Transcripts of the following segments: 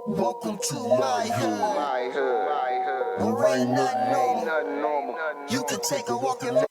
Welcome to my hood. Where ain't nothing normal. You can take a walk in my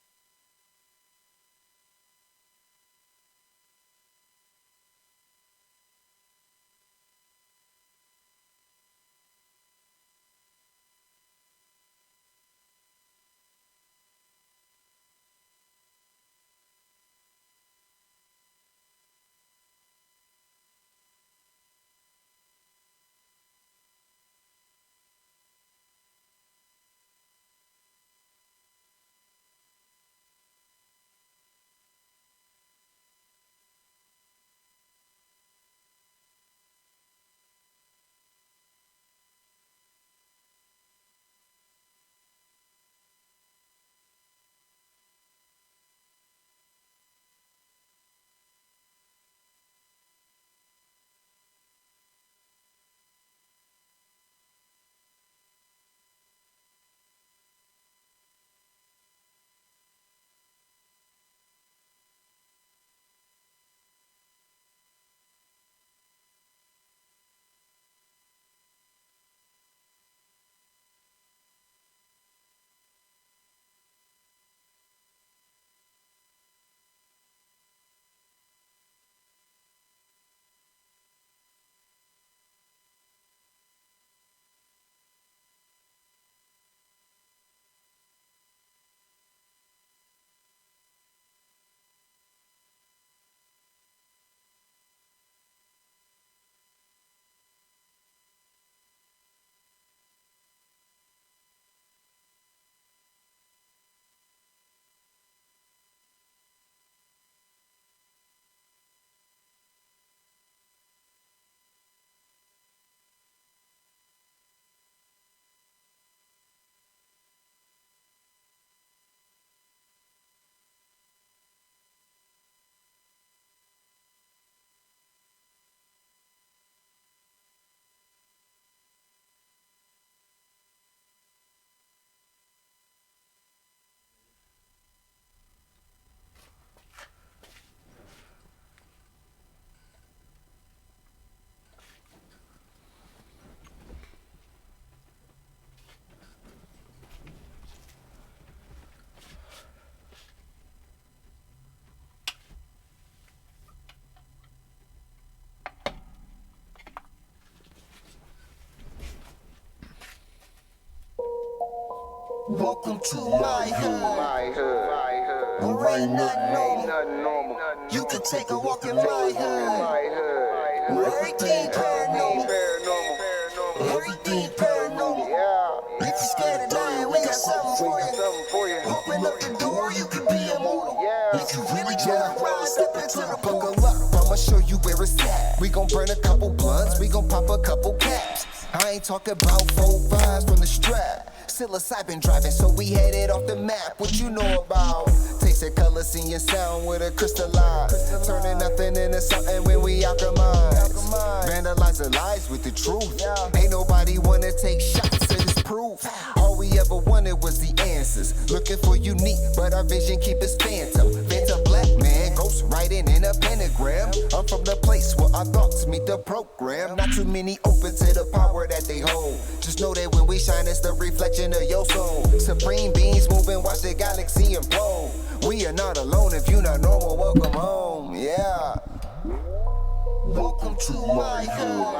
Welcome to my hood. Where ain't nothing normal. You can take a walk in my hood. Where everything paranormal. Everything paranormal. If you're scared of dying, we got something for you. Open up the door, you can be immortal. If you really try to ride, step into the buckle up. I'ma show you where it's at. We gon' burn a couple blunts, we gon' pop a couple caps. I ain't talking about 4-5s from the strap. Psilocybin driving, so we headed off the map. What you know about? Tasting color, seeing sound with a crystal eye. Turning nothing into something when we alchemize. Vandalize the lies with the truth. Ain't nobody wanna take shots of this proof. All we ever wanted was the answers. Looking for unique, but our vision keep us phantom. Phantom black man, ghost writing in a pentagram. I'm from the place where our thoughts meet the program. Not too many open to the power that they hold. Just know that when we shine, it's the reflection of your soul. Supreme beings moving, watch the galaxy implode. We are not alone. If you're not normal, welcome home. Yeah. Welcome to my hood.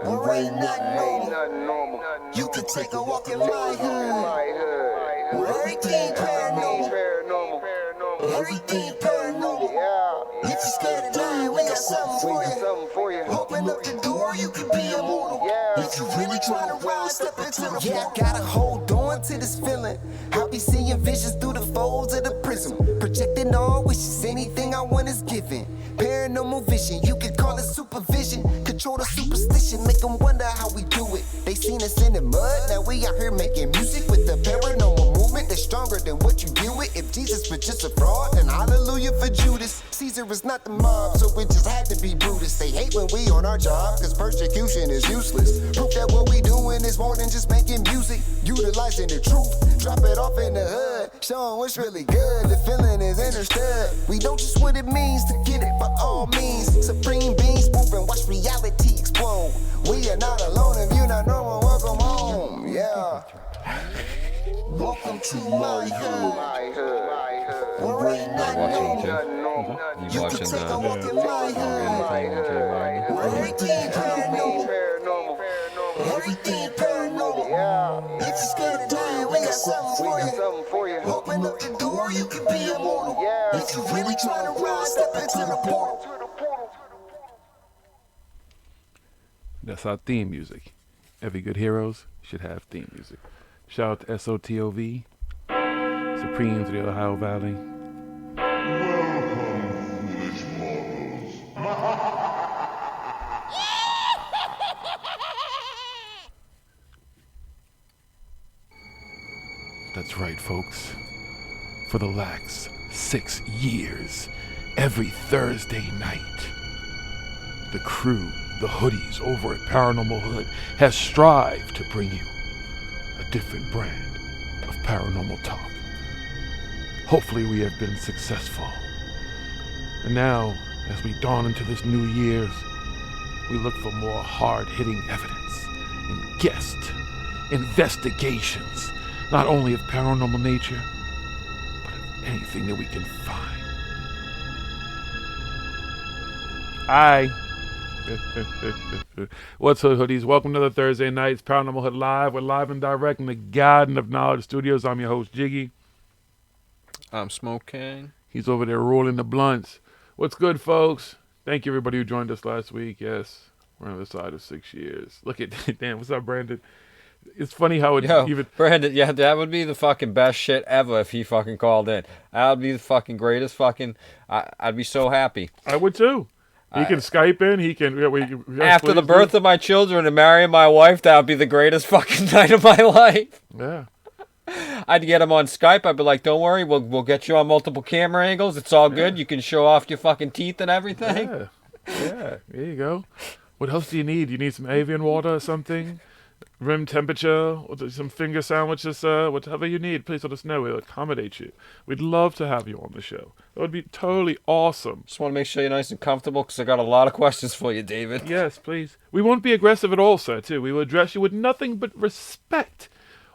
Where ain't nothing normal. You can take a walk in my hood. Where everything paranormal. Everything paranormal. If you're scared of dying, we got something for you. Open up the door, you can be immortal. If you really try to ride, step into the I gotta hold on to this feeling. I'll be seeing visions through the folds of the prism. Projecting all wishes, anything I want is given. Paranormal vision, you can call it supervision. Control the superstition, make them wonder how we do it. They seen us in the mud, now we out here making music with the paranormal movement that's stronger than what you deal with. If Jesus was just a fraud, then hallelujah for Judas. Caesar is not the mob, so it just had to be Brutus. They hate when we on our job, cause persecution is useless. Proof that what we doing is more than just making music. Utilizing the truth, drop it off in the hood. Show 'em what's really good. The feeling is understood. We know just what it means to get it by all means. Supreme beings move and watch reality explode. We are not alone. If you're not normal, welcome home. Yeah. Welcome to my hood. Where ain't nothing normal. You can take a walk in my hood. Where everything paranormal. Everything paranormal. If you're scared of dying, we got something for you. Open up the door, you can be immortal. If you really try to rise, step into the portal. That's our theme music. Every good heroes should have theme music. Shout out to SOTOV, Supreme to the Ohio Valley. Welcome, foolish mortals. That's right, folks. For the last 6 years, every Thursday night, the crew, the hoodies over at Paranormal Hood, has strived to bring you a different brand of paranormal talk. Hopefully we have been successful. And now, as we dawn into this new year, we look for more hard-hitting evidence and guest investigations, not only of paranormal nature, but of anything that we can find. What's up, hoodies? Welcome to the Thursday nights Paranormal Hood Live. We're live and direct in the Garden of Knowledge Studios. I'm your host, Jiggy. I'm Smoking. He's over there rolling the blunts. What's good, folks? Thank you, everybody who joined us last week. Yes, we're on the side of 6 years. Look at, damn, what's up, Brandon? It's funny how it even... Brandon, yeah, that would be the fucking best shit ever if he fucking called in. That would be the fucking greatest fucking... I'd be so happy. I would, too. He can Skype in. He can... After the birth of my children and marrying my wife, that would be the greatest fucking night of my life. Yeah. I'd get him on Skype. I'd be like, don't worry, we'll get you on multiple camera angles. It's all good. You can show off your fucking teeth and everything. Yeah, there you go. What else do you need? You need some avian water or something? Room temperature, or some finger sandwiches, whatever you need, please let us know. We'll accommodate you. We'd love to have you on the show. That would be totally awesome. Just want to make sure you're nice and comfortable because I got a lot of questions for you, David. Yes, please. We won't be aggressive at all, sir, too. We will address you with nothing but respect.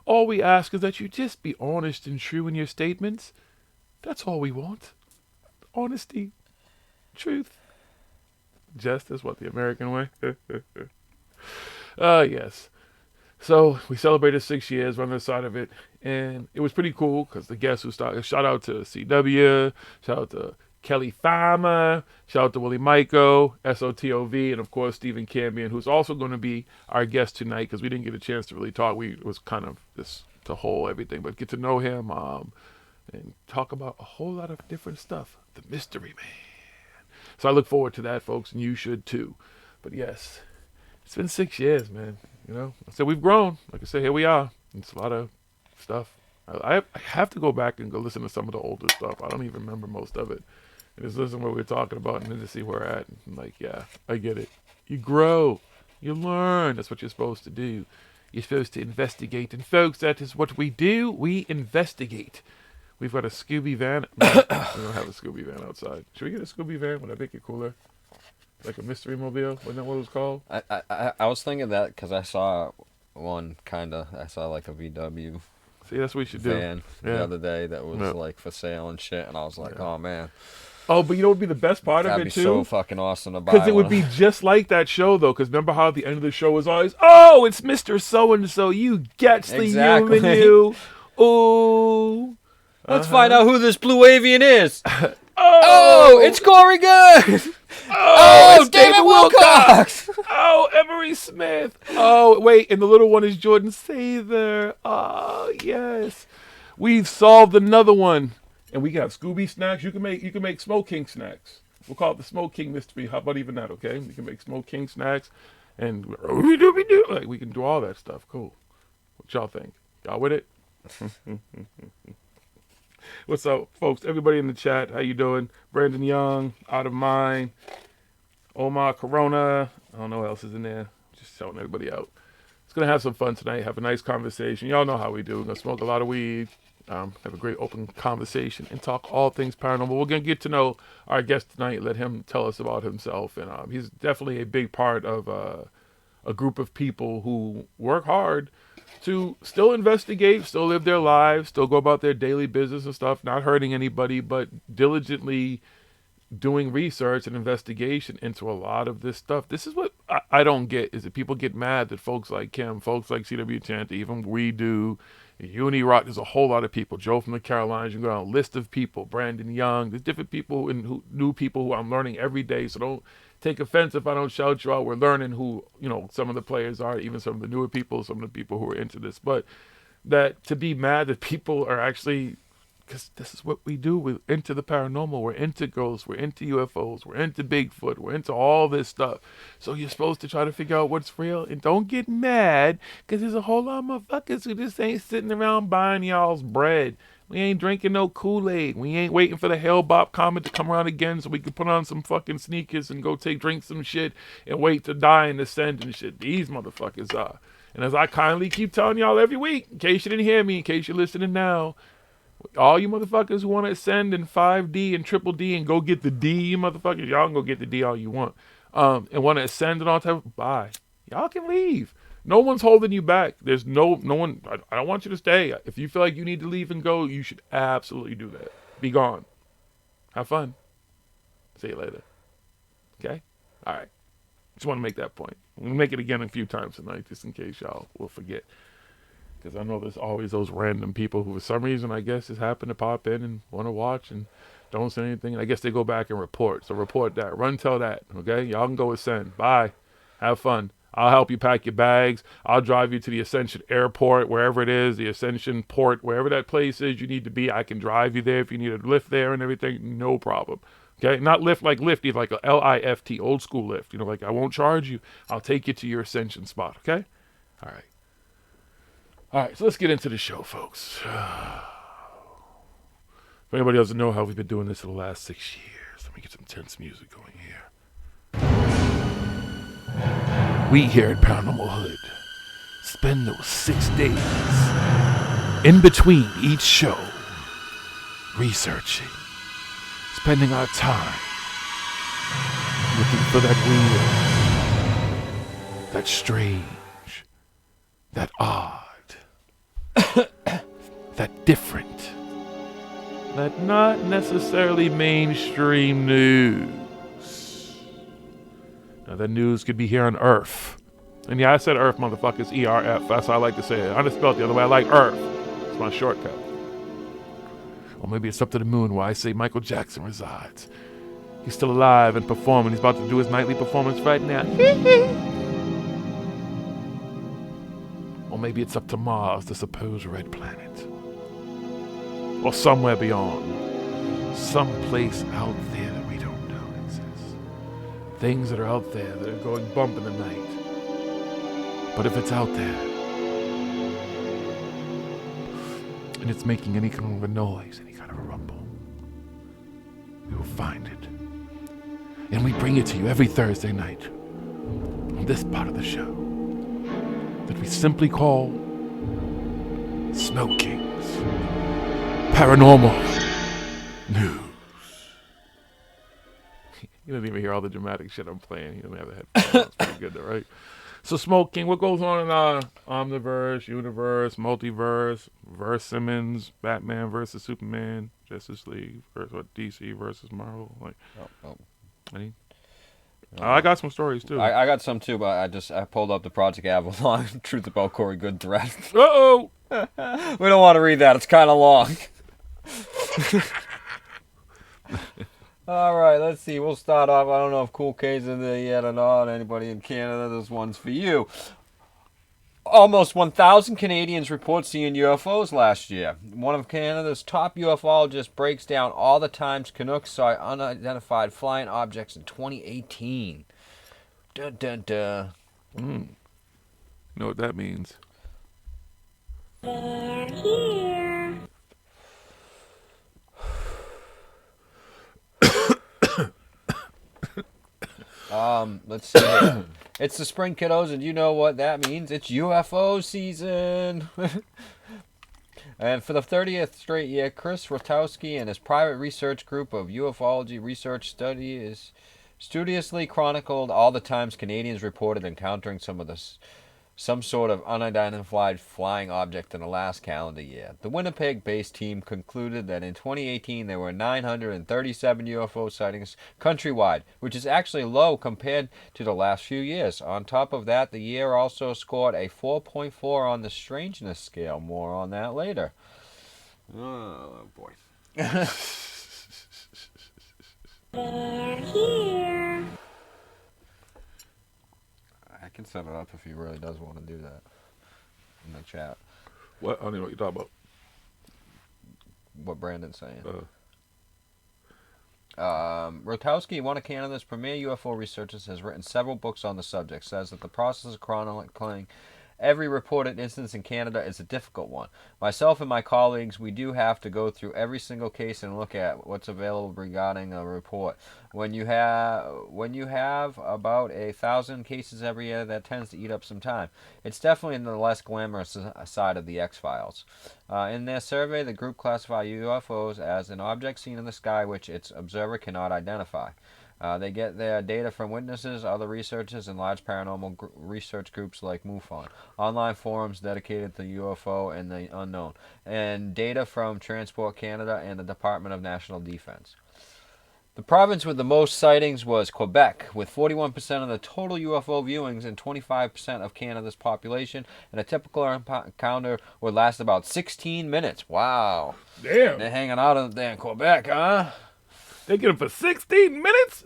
All we ask is that you just be honest and true in your statements. That's all we want. Honesty. Truth. Justice, what, the American way? Yes. So we celebrated 6 years, we're on the side of it, and it was pretty cool because the guests who started, shout out to CW, shout out to Kelly Farmer, shout out to Willie Myko, SOTOV, and of course Stephen Cambian, who's also going to be our guest tonight because we didn't get a chance to really talk. It was kind of just to whole everything, but get to know him and talk about a whole lot of different stuff. The Mystery Man. So I look forward to that, folks, and you should too. But yes, it's been 6 years, man. You know, so we've grown. Like I said, here we are. It's a lot of stuff. I have to go back and go listen to some of the older stuff. I don't even remember most of it. And just listen to what we were talking about and then to see where we're at. And like, yeah, I get it. You grow. You learn. That's what you're supposed to do. You're supposed to investigate. And folks, that is what we do. We investigate. We've got a Scooby van. No, we don't have a Scooby van outside. Should we get a Scooby van? Would that make it cooler? Like a mystery mobile? Wasn't that what it was called? I was thinking that because I saw one I saw like a VW See, that's what we should do. van the other day that was like for sale and shit, and I was like, oh man. Oh, but you know what would be the best part of it, too? That'd be so fucking awesome to buy. Because it would be just like that show, though. Because remember how at the end of the show was always, oh, it's Mr. So-and-so. You gets the human you. Ooh. Let's find out who this blue avian is. Oh, it's Corey Good. Oh, David Wilcox. Oh, Emery Smith. Oh, wait, and the little one is Jordan Sather. Oh, yes. We've solved another one. And we got Scooby snacks. You can make Smoke King snacks. We'll call it the Smoke King mystery. How about even that, okay? We can make Smoke King snacks. And like, we can do all that stuff. Cool. What y'all think? Y'all with it? What's up, folks? Everybody in the chat, how you doing? Brandon Young, Out of Mind, Omar Corona. I don't know what else is in there. Just shouting everybody out. It's going to have some fun tonight. Have a nice conversation. Y'all know how we do. We're going to smoke a lot of weed. have a great open conversation, and talk all things paranormal. We're going to get to know our guest tonight, let him tell us about himself. And he's definitely a big part of a group of people who work hard to still investigate, still live their lives, still go about their daily business and stuff, not hurting anybody, but diligently doing research and investigation into a lot of this stuff. This is what I don't get, is that people get mad that folks like Kim, folks like CW Chant, even we do, Uni Rock, there's a whole lot of people, Joe from the Carolinas, you can go on a list of people, Brandon Young, there's different people and new people who I'm learning every day, so don't take offense if I don't shout you out. We're learning who, some of the players are, even some of the newer people, some of the people who are into this, but that to be mad that people are actually, because this is what we do. We're into the paranormal. We're into ghosts. We're into UFOs. We're into Bigfoot. We're into all this stuff. So you're supposed to try to figure out what's real. And don't get mad, because there's a whole lot of motherfuckers who just ain't sitting around buying y'all's bread. We ain't drinking no Kool-Aid. We ain't waiting for the Hellbop comet to come around again so we can put on some fucking sneakers and go drink some shit and wait to die and ascend and shit. These motherfuckers are. And as I kindly keep telling y'all every week, in case you didn't hear me, in case you're listening now, all you motherfuckers who want to ascend in 5D and triple D and go get the D, you motherfuckers, y'all can go get the D all you want. And want to ascend and all type, bye. Y'all can leave. No one's holding you back. There's no one. I don't want you to stay. If you feel like you need to leave and go, you should absolutely do that. Be gone. Have fun. See you later. Okay? All right. Just want to make that point. We'll make it again a few times tonight, just in case y'all will forget. Because I know there's always those random people who, for some reason, I guess, just happen to pop in and want to watch and don't say anything. And I guess they go back and report. So report that. Run tell that. Okay? Y'all can go ascend. Bye. Have fun. I'll help you pack your bags. I'll drive you to the Ascension Airport, wherever it is, the Ascension Port, wherever that place is you need to be. I can drive you there if you need a lift there and everything. No problem. Okay? Not lift like lifty, like a L-I-F-T, old school lift. Like I won't charge you. I'll take you to your Ascension spot. Okay? All right. All right, so let's get into the show, folks. If anybody doesn't know how we've been doing this for the last 6 years, let me get some tense music going here. We here at Paranormal Hood spend those 6 days in between each show researching, spending our time looking for that weird, that strange, that odd, that different, that not necessarily mainstream news. Now, the news could be here on Earth. And yeah, I said Earth, motherfuckers, E-R-F. That's how I like to say it. I just spelled it the other way. I like Earth. It's my shortcut. Or maybe it's up to the moon where I say Michael Jackson resides. He's still alive and performing. He's about to do his nightly performance right now. Or maybe it's up to Mars, the supposed red planet. Or somewhere beyond. Someplace out there that we don't know exists. Things that are out there that are going bump in the night. But if it's out there, and it's making any kind of a noise, any kind of a rumble, we will find it. And we bring it to you every Thursday night on this part of the show that we simply call Smoke Kings Paranormal News. You don't even hear all the dramatic shit I'm playing. You don't have the headphones. It's pretty good though, right? So Smoke King, what goes on in Omniverse, Universe, Multiverse, Simmons, Batman versus Superman, Justice League versus DC versus Marvel? Any? I got some stories too. I got some too, but I pulled up the Project Avalon Truth About Corey Good thread. Uh-oh! We don't want to read that. It's kind of long. All right, let's see. We'll start off. I don't know if Cool K's in there yet or not. Anybody in Canada, this one's for you. Almost 1,000 Canadians report seeing UFOs last year. One of Canada's top ufologists breaks down all the times Canucks saw unidentified flying objects in 2018. Dun, dun, dun. You know what that means? They're here. Let's see here. It's the spring, kiddos, and you know what that means. It's UFO season. And for the 30th straight year, Chris Rotowski and his private research group of ufology research studies studiously chronicled all the times Canadians reported encountering some sort of unidentified flying object in the last calendar year. The Winnipeg-based team concluded that in 2018 there were 937 UFO sightings countrywide, which is actually low compared to the last few years. On top of that, the year also scored a 4.4 on the strangeness scale. More on that later. Oh, boy. They're here. I can set it up if he really does want to do that in the chat. What? I don't know what you're talking about. What Brandon's saying. Rotowski, one of Canada's premier UFO researchers, has written several books on the subject. Says that the process of chronicling every reported instance in Canada is a difficult one. Myself and my colleagues, we do have to go through every single case and look at what's available regarding a report. When you have about 1,000 cases every year, that tends to eat up some time. It's definitely the less glamorous side of the X-Files. In their survey, the group classified UFOs as an object seen in the sky which its observer cannot identify. They get their data from witnesses, other researchers, and large paranormal research groups like MUFON, online forums dedicated to UFO and the unknown, and data from Transport Canada and the Department of National Defense. The province with the most sightings was Quebec, with 41% of the total UFO viewings and 25% of Canada's population, and a typical encounter would last about 16 minutes. Wow. Damn. They're hanging out there in Quebec, huh? They get it for 16 minutes?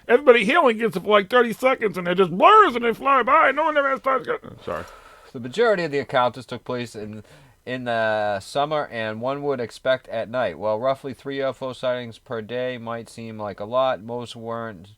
Everybody here only gets it for like 30 seconds, and it just blurs and they fly by. No one ever has time to go. Sorry. The majority of the encounters took place in the summer, and one would expect at night. While roughly 3 UFO sightings per day might seem like a lot, most weren't,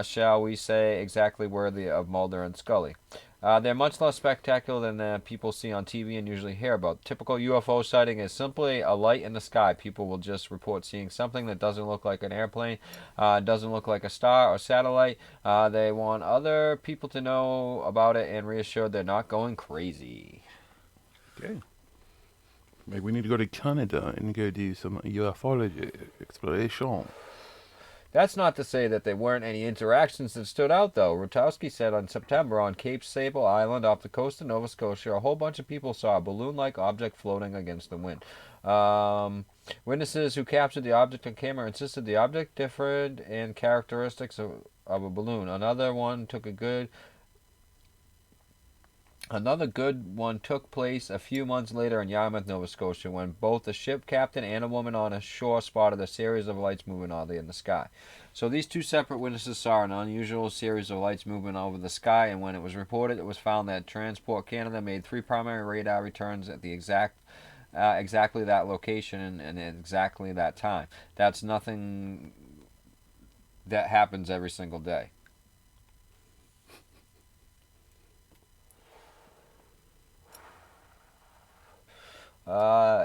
shall we say, exactly worthy of Mulder and Scully. They're much less spectacular than the people see on TV and usually hear about. Typical UFO sighting is simply a light in the sky. People will just report seeing something that doesn't look like an airplane, doesn't look like a star or satellite. They want other people to know about it and reassured they're not going crazy. Okay. Maybe we need to go to Canada and go do some ufology exploration. That's not to say that there weren't any interactions that stood out, though. Rotowski said on September on Cape Sable Island off the coast of Nova Scotia, a whole bunch of people saw a balloon-like object floating against the wind. Witnesses who captured the object on camera insisted the object differed in characteristics of a balloon. Another good one took place a few months later in Yarmouth, Nova Scotia, when both a ship captain and a woman on a shore spotted a series of lights moving oddly in the sky. So these two separate witnesses saw an unusual series of lights moving over the sky, and when it was reported, it was found that Transport Canada made 3 primary radar returns at the exactly that location and at exactly that time. That's nothing that happens every single day.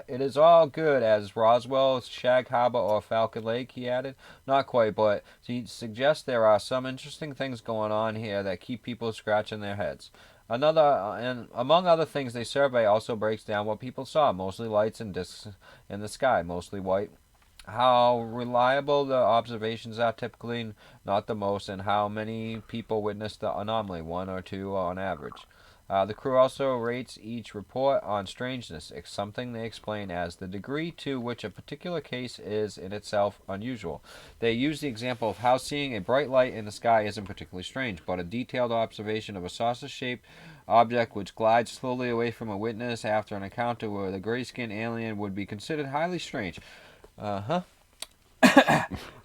It is all good as Roswell, Shag Harbor, or Falcon Lake, he added. Not quite, but he suggests there are some interesting things going on here that keep people scratching their heads. And among other things, the survey also breaks down what people saw, mostly lights and disks in the sky, mostly white. How reliable the observations are, typically not the most, and how many people witnessed the anomaly, 1 or 2 on average. The crew also rates each report on strangeness, something they explain as the degree to which a particular case is in itself unusual. They use the example of how seeing a bright light in the sky isn't particularly strange, but a detailed observation of a saucer-shaped object which glides slowly away from a witness after an encounter with a gray-skinned alien would be considered highly strange. I'd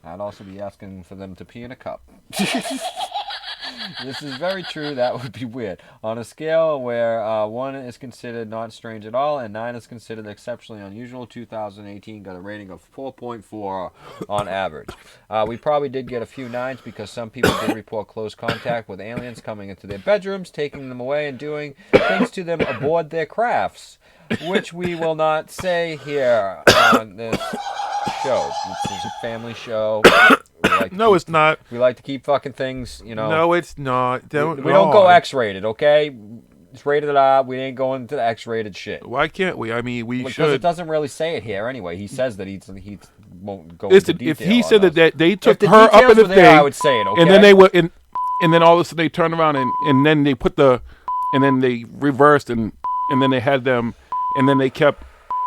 also be asking for them to pee in a cup. This is very true. That would be weird. On a scale where 1 is considered not strange at all and 9 is considered exceptionally unusual, 2018 got a rating of 4.4 on average. We probably did get a few 9s because some people did report close contact with aliens coming into their bedrooms, taking them away, and doing things to them aboard their crafts, which we will not say here on this show. This is a family show. No, it's not. We like to keep fucking things, No, it's not. We don't go X-rated, okay? It's rated R. We ain't going to the X-rated shit. Why can't we? I mean, we Because should. it doesn't really say it here anyway. He says that he won't go Listen, into detail. if he said on us. that they took If the her up details in the were thing, there, I would say it, okay? and then they were, and then all of a sudden they turned around and then they put and then they reversed and then they had them, and then they kept,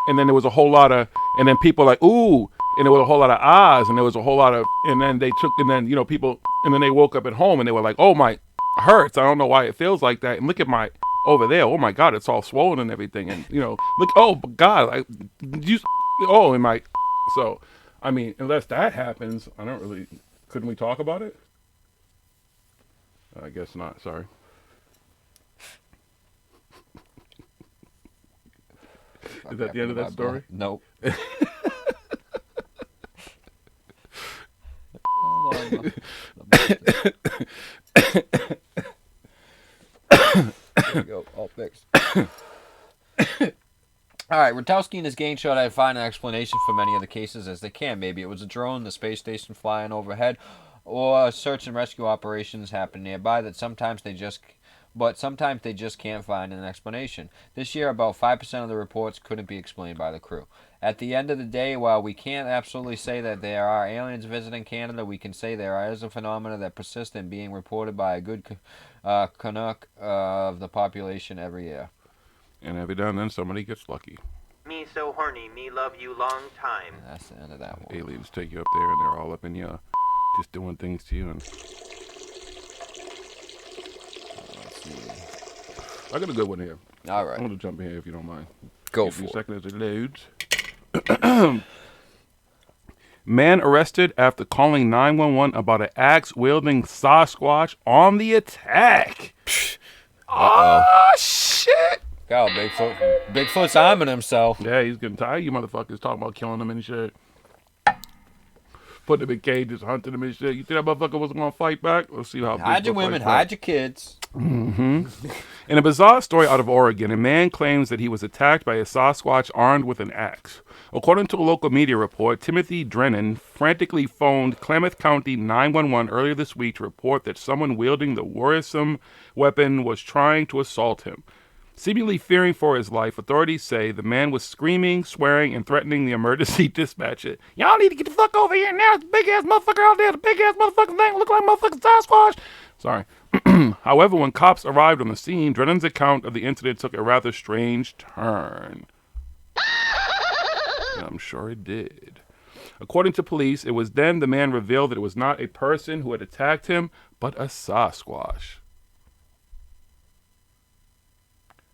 and then there was a whole lot of, and then people like, ooh, and there was a whole lot of ahs, and there was a whole lot of, and then they took, and then, people, and then they woke up at home and they were like, oh my, hurts. I don't know why it feels like that. And look at my, over there, oh my God, it's all swollen and everything. And, look, oh God, and my, so, I mean, unless that happens, couldn't we talk about it? I guess not, sorry. Is that the end of that story? Nope. Hold on. There we go. All fixed. All right, Rutowski and his gang showed I'd find an explanation for many of the cases as they can. Maybe it was a drone, the space station flying overhead, or search and rescue operations happen nearby sometimes they just can't find an explanation. This year, about 5% of the reports couldn't be explained by the crew. At the end of the day, while we can't absolutely say that there are aliens visiting Canada, we can say there is a phenomenon that persists and being reported by a good Canuck of the population every year. And every now and then somebody gets lucky. Me so horny, me love you long time. And that's the end of that one. Aliens take you up there and they're all up in you, just doing things to you. And Let's see. I got a good one here. All right. I'm going to jump in here if you don't mind. Go Give for me a it. second as it loads. Man arrested after calling 911 about an axe-wielding Sasquatch on the attack. Oh, shit. God, Bigfoot's arming himself. Yeah, he's getting tired. You motherfuckers talking about killing him and shit. Putting him in cages, hunting him and shit. You think that motherfucker was going to fight back? Let's see how Hide your Bigfoot women, fights back. hide your kids. In a bizarre story out of Oregon, a man claims that he was attacked by a Sasquatch armed with an axe. According to a local media report, Timothy Drennan frantically phoned Klamath County 911 earlier this week to report that someone wielding the worrisome weapon was trying to assault him. Seemingly fearing for his life, authorities say the man was screaming, swearing, and threatening the emergency dispatcher. Y'all need to get the fuck over here now. There's a big-ass motherfucker out there. The big-ass motherfucking thing look like motherfucking Sasquatch. Sorry. However, when cops arrived on the scene, Drennan's account of the incident took a rather strange turn. I'm sure it did. According to police, it was then the man revealed that it was not a person who had attacked him, but a Sasquatch.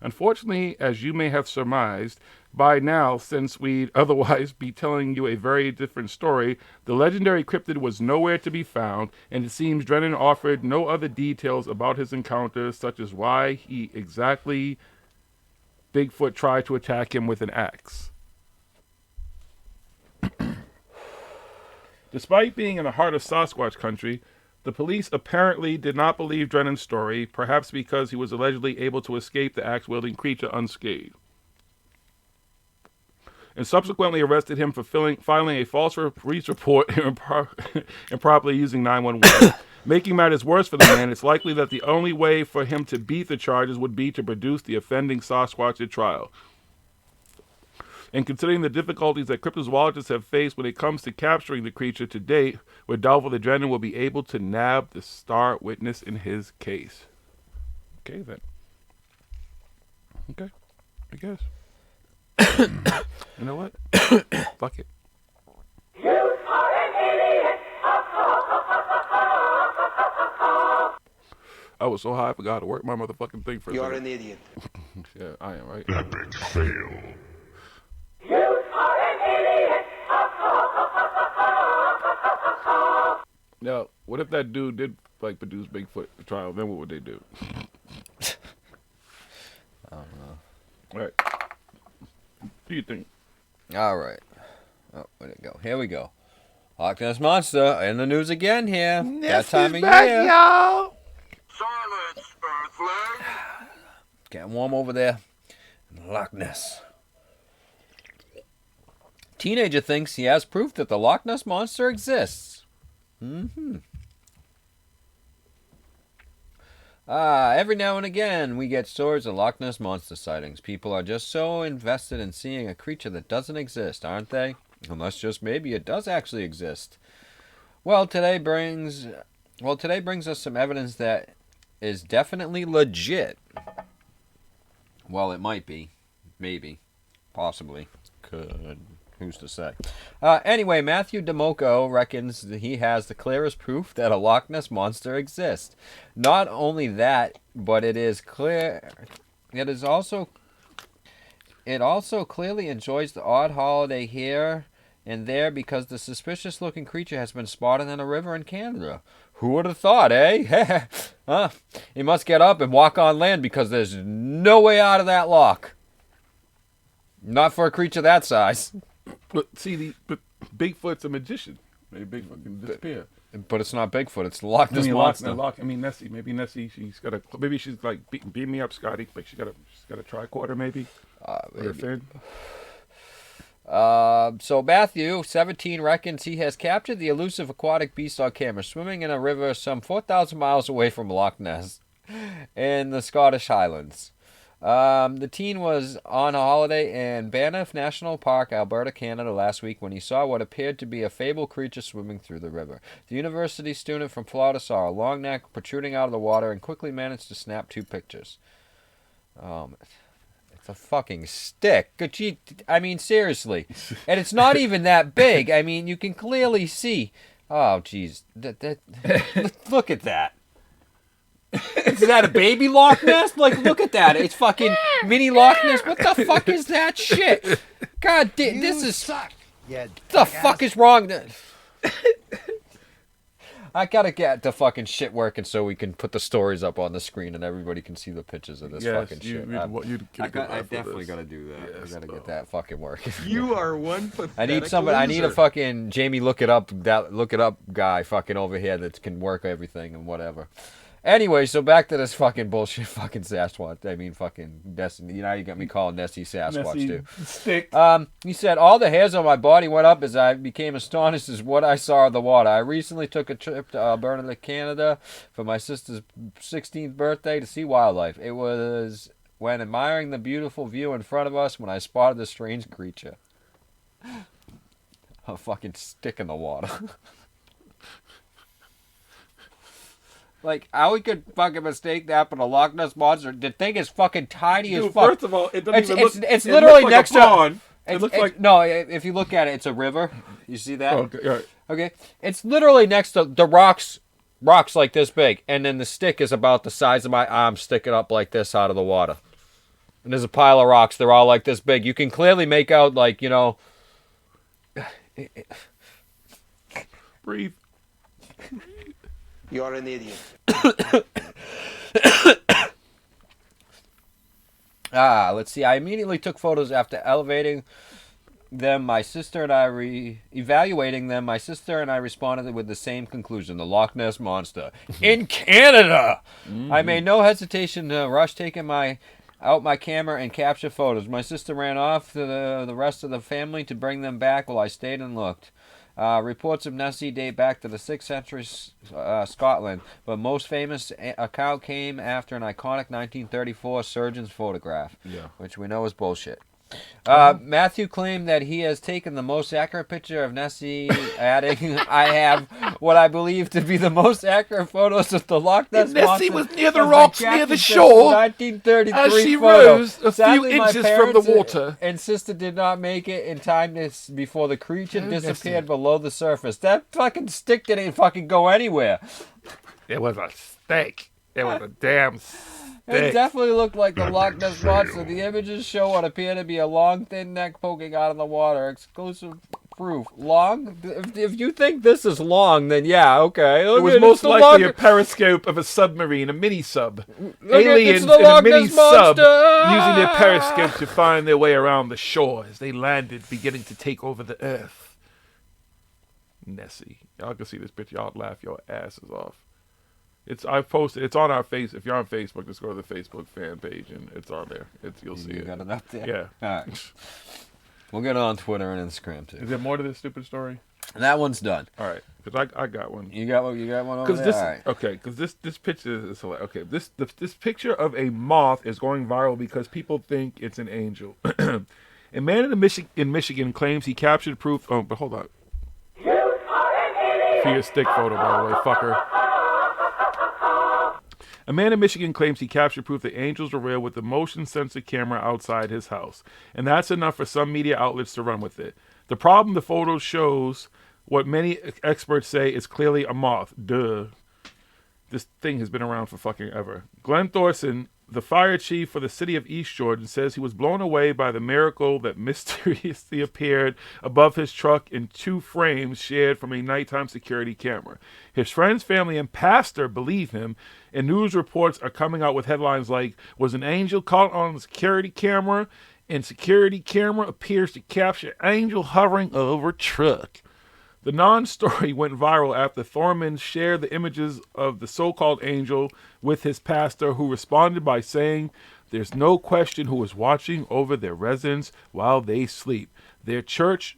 Unfortunately, as you may have surmised by now, since we'd otherwise be telling you a very different story, the legendary cryptid was nowhere to be found, and it seems Drennan offered no other details about his encounters, such as why he exactly Bigfoot tried to attack him with an axe. Despite being in the heart of Sasquatch country, the police apparently did not believe Drennan's story, perhaps because he was allegedly able to escape the axe-wielding creature unscathed, and subsequently arrested him for filing a false police report and improperly using 911. Making matters worse for the man, it's likely that the only way for him to beat the charges would be to produce the offending Sasquatch at trial. And considering the difficulties that cryptozoologists have faced when it comes to capturing the creature to date, we're doubtful that Drennan will be able to nab the star witness in his case. Okay, then. Okay, I guess. You know what? Fuck it. You are an idiot. I was so high I forgot to work my motherfucking thing for a You're second. an idiot. Yeah, I am, right? Epic fail. You are an idiot. Now, what if that dude did produce Bigfoot trial? Then what would they do? I don't know. All right. What do you think? All right. Oh, where'd it go? Here we go. Loch Ness Monster in the news again here. That time of year. y'all. Silence, Earthling! Getting warm over there in Loch Ness. Teenager thinks he has proof that the Loch Ness Monster exists. Every now and again, we get stories of Loch Ness Monster sightings. People are just so invested in seeing a creature that doesn't exist, aren't they? Unless just maybe it does actually exist. Well, today brings us some evidence that is definitely legit. Well, it might be. Maybe. Possibly. Could. Who's to say? Anyway, Matthew DeMoco reckons that he has the clearest proof that a Loch Ness Monster exists. Not only that, but it is clear... It also clearly enjoys the odd holiday here and there because the suspicious-looking creature has been spotted in a river in Canada. Who would have thought, eh? He must get up and walk on land because there's no way out of that loch. Not for a creature that size. But see, but Bigfoot's a magician. Maybe Bigfoot can disappear. But it's not Bigfoot. It's the Loch Ness Monster. Nessie. Maybe Nessie. Maybe she's like beat me up, Scotty. Like she's got a tricorder, maybe. Maybe. So Matthew, 17, reckons he has captured the elusive aquatic beast on camera swimming in a river some 4,000 miles away from Loch Ness in the Scottish Highlands. The teen was on a holiday in Banff National Park, Alberta, Canada last week when he saw what appeared to be a fabled creature swimming through the river. The university student from Florida saw a long neck protruding out of the water and quickly managed to snap 2 pictures. It's a fucking stick. I mean, seriously. And it's not even that big. I mean, you can clearly see. Oh, jeez. Look at that. Is that a baby Loch Ness? Like, look at that. It's fucking mini Loch Ness. What the fuck is that shit? God damn, this is... suck. Yeah. The fuck is wrong? I gotta get the fucking shit working so we can put the stories up on the screen and everybody can see the pictures of this fucking shit. I definitely gotta do that. Yes, I gotta get that fucking working. You are one pathetic I need a loser. fucking Jamie look it up guy fucking over here that can work everything and whatever. Anyway, so back to this fucking bullshit fucking Sasquatch. I mean fucking Destiny. You know you got me calling Nessie Sasquatch too. Stick. He said, all the hairs on my body went up as I became astonished as what I saw in the water. I recently took a trip to Alberta, Canada for my sister's 16th birthday to see wildlife. It was when admiring the beautiful view in front of us when I spotted this strange creature. A fucking stick in the water. Like, how we could fucking mistake that for the Loch Ness Monster? The thing is fucking tiny as fuck. First of all, it doesn't even look... It's literally like next a pond. to... It looks like... No, if you look at it, it's a river. You see that? Oh, okay, all right. Okay. It's literally next to the rocks like this big. And then the stick is about the size of my arm sticking up like this out of the water. And there's a pile of rocks. They're all like this big. You can clearly make out, like, you know... Breathe. You're an idiot. Let's see. I immediately took photos after elevating them. My sister and I evaluating them. My sister and I responded with the same conclusion: the Loch Ness Monster in Canada. I made no hesitation to rush taking my camera and capture photos. My sister ran off to the rest of the family to bring them back while I stayed and looked. Reports of Nessie date back to the 6th century Scotland, but most famous account came after an iconic 1934 surgeon's photograph, which we know is bullshit. Matthew claimed that he has taken the most accurate picture of Nessie, adding, I have what I believe to be the most accurate photos of the Loch Ness Monster. Nessie was near the rocks, near the shore, 1933 as she photo. rose a Sadly, few my inches from the parents water. and sister did not make it in time before the creature disappeared below the surface. That fucking stick didn't fucking go anywhere. It was a stick. It was a damn stick. It definitely looked like the Loch Ness Monster. The images show what appeared to be a long, thin neck poking out of the water. Exclusive proof. Long? If you think this is long, then yeah, okay. It was most likely a periscope of a submarine, a mini-sub. Aliens in a mini-sub using their periscope to find their way around the shore as they landed, beginning to take over the earth. Nessie. Y'all can see this picture. Y'all laugh your asses off. I've posted. It's on our face. If you're on Facebook, just go to the Facebook fan page and it's on there. You'll see it. You got it up there? Yeah. All right. We'll get it on Twitter and Instagram too. Is there more to this stupid story? That one's done. All right, because I got one. You got one over there? All right. Okay, because this picture is hilarious. Okay, this picture of a moth is going viral because people think it's an angel. A man in Michigan claims he captured proof. Oh, but hold on. For your stick photo, by the way, fucker. A man in Michigan claims he captured proof that angels are real with a motion sensor camera outside his house. And that's enough for some media outlets to run with it. The problem, the photo shows what many experts say is clearly a moth. Duh. This thing has been around for fucking ever. Glenn Thorson, the fire chief for the city of East Jordan, says he was blown away by the miracle that mysteriously appeared above his truck in 2 frames shared from a nighttime security camera. His friends, family, and pastor believe him, and news reports are coming out with headlines like, was an angel caught on the security camera, and security camera appears to capture angel hovering over truck. The non-story went viral after Thorman shared the images of the so-called angel with his pastor, who responded by saying, "There's no question who is watching over their residents while they sleep." Their church,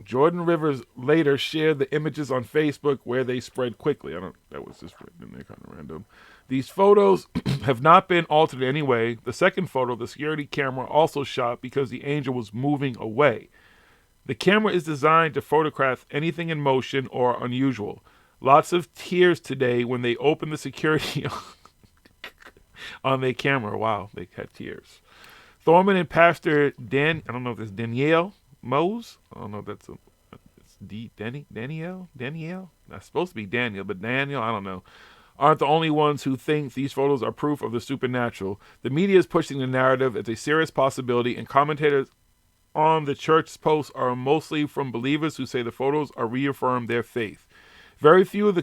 Jordan Rivers, later shared the images on Facebook, where they spread quickly. That was just written in there, kind of random. These photos have not been altered in any way. The second photo, the security camera also shot because the angel was moving away. The camera is designed to photograph anything in motion or unusual. Lots of tears today when they opened the security on their camera. Wow, they had tears. Thorman and Pastor I don't know if it's Danielle Mose. I don't know if that's Danielle? That's supposed to be Daniel, but Daniel, I don't know. Aren't the only ones who think these photos are proof of the supernatural. The media is pushing the narrative as a serious possibility, and commentators on the church's posts are mostly from believers who say the photos are reaffirm their faith. Very few of the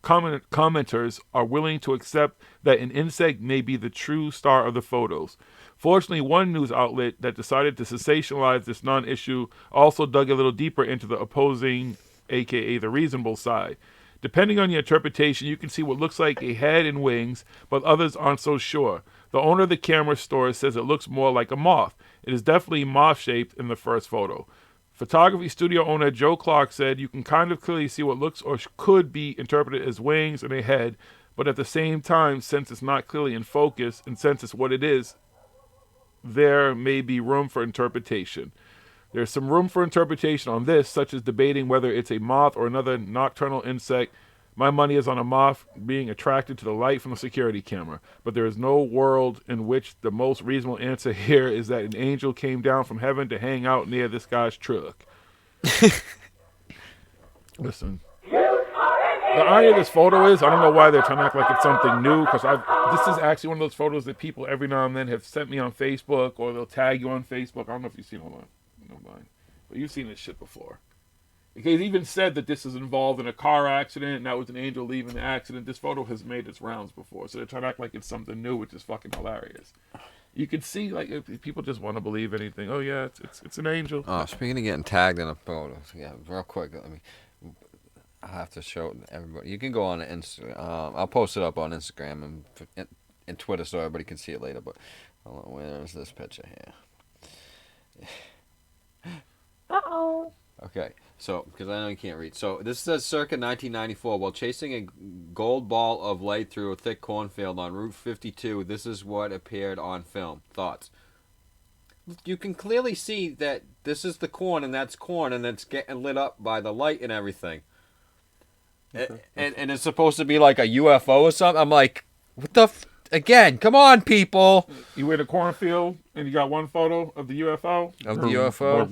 commenters are willing to accept that an insect may be the true star of the photos. Fortunately, one news outlet that decided to sensationalize this non-issue also dug a little deeper into the opposing, aka the reasonable side. Depending on your interpretation, you can see what looks like a head and wings, but others aren't so sure. The owner of the camera store says it looks more like a moth. It is definitely moth-shaped in the first photo. Photography studio owner Joe Clark said you can kind of clearly see what looks or could be interpreted as wings and a head, but at the same time, since it's not clearly in focus and since it's what it is, there may be room for interpretation. There's some room for interpretation on this, such as debating whether it's a moth or another nocturnal insect. My money is on a moth being attracted to the light from the security camera. But there is no world in which the most reasonable answer here is that an angel came down from heaven to hang out near this guy's truck. Listen. The irony of this photo is, I don't know why they're trying to act like it's something new, because this is actually one of those photos that people every now and then have sent me on Facebook, or they'll tag you on Facebook. I don't know if you've seen it online, but you've seen this shit before. They even said that this is involved in a car accident, and that was an angel leaving the accident. This photo has made its rounds before, so they're trying to act like it's something new, which is fucking hilarious. You can see, like, if people just want to believe anything. Oh yeah, it's an angel. Oh, speaking of getting tagged in a photo, yeah, real quick. I'll have to show everybody. You can go on Instagram. I'll post it up on Instagram and Twitter so everybody can see it later. But hold on, where's this picture here? Uh-oh. Okay, so, because I know you can't read. So, this says circa 1994, while chasing a gold ball of light through a thick cornfield on Route 52, this is what appeared on film. Thoughts? You can clearly see that this is the corn, and that's corn, and it's getting lit up by the light and everything. Okay. And it's supposed to be like a UFO or something. I'm like, what the again, come on, people. You in a cornfield and you got one photo of the UFO? Of the UFO?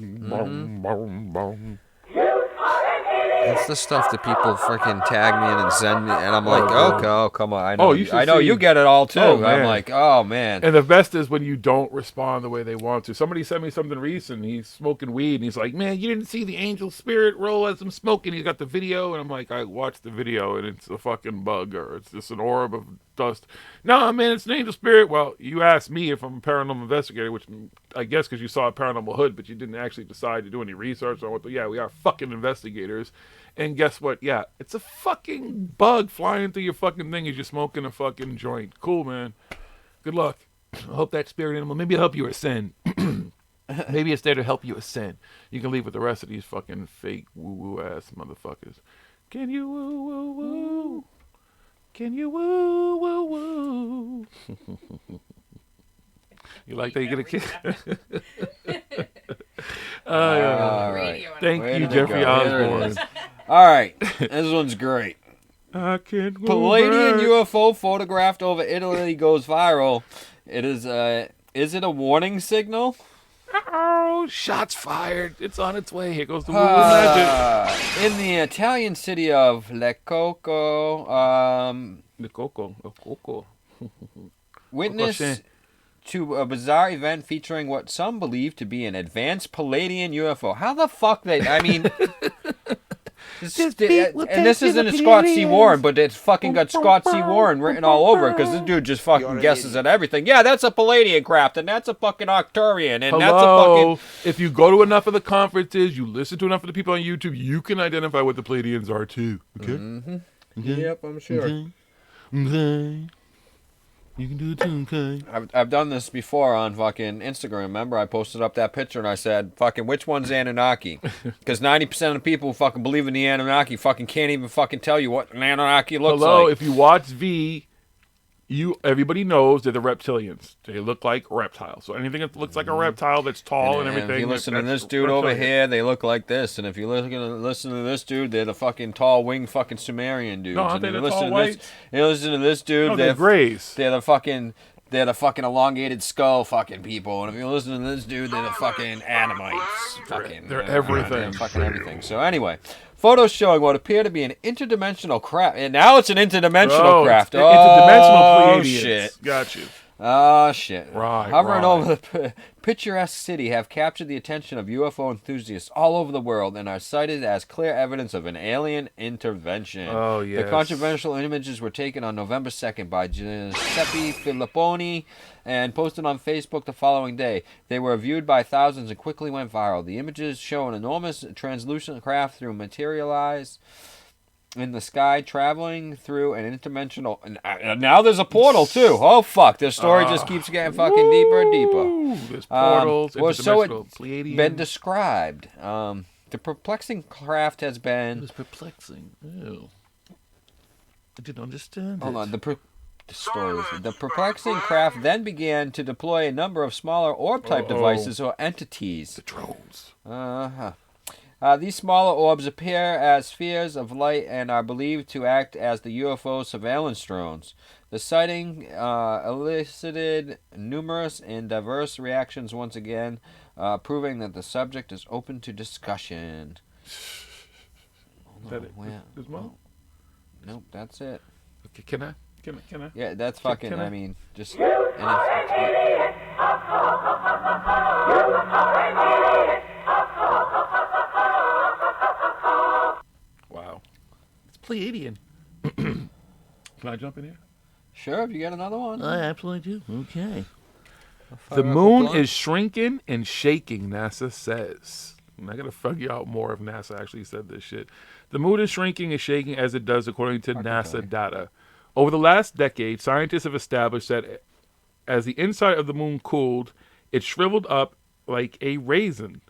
That's the stuff that people freaking tag me in and send me, and I'm like, oh, come on. I know you get it all too. I'm like, oh man. And the best is when you don't respond the way they want to. Somebody sent me something recent. He's smoking weed, and he's like, man, you didn't see the angel spirit roll as I'm smoking. He's got the video, and I'm like, I watched the video, and it's a fucking bug, or it's just an orb of dust. No, man, it's an angel spirit. Well, you asked me if I'm a paranormal investigator, which I guess because you saw a ParanormalHooD, but you didn't actually decide to do any research on what. Yeah, we are fucking investigators. And guess what? Yeah, it's a fucking bug flying through your fucking thing as you're smoking a fucking joint. Cool, man. Good luck. I hope that spirit animal, maybe it'll help you ascend. Maybe it's there to help you ascend. You can leave with the rest of these fucking fake woo-woo ass motherfuckers. Can you woo-woo-woo? Can you woo-woo-woo? You like that? You get a kick? All right. Thank Where you, did it Jeffrey go? There it Osborne. is. All right. This one's great. I can Palladian UFO photographed over Italy goes viral. Is it a warning signal? Oh, shots fired. It's on its way. Here goes the woo magic. In the Italian city of Lecco, The coco. witness Coco to a bizarre event featuring what some believe to be an advanced Palladian UFO. How the fuck I mean... This isn't a Scott C. Warren, but it's fucking got Scott C. Warren written all over it because this dude just fucking guesses at everything. Yeah, that's a Palladian craft, and that's a fucking Arcturian, and that's a fucking... If you go to enough of the conferences, you listen to enough of the people on YouTube, you can identify what the Palladians are too. Okay? Mm-hmm. Okay? Yep, I'm sure. Okay. You can do it too, okay? I've done this before on fucking Instagram. Remember, I posted up that picture and I said, fucking, which one's Anunnaki? Because 90% of the people who fucking believe in the Anunnaki fucking can't even fucking tell you what an Anunnaki looks like. If you watch V, everybody knows they're the reptilians. They look like reptiles. So anything that looks like a reptile that's tall and everything. If you listen to that's this dude reptilian. over here, they look like this. And if you listen to this dude, they're the fucking tall winged fucking Sumerian dudes. No, aren't and they you the listen tall to whites? you listen to this dude, No, they're grays. They're the fucking elongated skull fucking people. And if you listen to this dude, they're the fucking Adamites. They're everything. They're fucking everything. So anyway, photos showing what appear to be an interdimensional craft. And now it's an interdimensional craft. Interdimensional Pleiadians. Shit. Got you. Oh, shit. Right, Hovering right. over the picturesque city have captured the attention of UFO enthusiasts all over the world and are cited as clear evidence of an alien intervention. Oh, yes. The controversial images were taken on November 2nd by Giuseppe Filipponi and posted on Facebook the following day. They were viewed by thousands and quickly went viral. The images show an enormous translucent craft through materialize in the sky, traveling through an interdimensional... And now there's a portal, too. Oh, fuck. This story just keeps getting fucking deeper and deeper. There's portals, Well, so interdimensional Pleiadians. been described. The perplexing craft has been... It was perplexing. Ew. I didn't understand Hold it. on. The story is... The perplexing craft then began to deploy a number of smaller orb-type devices or entities. The drones. Uh-huh. These smaller orbs appear as spheres of light and are believed to act as the UFO surveillance drones. The sighting elicited numerous and diverse reactions once again, proving that the subject is open to discussion. Is that it? There's more? Nope, that's it. Okay, can I? Yeah, that's fucking, can I? I mean, just... Wow. It's Pleiadian. Can I jump in here? Sure, if you got another one. I absolutely do. Okay. Fire The up a moon blunt. is shrinking and shaking, NASA says. I'm not going to figure out more if NASA actually said this shit. The moon is shrinking and shaking as it does according to NASA data. Over the last decade, scientists have established that as the inside of the moon cooled, it shriveled up like a raisin.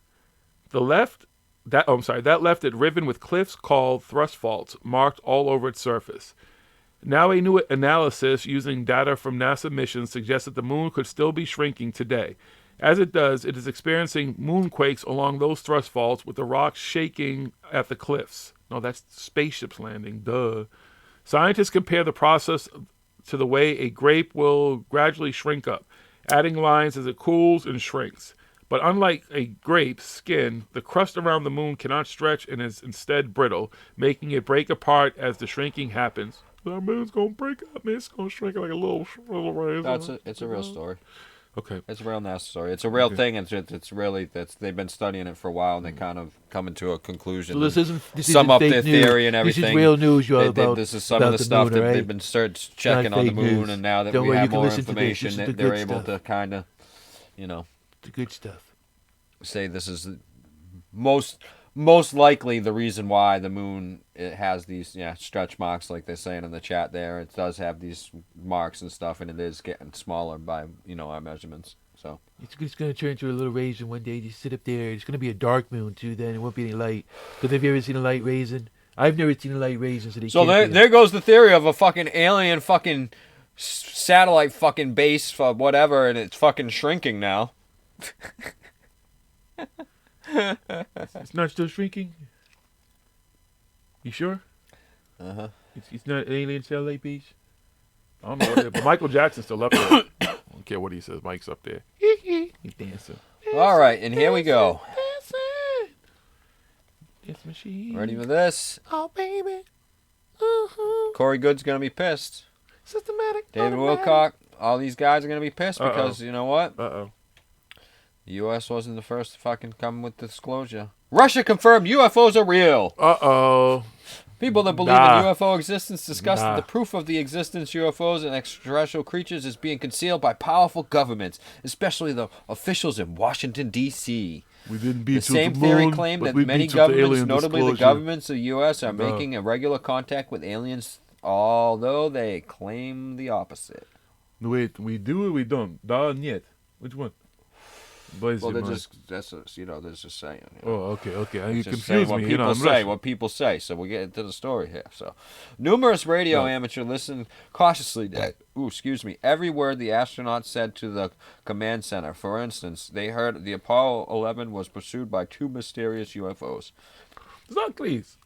That left it riven with cliffs called thrust faults marked all over its surface. Now a new analysis using data from NASA missions suggests that the moon could still be shrinking today. As it does, it is experiencing moonquakes along those thrust faults with the rocks shaking at the cliffs. No, that's spaceships landing, duh. Scientists compare the process to the way a grape will gradually shrink up, adding lines as it cools and shrinks. But unlike a grape's skin, the crust around the moon cannot stretch and is instead brittle, making it break apart as the shrinking happens. The moon's gonna break up, man. It's gonna shrink like a little raisin. It's a real story. Okay. It's a real NASA story. It's a real thing. It's really they've been studying it for a while and they kind of coming to a conclusion. So this isn't sum up fake their news. theory and everything. This is real news. You're about. This is some of about the stuff moon, that all right? they've been checking on the fake moon, news. and now that Don't we worry, you have can more listen to this. information, This is that the they're good able stuff. to kind of, The good stuff. say this is most likely the reason why the moon it has these stretch marks like they're saying in the chat there. It does have these marks and stuff, and it is getting smaller by our measurements. So. So It's just going to turn into a little raisin one day. Just sit up there. It's going to be a dark moon, too, then. It won't be any light. Because have you ever seen a light raisin? I've never seen a light raisin, so they So can't there goes the theory of a fucking alien fucking satellite fucking base for whatever, and it's fucking shrinking now. It's not still shrinking? You sure? Uh-huh. It's not an alien satellite base? I don't know what it is, but Michael Jackson's still up there. I don't care what he says. Mike's up there. He's dancing. All right, and here we go. Dance machine. Ready for this? Oh, baby. Corey Good's gonna be pissed. Systematic. David Wilcock, all these guys are gonna be pissed because you know what? Uh-oh. The U.S. wasn't the first to fucking come with disclosure. Russia confirmed UFOs are real. Uh-oh. People that believe in UFO existence discussed that the proof of the existence of UFOs and extraterrestrial creatures is being concealed by powerful governments, especially the officials in Washington, D.C. We didn't beat The same theory claimed that many governments, notably the governments of the U.S., are making irregular contact with aliens, although they claim the opposite. Wait, we do or we don't? Da and yet. Which one? Well, there's a saying. You know? Oh, okay. You Just saying confuse what me. people I'm say, Russian. what people say. So we get into the story here. So, numerous radio amateurs listened cautiously. Every word the astronauts said to the command center. For instance, they heard the Apollo 11 was pursued by 2 mysterious UFOs. Please.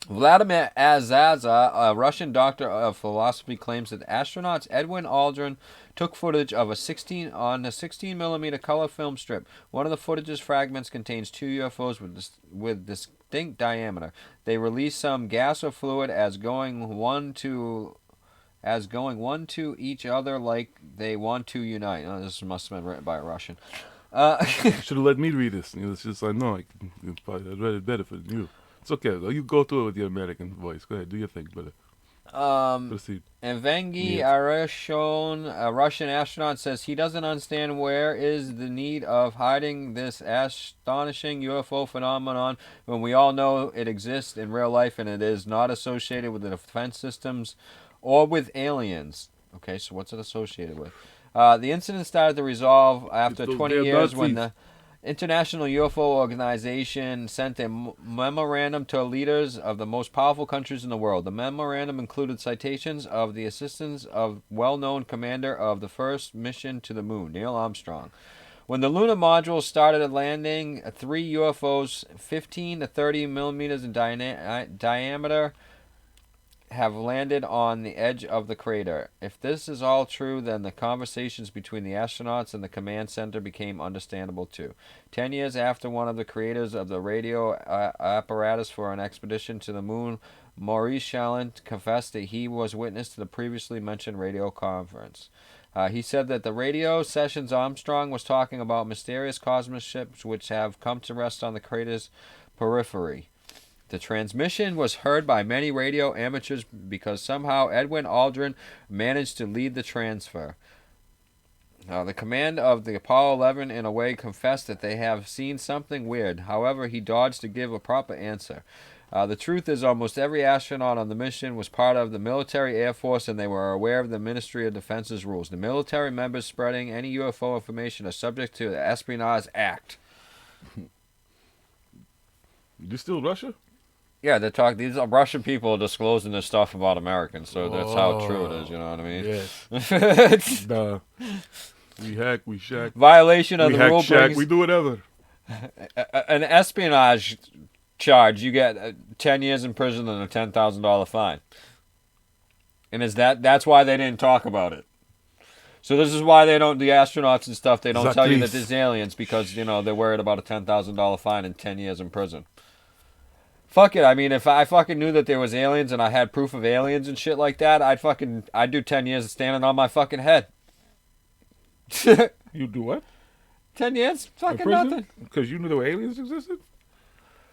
Vladimir Azaza, a Russian doctor of philosophy, claims that astronauts Edwin Aldrin took footage of a 16mm color film strip. One of the footage's fragments contains 2 UFOs with distinct diameter. They released some gas or fluid as going one to each other like they want to unite. Oh, this must have been written by a Russian. You should have let me read this. It's just I know I'd read it better for you. It's okay. You go through it with your American voice. Go ahead, do your thing, brother. Proceed. Evgeny Arashon, a Russian astronaut, says he doesn't understand where is the need of hiding this astonishing UFO phenomenon when we all know it exists in real life and it is not associated with the defense systems or with aliens. Okay, so what's it associated with? The incident started to resolve after 20 years when the International UFO Organization sent a memorandum to leaders of the most powerful countries in the world. The memorandum included citations of the assistance of well-known commander of the first mission to the moon, Neil Armstrong. When the lunar module started landing, 3 UFOs, 15 to 30 millimeters in diameter, have landed on the edge of the crater. If this is all true, then the conversations between the astronauts and the command center became understandable too. 10 years after one of the creators of the radio apparatus for an expedition to the moon, Maurice Chalant, confessed that he was witness to the previously mentioned radio conference. He said that the radio sessions Armstrong was talking about mysterious cosmic ships which have come to rest on the crater's periphery. The transmission was heard by many radio amateurs because somehow Edwin Aldrin managed to lead the transfer. The command of the Apollo 11 in a way confessed that they have seen something weird. However, he dodged to give a proper answer. The truth is almost every astronaut on the mission was part of the military Air Force and they were aware of the Ministry of Defense's rules. The military members spreading any UFO information are subject to the Espionage Act. You still Russia? Yeah, these Russian people are disclosing this stuff about Americans, so that's how true it is, you know what I mean? Yes. Duh. We hack, we shack. Violation of we the hack, rule shack, brings... we do whatever. An espionage charge, you get 10 years in prison and a $10,000 fine. And that's why they didn't talk about it. So this is why the astronauts and stuff, they don't tell you that there's aliens because, they're worried about a $10,000 fine and 10 years in prison. Fuck it. I mean, if I fucking knew that there was aliens and I had proof of aliens and shit like that, I'd do 10 years of standing on my fucking head. You do what? 10 years? Fucking nothing. Because you knew there were aliens existed?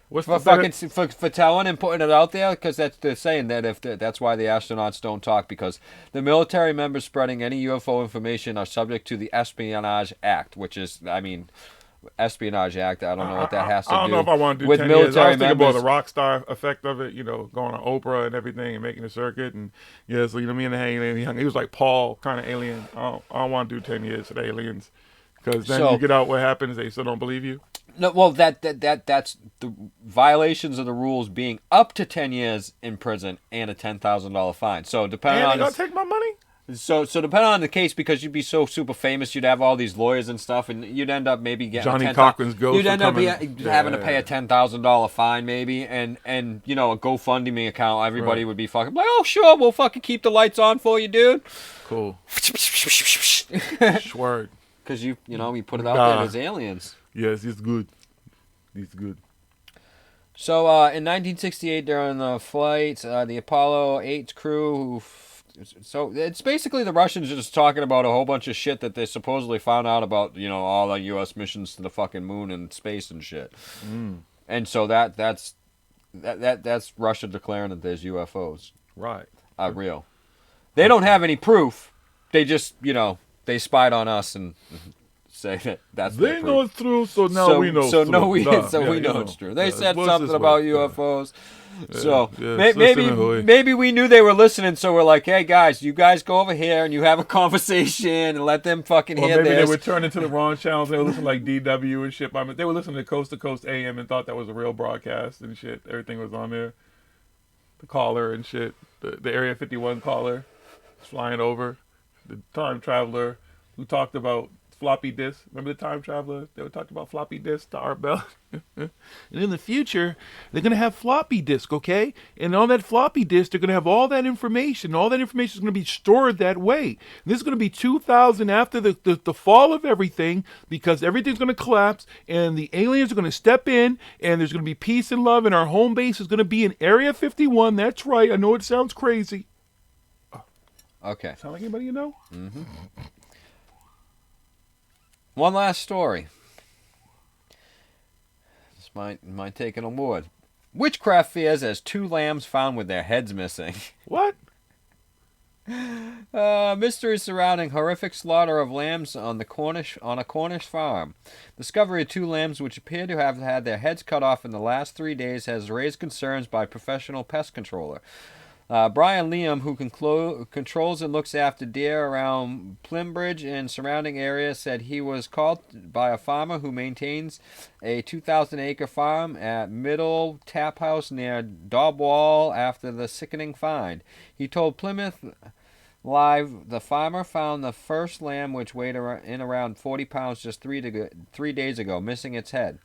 What's for telling and putting it out there? Because they're saying that that's why the astronauts don't talk, because the military members spreading any UFO information are subject to the Espionage Act, which is, Espionage Act. I don't know what that has to do. I don't know if I want to do with 10 military years. I was thinking members. about the rock star effect of it, going on Oprah and everything and making a circuit. And me and the alien, he was like Paul kind of alien. I don't want to do 10 years for the aliens. Because then So- you get out, what happens? They still don't believe you. No, well, that's the violations of the rules being up to 10 years in prison and a $10,000 fine. So depending And they on gonna take my money? so depending on the case, because you'd be so super famous, you'd have all these lawyers and stuff, and you'd end up maybe getting Johnny a Cochran's ghost You'd end will up come in. having to pay a $10,000 fine maybe, and you know, a GoFundMe account. Everybody Right. would be fucking like, oh sure, we'll fucking keep the lights on for you, dude. Cool. Schwerd. Because you know, we put it out Nah. there as aliens. Yes, it's good. It's good. So in 1968, during the flight, the Apollo 8 crew, so it's basically the Russians just talking about a whole bunch of shit that they supposedly found out about, you know, all the U.S. missions to the fucking moon and space and shit. And so that's Russia declaring that there's UFOs Right. are real. They don't have any proof. They just, you know, they spied on us and say that that's their They proof. know it's true, so now we know it's So true. no, we Nah, so yeah, we you know it's true. They Yeah, said what's something this about way? UFOs. So yeah, maybe listen, maybe we knew they were listening, so we're like, hey guys, you guys go over here and you have a conversation and let them fucking Or hear maybe this. they were turning to the wrong channels. They were listening like DW and shit. I mean, they were listening to Coast AM and thought that was a real broadcast and shit. Everything was on there. The caller and shit. The Area 51 caller was flying over. The time traveler who talked about floppy disk. Remember the time traveler? They were talking about floppy disk to Art Bell. And in the future, they're going to have floppy disk, okay? And on that floppy disk, they're going to have all that information. All that information is going to be stored that way. And this is going to be 2000 after the fall of everything, because everything's going to collapse and the aliens are going to step in and there's going to be peace and love, and our home base is going to be in Area 51. That's right. I know it sounds crazy. Okay. Sound like anybody you know? One last story. This might take an award. Witchcraft fears as 2 lambs found with their heads missing. What? Mystery surrounding horrific slaughter of lambs on a Cornish farm. Discovery of 2 lambs which appear to have had their heads cut off in the last 3 days has raised concerns by professional pest controller. Brian Liam, who controls and looks after deer around Plimbridge and surrounding areas, said he was called by a farmer who maintains a 2,000-acre farm at Middle Tap House near Dobwall after the sickening find. He told Plymouth Live the farmer found the first lamb, which weighed around 40 pounds, just 3 days ago, missing its head.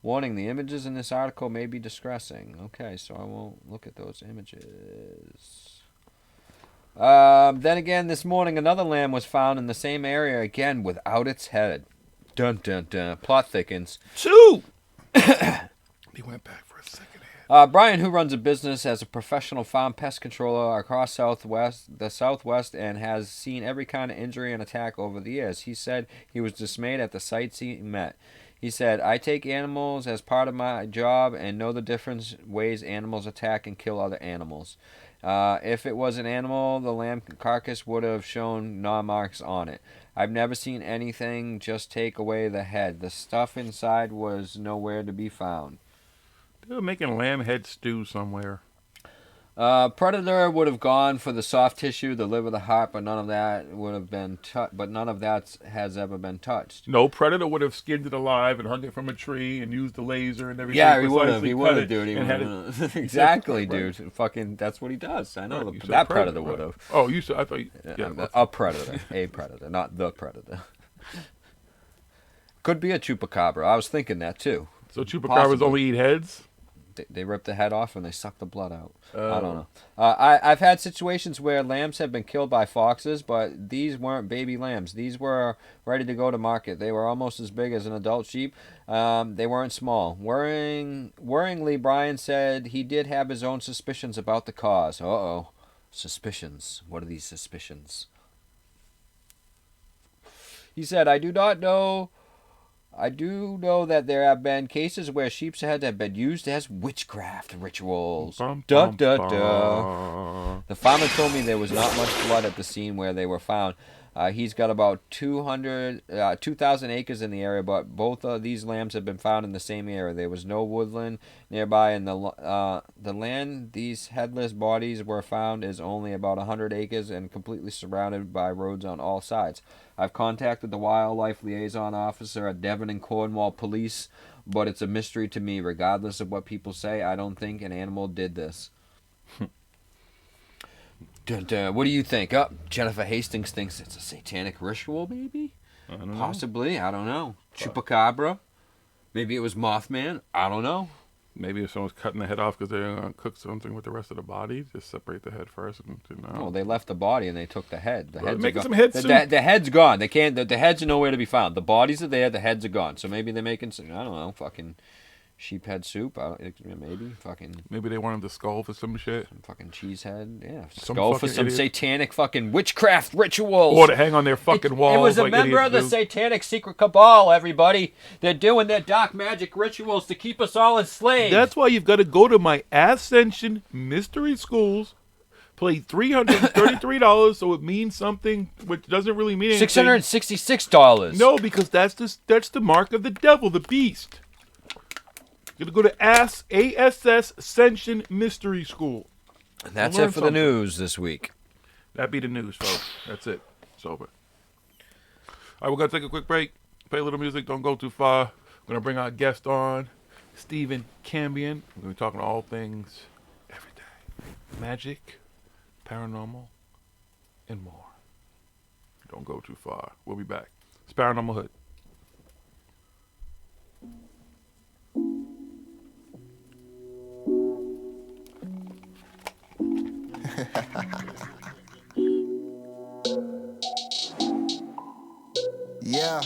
Warning, the images in this article may be distressing. Okay, so I won't look at those images. Then again, this morning, another lamb was found in the same area, again, without its head. Dun, dun, dun. Plot thickens. 2! He went back for a second. Brian, who runs a business as a professional farm pest controller across the Southwest, and has seen every kind of injury and attack over the years, he said he was dismayed at the sights he met. He said, I take animals as part of my job and know the different ways animals attack and kill other animals. If it was an animal, the lamb carcass would have shown gnaw marks on it. I've never seen anything just take away the head. The stuff inside was nowhere to be found. They were making lamb head stew somewhere. Predator would have gone for the soft tissue, the liver, the heart, but none of that would have been but none of that has ever been touched. No, Predator would have skinned it alive and hung it from a tree and used the laser and everything. Yeah, he would have. precisely He cut would have, it dude. He and would had have. it- Exactly, Right. dude. Fucking, that's what he does. I know. Right, you said That predator would right. have. Oh, you said, I thought, yeah. A predator. A predator, not the predator. Could be a chupacabra. I was thinking that too. So chupacabras Possibly. only eat heads? They rip the head off and they suck the blood out. I don't know. I've had situations where lambs have been killed by foxes, but these weren't baby lambs. These were ready to go to market. They were almost as big as an adult sheep. They weren't small. Worryingly, Brian said he did have his own suspicions about the cause. Uh-oh. Suspicions. What are these suspicions? He said, I do know that there have been cases where sheep's heads have been used as witchcraft rituals. Bum, Duh, bum, duh, bum. duh. The farmer told me there was not much blood at the scene where they were found. He's got about 2,000 acres in the area, but both of these lambs have been found in the same area. There was no woodland nearby, and the land these headless bodies were found is only about 100 acres and completely surrounded by roads on all sides. I've contacted the wildlife liaison officer at Devon and Cornwall Police, but it's a mystery to me. Regardless of what people say, I don't think an animal did this. Dun, dun. What do you think? Jennifer Hastings thinks it's a satanic ritual, maybe? I don't know. Possibly. I don't know. Chupacabra. Maybe it was Mothman. I don't know. Maybe if someone's cutting the head off because they're going to cook something with the rest of the body, just separate the head first. And No, they left the body and they took the head. The head's making gone. some head soup. The head's gone. They can't. The heads are nowhere to be found. The bodies are there. The heads are gone. So maybe they're making some, I don't know, fucking sheep head soup. Maybe fucking. Maybe they wanted the skull for some shit. Some fucking cheese head. Yeah. Some Skull for fucking some idiot. satanic fucking witchcraft rituals. Or to hang on their fucking walls. It was a like member of the idiots do. satanic secret cabal, everybody. They're doing their dark magic rituals to keep us all enslaved. That's why you've got to go to my Ascension Mystery Schools. Pay $333 so it means something, which doesn't really mean anything. $666. No, because that's the mark of the devil, the beast. You're going to go to ASS Ascension Mystery School. And that's Learn it for the something. news this week. That be the news, folks. That's it. It's over. All right, we're going to take a quick break. Play a little music. Don't go too far. We're going to bring our guest on, Stephen Cambian. We're going to be talking all things every day. Magic, paranormal, and more. Don't go too far. We'll be back. It's Paranormal Hood. Yeah.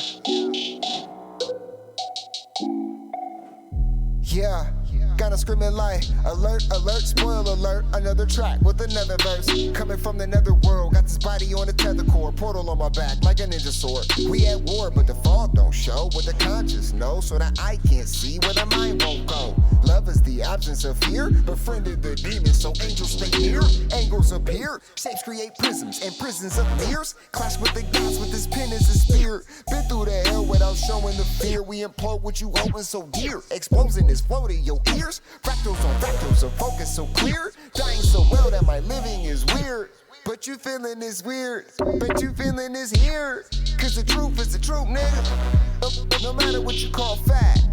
Yeah. Kinda screaming like alert, alert, spoil alert. Another track with another verse. Coming from the netherworld, got this body on a tether cord. Portal on my back like a ninja sword. We at war, but the fog don't show. What the conscious knows, so that I can't see where the mind won't go. Love is the absence of fear. Befriended the demons, so angels stay near. Angles appear, shapes create prisms, and prisons of mirrors. Clash with the gods with this pen as a spear. Been through the hell without showing the fear. We implode what you holding so dear. Exposing this flow to your ears. Fractals on fractals, a focus so clear. Dying so well that my living is weird. But you feeling is weird. But you feeling is here. Cause the truth is the truth, nigga. No matter what you call fact.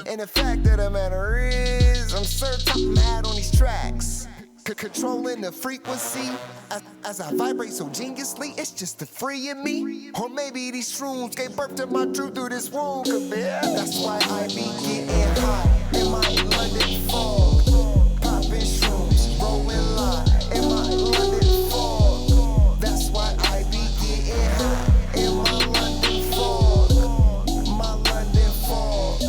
And the fact of the matter is, I'm served top mad on these tracks. Controlling the frequency as I vibrate so geniusly. It's just the free in me. Or maybe these shrooms gave birth to my truth through this womb. That's why I be getting high in my London fog. Popping shrooms, rolling line in my London fog. That's why I be getting high in my London fog. My London fog.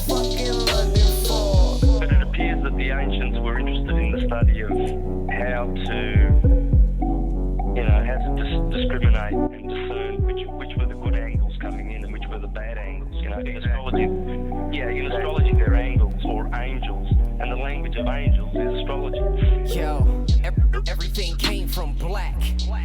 Fucking London fog. But it appears that the ancients were interested in the study of how to discriminate and discern which were the good angles coming in and which were the bad angles. In astrology they're angles or angels, and the language of angels is astrology. Yo, everything came from black,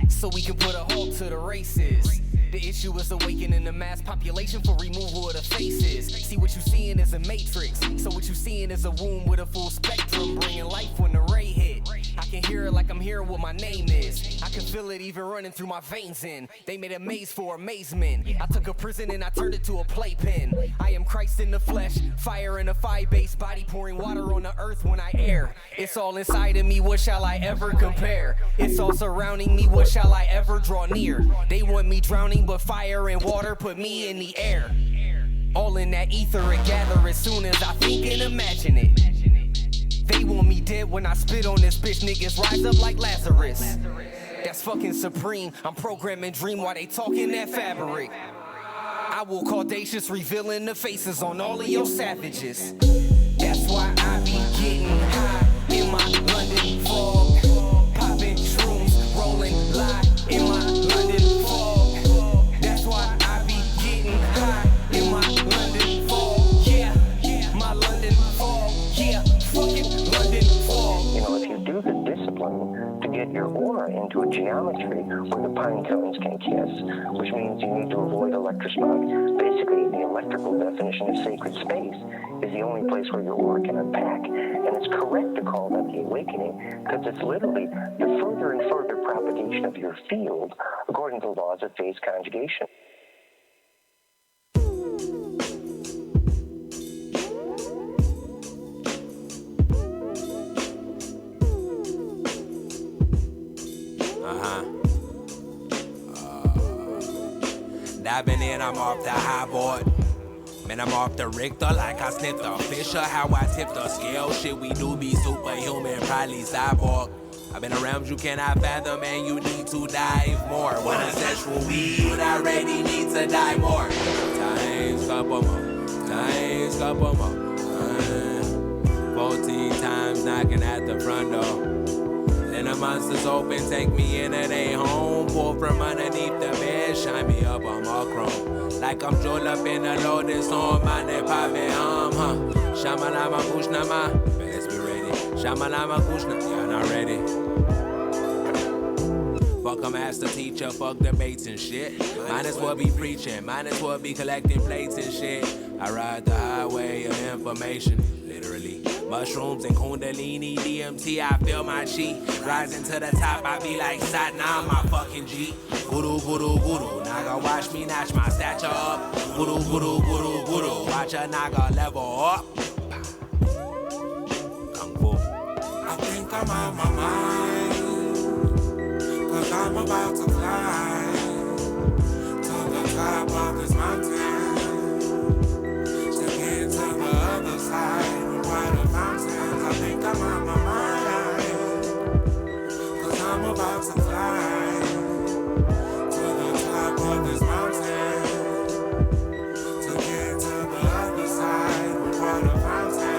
so we can put a halt to the races. The issue is awakening the mass population for removal of the faces. See, what you seeing is a matrix, so what you seeing is a womb with a full spectrum, bringing life when the ray hit. I can hear it like I'm hearing what my name is. I can feel it even running through my veins, and they made a maze for amazement. I took a prison and I turned it to a playpen. I am Christ in the flesh, fire in a fire-based body, pouring water on the earth when I air. It's all inside of me, what shall I ever compare? It's all surrounding me, what shall I ever draw near? They want me drowning, but fire and water put me in the air. All in that ether and gather as soon as I think and imagine it. They want me dead when I spit on this bitch, niggas rise up like Lazarus. That's fucking supreme, I'm programming dream while they talking that fabric. I will call audacious, revealing the faces on all of your savages. That's why I be getting high in my London fog. Popping shrooms, rolling lie in my London fog. That's why I be getting high in my London fog. Yeah, my London fog. Yeah, fucking London fog. If you do the discipline to get your aura into a geometry where the pine cones can kiss, which means you need to avoid electrosmog. Basically, the electrical definition of sacred space is the only place where your aura can unpack. And it's correct to call that the awakening, because it's literally the further and further propagation of your field according to the laws of phase conjugation. Diving in, I'm off the high board. Man, I'm off the Richter like I sniffed a Fisher. How I tipped the scale, shit, we do be superhuman, probably cyborg. I've been around you cannot fathom, and you need to dive more. When a sexual weed, already need to die more. Times couple more, times couple more. 14 times knocking at the front door. Then the monsters open, take me into they home. Pull from underneath the bed, shine me up on my chrome. Like I'm jeweled up in a lotus on my neck, huh? Shamalama Kushnama, let's be ready. Shamalama Kushna, y'all not ready. Fuck a master teacher, fuck debates and shit. Might as well be preaching, might as well be collecting plates and shit. I ride the highway of information, literally. Mushrooms and Kundalini, DMT, I feel my chi. Rising to the top, I be like Sat, now I'm my fucking G. Guru, guru, guru, Naga watch me notch my stature up. Guru, guru, guru, guru, watch a Naga level up. Kung Fu. I think I'm out my mind, 'cause I'm about to fly to the top of this mountain, to get to the other side. The mountains, I think I'm on my mind, 'cause I'm about to fly to the top of this mountain, to get to the other side before the fountain.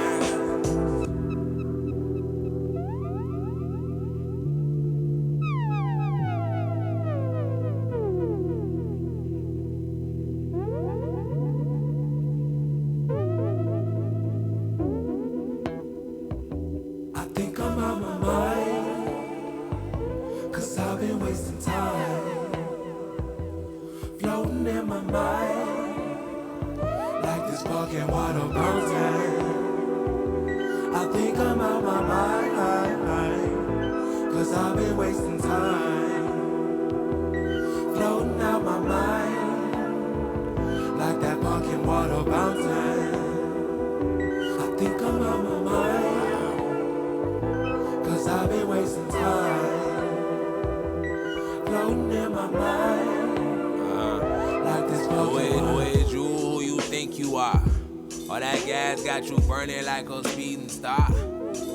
All that gas got you burning like a speeding star.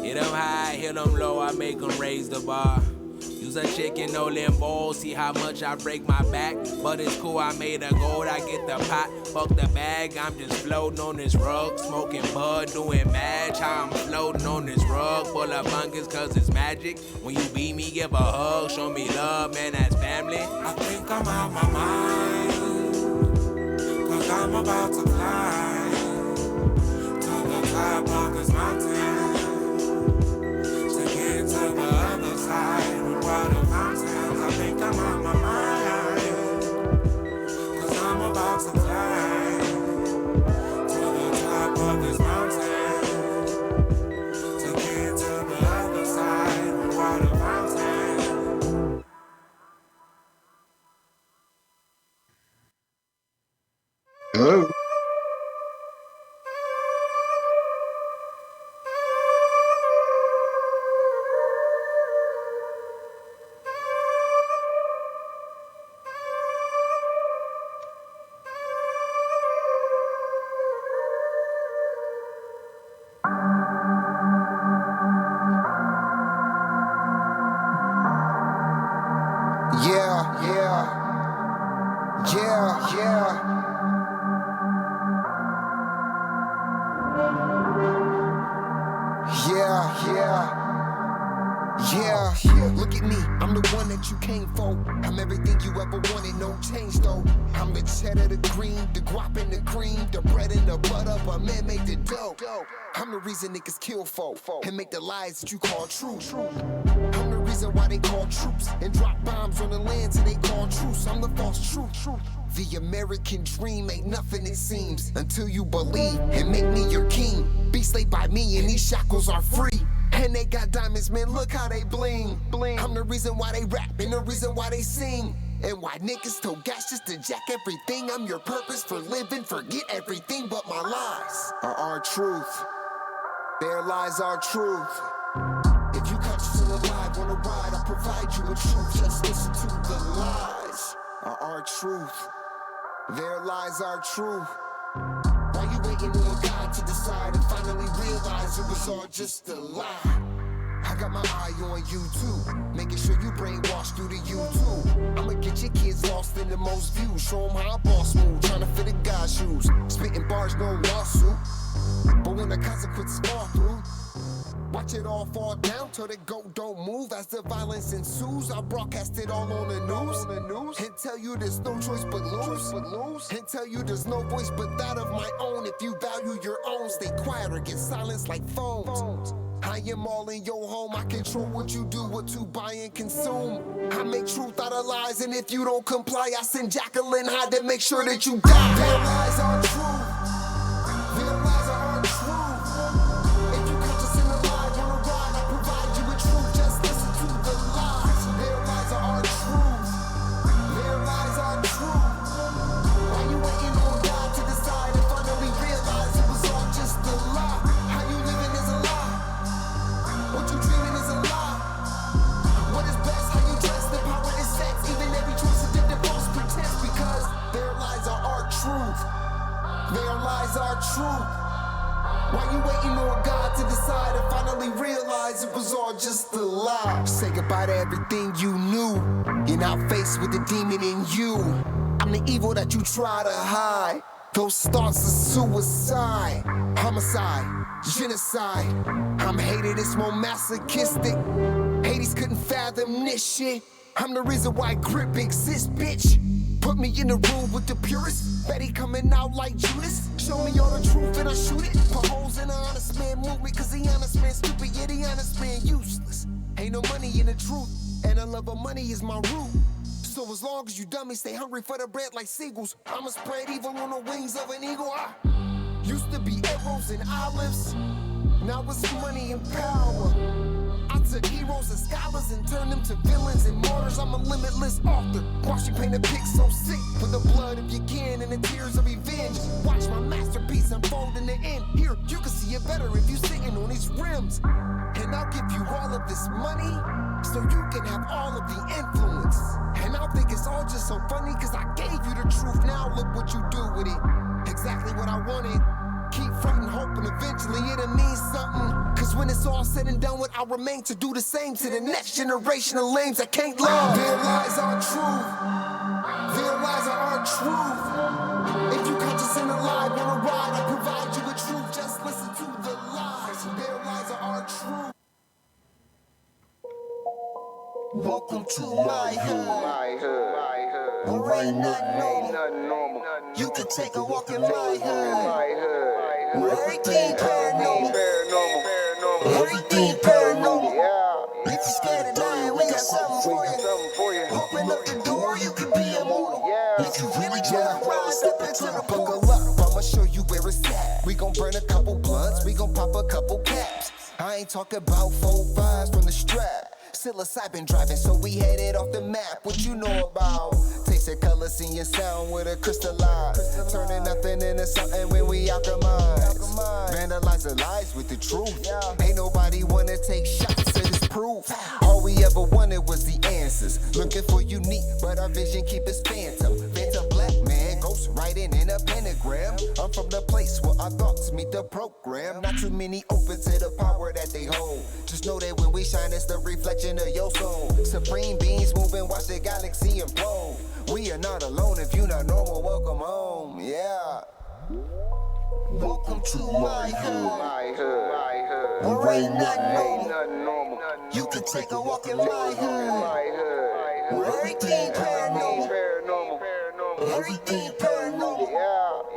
Hit them high, hit them low, I make them raise the bar. Use a chicken, no limbo, see how much I break my back. But it's cool, I made a gold, I get the pot, fuck the bag. I'm just floating on this rug, smoking bud, doing match. How I'm floating on this rug, full of fungus, 'cause it's magic. When you beat me, give a hug, show me love, man, that's family. I think I'm out my mind, 'cause I'm about to fly top of this mountain, to get to the other side with water fountains. I think I'm on my mind, 'cause I'm about to fly to the top of this mountain, to get to the other side with water fountains. Hello? Look at me, I'm the one that you came for. I'm everything you ever wanted, no change though. I'm the cheddar, the green, the guap and the cream, the bread and the butter, but man make the dough. I'm the reason niggas kill folk and make the lies that you call true. I'm the reason reason why they call troops and drop bombs on the land till they call truce. I'm the false truth. The American dream ain't nothing it seems until you believe and make me your king. Be slaved by me and these shackles are free. And they got diamonds, man, look how they bling. I'm the reason why they rap and the reason why they sing. And why niggas told gas just to jack everything. I'm your purpose for living, forget everything but my lies are our truth. Their lies are truth. If you conscious and alive on a ride, I'll provide you with truth. Just listen to the lies are our truth. Their lies are truth. Why you waiting on God to decide and finally realize it was all just a lie? I got my eye on you too, making sure you brainwashed through the YouTube. I'ma get your kids lost in the most views, show them how I boss move, trying to fit a guy's shoes. Spitting bars, no lawsuit, but when the consequences fall through, watch it all fall down till the goat don't move. As the violence ensues, I'll broadcast it all on the news and tell you there's no choice but lose. And tell you there's no voice but that of my own. If you value your own, stay quiet or get silenced like phones. I am all in your home. I control what you do, what to buy and consume. I make truth out of lies, and if you don't comply, I send Jacqueline Hyde to make sure that you die. Their lies are true. Their lies are our truth. If you conscious and alive on a ride, I provide you with truth. Just listen to the lies. Their lies are our truth. Their lies are true. Why you waiting on God to decide and finally realize it was all just a lie? How you living is a lie. What you dreaming is a lie. What is best, how you dress, the power is sex. Even every choice is different, false pretense. Because their lies are our truth. Their lies are truth. Why you waiting on God to decide and finally realize it was all just a lie? Say goodbye to everything you knew. You're now faced with the demon in you. I'm the evil that you try to hide. Those thoughts of suicide, homicide, genocide. I'm hated, it's more masochistic. Hades couldn't fathom this shit. I'm the reason why grip exists, bitch. Put me in the room with the purist. Betty coming out like Judas. Show me all the truth and I shoot it. Put holes in the honest man movement, cause the honest man stupid, yeah, the honest man useless. Ain't no money in the truth, and the love of money is my root. So as long as you dummies stay hungry for the bread like seagulls, I'ma spread evil on the wings of an eagle. I used to be arrows and olives, now it's money and power. I took heroes and scholars and turned them to villains and martyrs. I'm a limitless author. Watch you paint a pic so sick for the blood of your kin and the tears of revenge. Watch my masterpiece unfold in the end. Here, you can see it better if you sitting on these rims. And I'll give you all of this money so you can have all of the influence. And I'll think it's all just so funny cause I gave you the truth. Now look what you do with it. Exactly what I wanted. Keep fronting, hoping eventually it'll mean something. Cause when it's all said and done with, I'll remain to do the same to the next generation of lames that can't love. Their lies are truth. Their lies are our truth. If you conscious and alive on a ride, I provide you with truth. Just listen to the lies. Their lies are our truth. Welcome to my hood. Where ain't nothing normal. You can take a walk in my hood. Where everything paranormal. Everything paranormal. If you're scared of dying, we got something for you. Open up the door, you can be immortal. If you really try to ride, step into the buckle up. I'ma show you where it's at. We gon' burn a couple blunts, we gon' pop a couple caps. I ain't talking about 4-5s from the strap. Psilocybin driving, so we headed off the map. What you know about? Taste of color, seeing sound with a crystallize. Turning nothing into something when we alchemize. Vandalize the lies with the truth. Ain't nobody wanna take shots of this proof. All we ever wanted was the answers. Looking for unique, but our vision keep us phantom. Phantom black man, ghost writing in a pentagram. I'm from the place where our thoughts meet the program. Not too many open to the power that they hold. Just know that when we shine, it's the reflection of your soul. Supreme beings moving, watch the galaxy implode. We are not alone. If you not normal, welcome home. Yeah. Welcome to my hood. Where ain't nothing normal. You can take a walk in my hood. Where everything paranormal. Everything paranormal.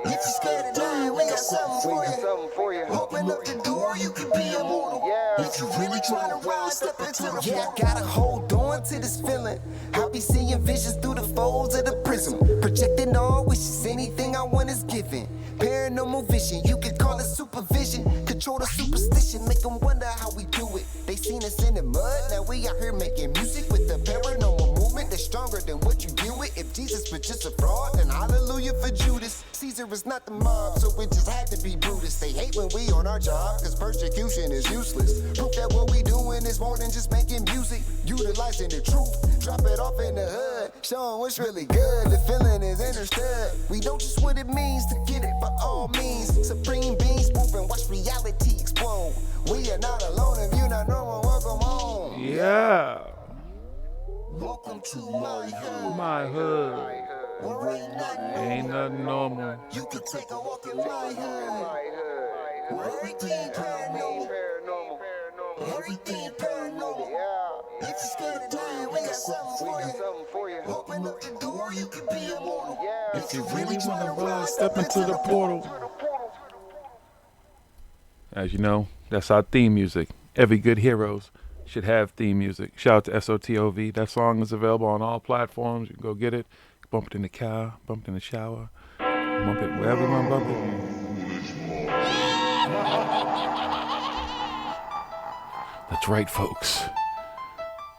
If you're scared of dying, we got something for you. Open Open up the door, you can be immortal. If you really trying to rise, step into the I gotta hold on to this feeling. I'll be seeing visions through the folds of the prism. Projecting all wishes, anything I want is given. Paranormal vision, you can call it supervision. Control the superstition, make them wonder how we do it. They seen us in the mud, now we out here making music with the paranormal movement that's stronger than what you deal with. If Jesus was just a fraud, then hallelujah for Judas. Caesar is not the mob, so it just had to be Brutus. They hate when we on our job, cause persecution is useless. Proof that what we doing is more than just making music. Utilizing the truth, drop it off in the hood. Show 'em what's really good, the feeling is understood. We know just what it means to get it by all means. Supreme beings move and watch reality explode. We are not alone, if you're not normal, welcome home. Yeah. Welcome to my hood. My hood. Where Ain't nothing normal. You can take a walk in my hood. Where everything paranormal. Everything paranormal. If you're scared of dying, we got something for you. Open up the door, you can be immortal. If you really wanna rise, step into the portal. As you know, that's our theme music. Every good heroes should have theme music. Shout out to SOTOV. That song is available on all platforms. You can go get it. Bump it in the car, bump it in the shower, bump it wherever you want to bump it. That's right, folks.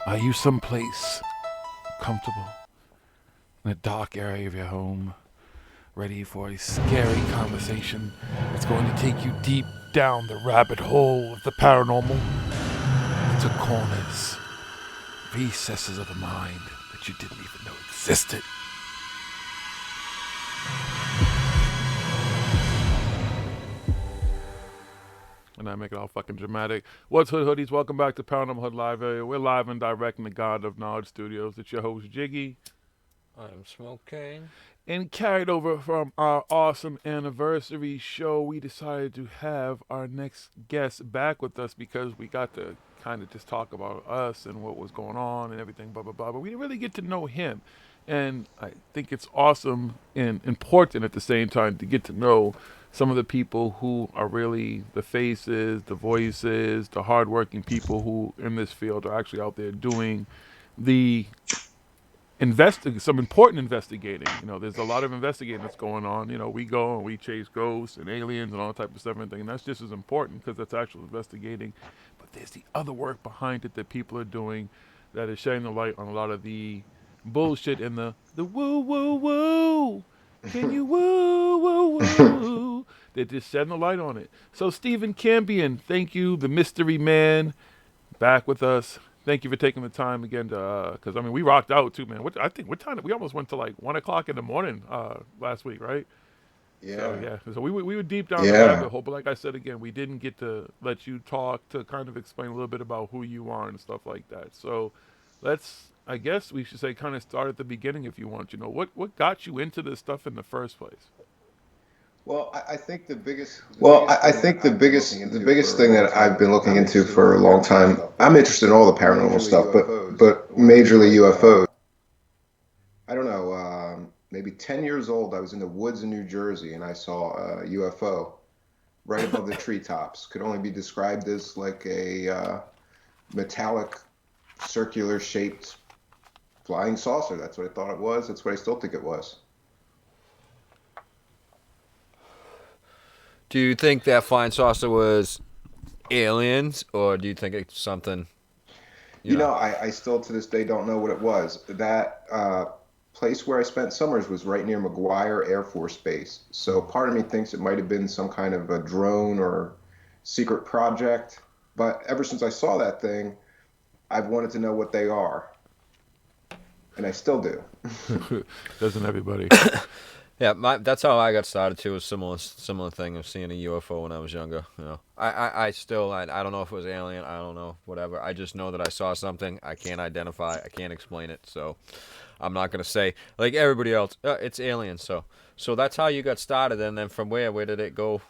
Are you someplace comfortable in a dark area of your home, ready for a scary conversation that's going to take you deep down the rabbit hole of the paranormal, to corners, recesses of the mind that you didn't even know existed? And I make it all fucking dramatic. What's Hood Hoodies? Welcome back to Paranormal Hood Live area. We're live and direct in the God of Knowledge Studios. It's your host, Jiggy. I'm Smoking. And carried over from our awesome anniversary show, we decided to have our next guest back with us because we got to kind of just talk about us and what was going on and everything, blah, blah, blah. But we didn't really get to know him. And I think it's awesome and important at the same time to get to know some of the people who are really the faces, the voices, the hardworking people who in this field are actually out there doing the some important investigating. You know, there's a lot of investigating that's going on. You know, we go and we chase ghosts and aliens and all type of stuff and everything, and that's just as important because that's actual investigating. But there's the other work behind it that people are doing that is shedding the light on a lot of the bullshit and the woo woo woo. Can you woo woo woo? They're just shedding the light on it. So Stephen Cambian, thank you, the mystery man, back with us. Thank you for taking the time again to, because I mean we rocked out too, man. I think what time we almost went to like 1 o'clock in the morning last week, right? Yeah. So we were deep down the rabbit hole, but like I said again, we didn't get to let you talk to kind of explain a little bit about who you are and stuff like that. So I guess we should say kind of start at the beginning if you want. You know, what got you into this stuff in the first place? Well, I think the biggest thing that I've been looking into for a long time. I'm interested in all the paranormal stuff, but majorly UFOs. I don't know. Maybe 10 years old, I was in the woods in New Jersey, and I saw a UFO right above the treetops. Could only be described as like a metallic, circular-shaped flying saucer. That's what I thought it was. That's what I still think it was. Do you think that flying saucer was aliens, or do you think it's something? You know, I still to this day don't know what it was. That place where I spent summers was right near McGuire Air Force Base. So part of me thinks it might have been some kind of a drone or secret project. But ever since I saw that thing, I've wanted to know what they are. And I still do. Doesn't everybody? Yeah, that's how I got started too. A similar thing of seeing a UFO when I was younger. You know, I don't know if it was alien. I don't know, whatever. I just know that I saw something. I can't identify. I can't explain it. So I'm not gonna say like everybody else. It's alien. So that's how you got started. And then from where did it go?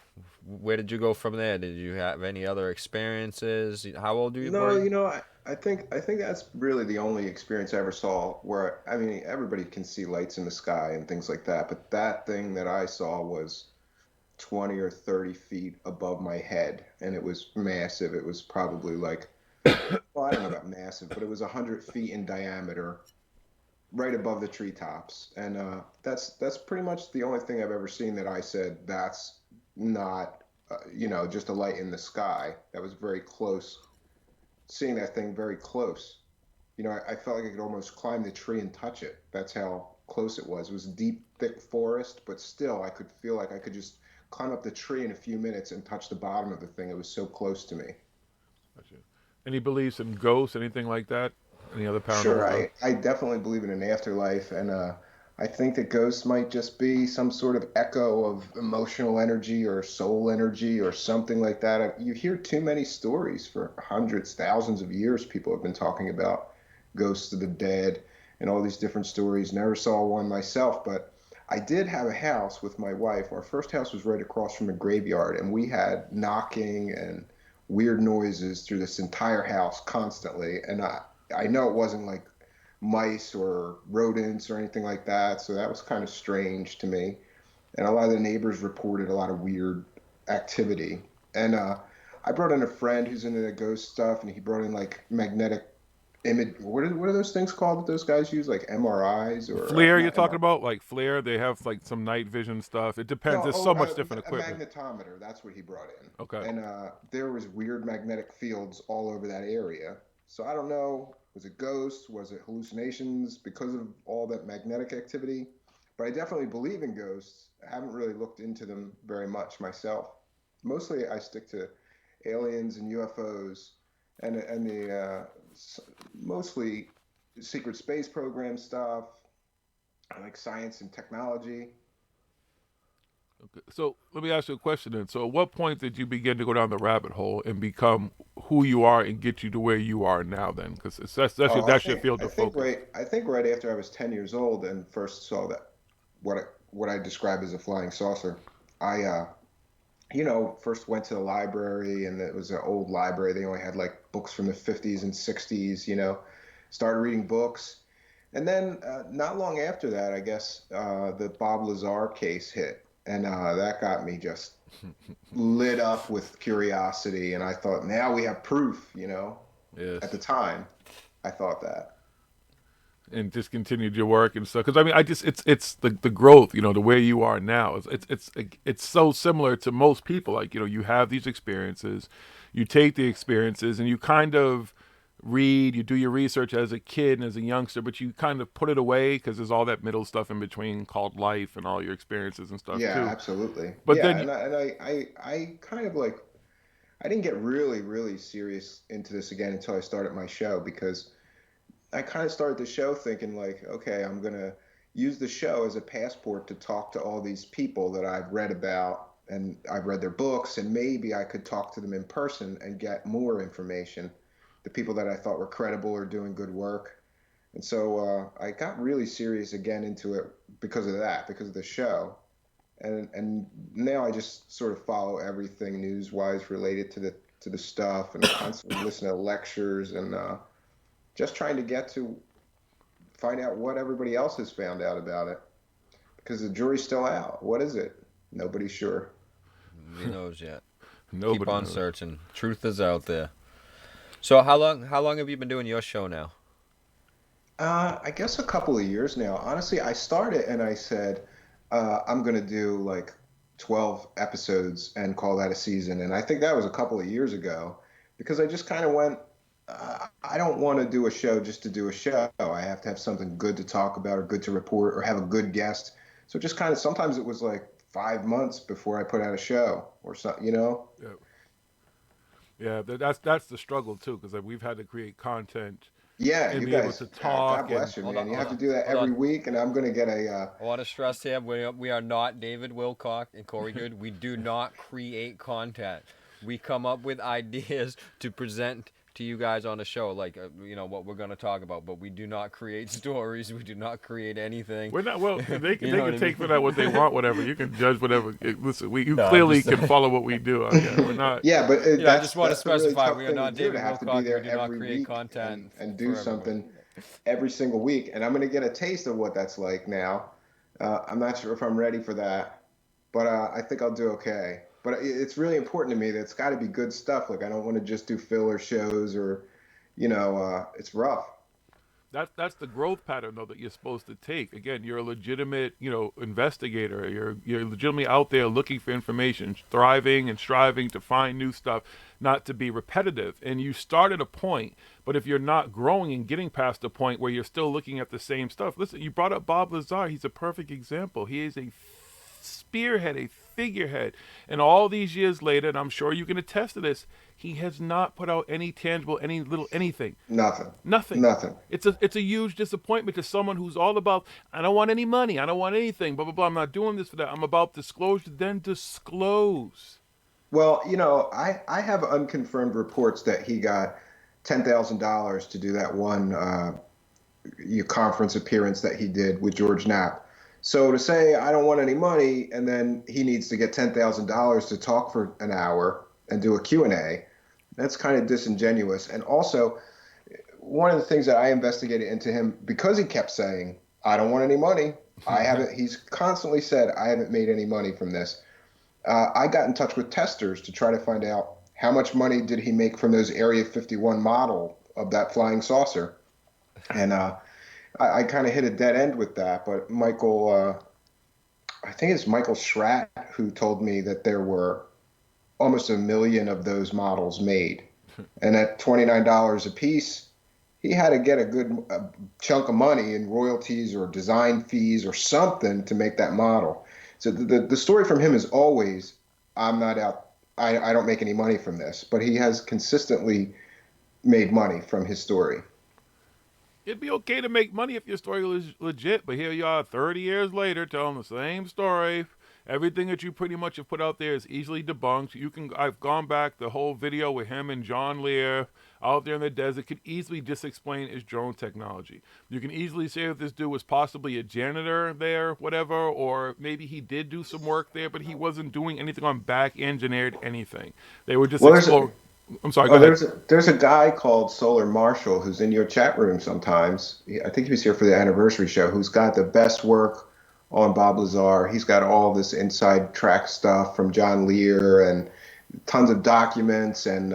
Where did you go from there? Did you have any other experiences? How old are you? No, you know, I think that's really the only experience I ever saw where, I mean, everybody can see lights in the sky and things like that, but that thing that I saw was 20 or 30 feet above my head, and it was massive. It was probably like, well, I don't know about massive, but it was 100 feet in diameter, right above the treetops. And that's pretty much the only thing I've ever seen that I said that's not, just a light in the sky. That was very close. Seeing that thing very close. I felt like I could almost climb the tree and touch it. That's how close it was. It was deep, thick forest, but still I could feel like I could just climb up the tree in a few minutes and touch the bottom of the thing. It was so close to me. Gotcha. Any beliefs in ghosts, anything like that? Any other paranormal Sure, stuff? I definitely believe in an afterlife, and I think that ghosts might just be some sort of echo of emotional energy or soul energy or something like that. You hear too many stories for hundreds, thousands of years. People have been talking about ghosts of the dead and all these different stories. Never saw one myself, but I did have a house with my wife. Our first house was right across from a graveyard, and we had knocking and weird noises through this entire house constantly. And I know it wasn't like mice or rodents or anything like that, so that was kind of strange to me. And a lot of the neighbors reported a lot of weird activity. And I brought in a friend who's into the ghost stuff, and he brought in like magnetic image. What are those things called that those guys use, like MRIs or FLIR, not you're talking MRI. about? Like FLIR, they have like some night vision stuff. It depends. No, There's so much different a equipment. magnetometer. That's what he brought in. Okay. And there was weird magnetic fields all over that area. So I don't know. Was it ghosts? Was it hallucinations because of all that magnetic activity? But I definitely believe in ghosts. I haven't really looked into them very much myself. Mostly I stick to aliens and UFOs and the mostly secret space program stuff. I like science and technology. Okay. So let me ask you a question then. So at what point did you begin to go down the rabbit hole and become who you are and get you to where you are now then? Because that's Oh, your field of focus. I think right after I was 10 years old and first saw that what I describe as a flying saucer, I first went to the library, and it was an old library. They only had like books from the 50s and 60s, started reading books. And then not long after that, I guess the Bob Lazar case hit, and that got me just lit up with curiosity. And I thought, now we have proof, Yes. At the time, I thought that. And just continued your work and stuff. Because I mean, it's the growth, the where you are now. It's so similar to most people. Like you have these experiences, you take the experiences, and you kind of read, you do your research as a kid and as a youngster, but you kind of put it away because there's all that middle stuff in between called life and all your experiences and stuff Yeah, too. absolutely. But Yeah, then, I kind of like, I didn't get really, really serious into this again until I started my show, because I kind of started the show thinking like, okay, I'm going to use the show as a passport to talk to all these people that I've read about, and I've read their books, and maybe I could talk to them in person and get more information, the people that I thought were credible or doing good work. And so I got really serious again into it because of that, because of the show. And now I just sort of follow everything news-wise related to the stuff, and constantly listen to lectures, and just trying to get to find out what everybody else has found out about it, because the jury's still out. What is it? Nobody's sure. Nobody knows yet. Nobody Keep on knows. searching. Truth is out there. So how long have you been doing your show now? I guess a couple of years now. Honestly, I started and I said, I'm going to do like 12 episodes and call that a season. And I think that was a couple of years ago, because I just kind of went, I don't want to do a show just to do a show. I have to have something good to talk about or good to report or have a good guest. So just kind of, sometimes it was like 5 months before I put out a show or something, Yeah, that's the struggle too, because we've had to create content. Yeah, And you be able guys, to talk. God bless you, Hold man. on, You hold have to on, do that hold every on. week, and I'm going to get a, I want to stress here, we are not David Wilcock and Corey Good. We do not create content. We come up with ideas to present to you guys on the show, like what we're going to talk about, but we do not create stories. We do not create anything. We're not, well, they You know what can I take mean? for that what they want, whatever. You can judge whatever. Listen, you No, I'm clearly just can follow what we do out there. We're not. Yeah, but I that's just want to that's a really specify tough we are thing not to do, David to have to be Wilcock. there We do not every create week content and for do everyone. something every single week. And I'm going to get a taste of what that's like now. I'm not sure if I'm ready for that. but I think I'll do okay. But it's really important to me that it's got to be good stuff. Like I don't want to just do filler shows or, it's rough. That's the growth pattern though that you're supposed to take. Again, you're a legitimate, investigator. You're legitimately out there looking for information, thriving and striving to find new stuff, not to be repetitive. And you start at a point, but if you're not growing and getting past the point where you're still looking at the same stuff, listen, you brought up Bob Lazar. He's a perfect example. He is a spearhead, a figurehead. And all these years later, and I'm sure you can attest to this, he has not put out any tangible, any little anything. Nothing. Nothing. Nothing. It's a huge disappointment to someone who's all about, I don't want any money, I don't want anything, blah, blah, blah. I'm not doing this for that. I'm about disclosure, then disclose. Well, I have unconfirmed reports that he got $10,000 to do that one conference appearance that he did with George Knapp. So to say I don't want any money, and then he needs to get $10,000 to talk for an hour and do a Q&A, that's kind of disingenuous. And also, one of the things that I investigated into him, because he kept saying, I don't want any money, he's constantly said, I haven't made any money from this. I got in touch with testers to try to find out how much money did he make from those Area 51 model of that flying saucer. And I kind of hit a dead end with that, but Michael, I think it's Michael Schratt who told me that there were almost 1 million of those models made. And at $29 a piece, he had to get a good chunk of money in royalties or design fees or something to make that model. So the story from him is always, I'm not out, I don't make any money from this, but he has consistently made money from his story. It'd be okay to make money if your story was legit, but here you are 30 years later telling the same story. Everything that you pretty much have put out there is easily debunked. I've gone back, the whole video with him and John Lear out there in the desert could easily explain his drone technology. You can easily say that this dude was possibly a janitor there, whatever, or maybe he did do some work there, but he wasn't doing anything on back engineered anything. They were just exploring. I'm sorry, go ahead. There's a guy called Solar Marshall who's in your chat room sometimes. I think he was here for the anniversary show, who's got the best work on Bob Lazar. He's got all this inside track stuff from John Lear and tons of documents. And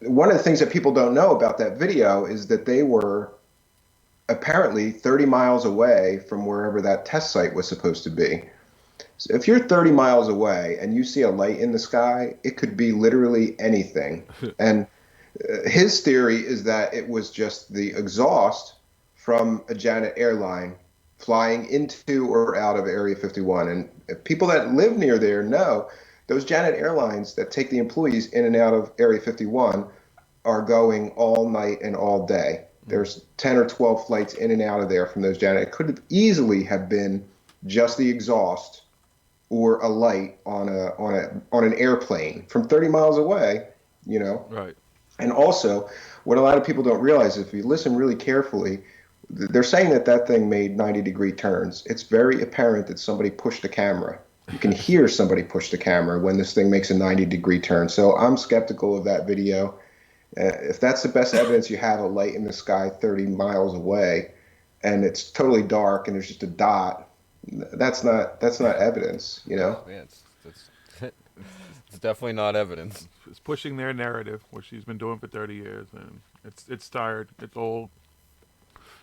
one of the things that people don't know about that video is that they were apparently 30 miles away from wherever that test site was supposed to be. So if you're 30 miles away and you see a light in the sky, it could be literally anything. And his theory is that it was just the exhaust from a Janet airline flying into or out of Area 51. And people that live near there know those Janet airlines that take the employees in and out of Area 51 are going all night and all day. There's 10 or 12 flights in and out of there from those Janet. It could easily have been just the exhaust or a light on an airplane from 30 miles away, Right. And also, what a lot of people don't realize, if you listen really carefully, they're saying that thing made 90-degree turns. It's very apparent that somebody pushed the camera. You can hear somebody push the camera when this thing makes a 90-degree turn. So I'm skeptical of that video. If that's the best evidence you have, a light in the sky 30 miles away, and it's totally dark and there's just a dot, that's not evidence, Yeah, it's definitely not evidence. It's pushing their narrative, which she's been doing for 30 years, and it's tired. It's old.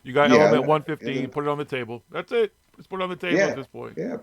You got element 115, put it on the table. That's it. Just put it on the table at this point. Yeah.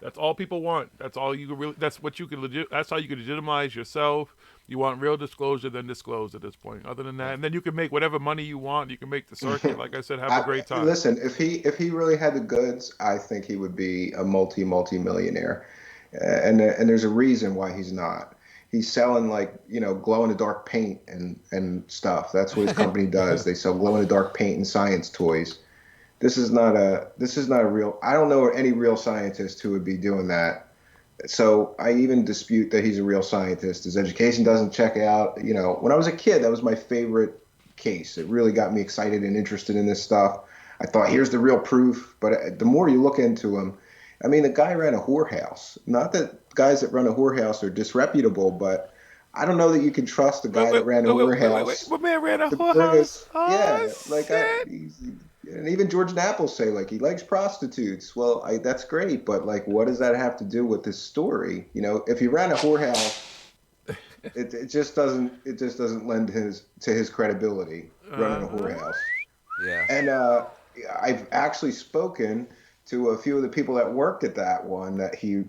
That's all people want. That's all you really. That's what you can That's how you can legitimize yourself. You want real disclosure, then disclose at this point. Other than that, and then you can make whatever money you want. You can make the circuit. Like I said, have a great time. Listen, if he really had the goods, I think he would be a multi-millionaire. And there's a reason why he's not. He's selling glow in the dark paint and stuff. That's what his company does. They sell glow in the dark paint and science toys. This is not a real. I don't know any real scientist who would be doing that. So I even dispute that he's a real scientist. His education doesn't check out. When I was a kid, that was my favorite case. It really got me excited and interested in this stuff. I thought, here's the real proof. But the more you look into him, I mean, the guy ran a whorehouse. Not that guys that run a whorehouse are disreputable, but I don't know that you can trust a guy that ran a whorehouse. What man ran a whorehouse? And even George Knapp'll say like he likes prostitutes. Well, that's great, but like, what does that have to do with this story? You know, if he ran a whorehouse, it just doesn't lend to his credibility running a whorehouse. Yeah. And I've actually spoken to a few of the people that worked at that one that he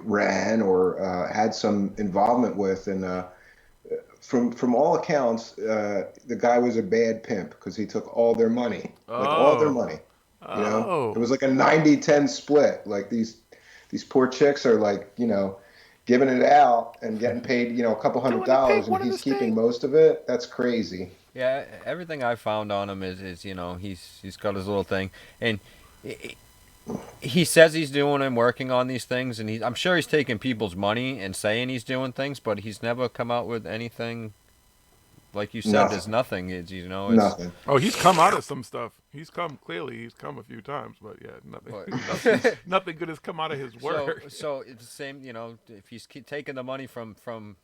ran or had some involvement with, and from all accounts, the guy was a bad pimp because he took all their money, like all their money. You know, it was like a 90-10 split. Like these poor chicks are like, you know, giving it out and getting paid, you know, a couple $100, and he's keeping most of it. That's crazy. Yeah, everything I found on him is you know, he's got his little thing, and he says he's doing and working on these things, and I'm sure he's taking people's money and saying he's doing things, but he's never come out with anything. Like you said, there's nothing. It's, you know, it's, nothing. Oh, he's come out of some stuff. He's come a few times, but yeah, nothing good has come out of his work. So it's the same, you know, if he's taking the money from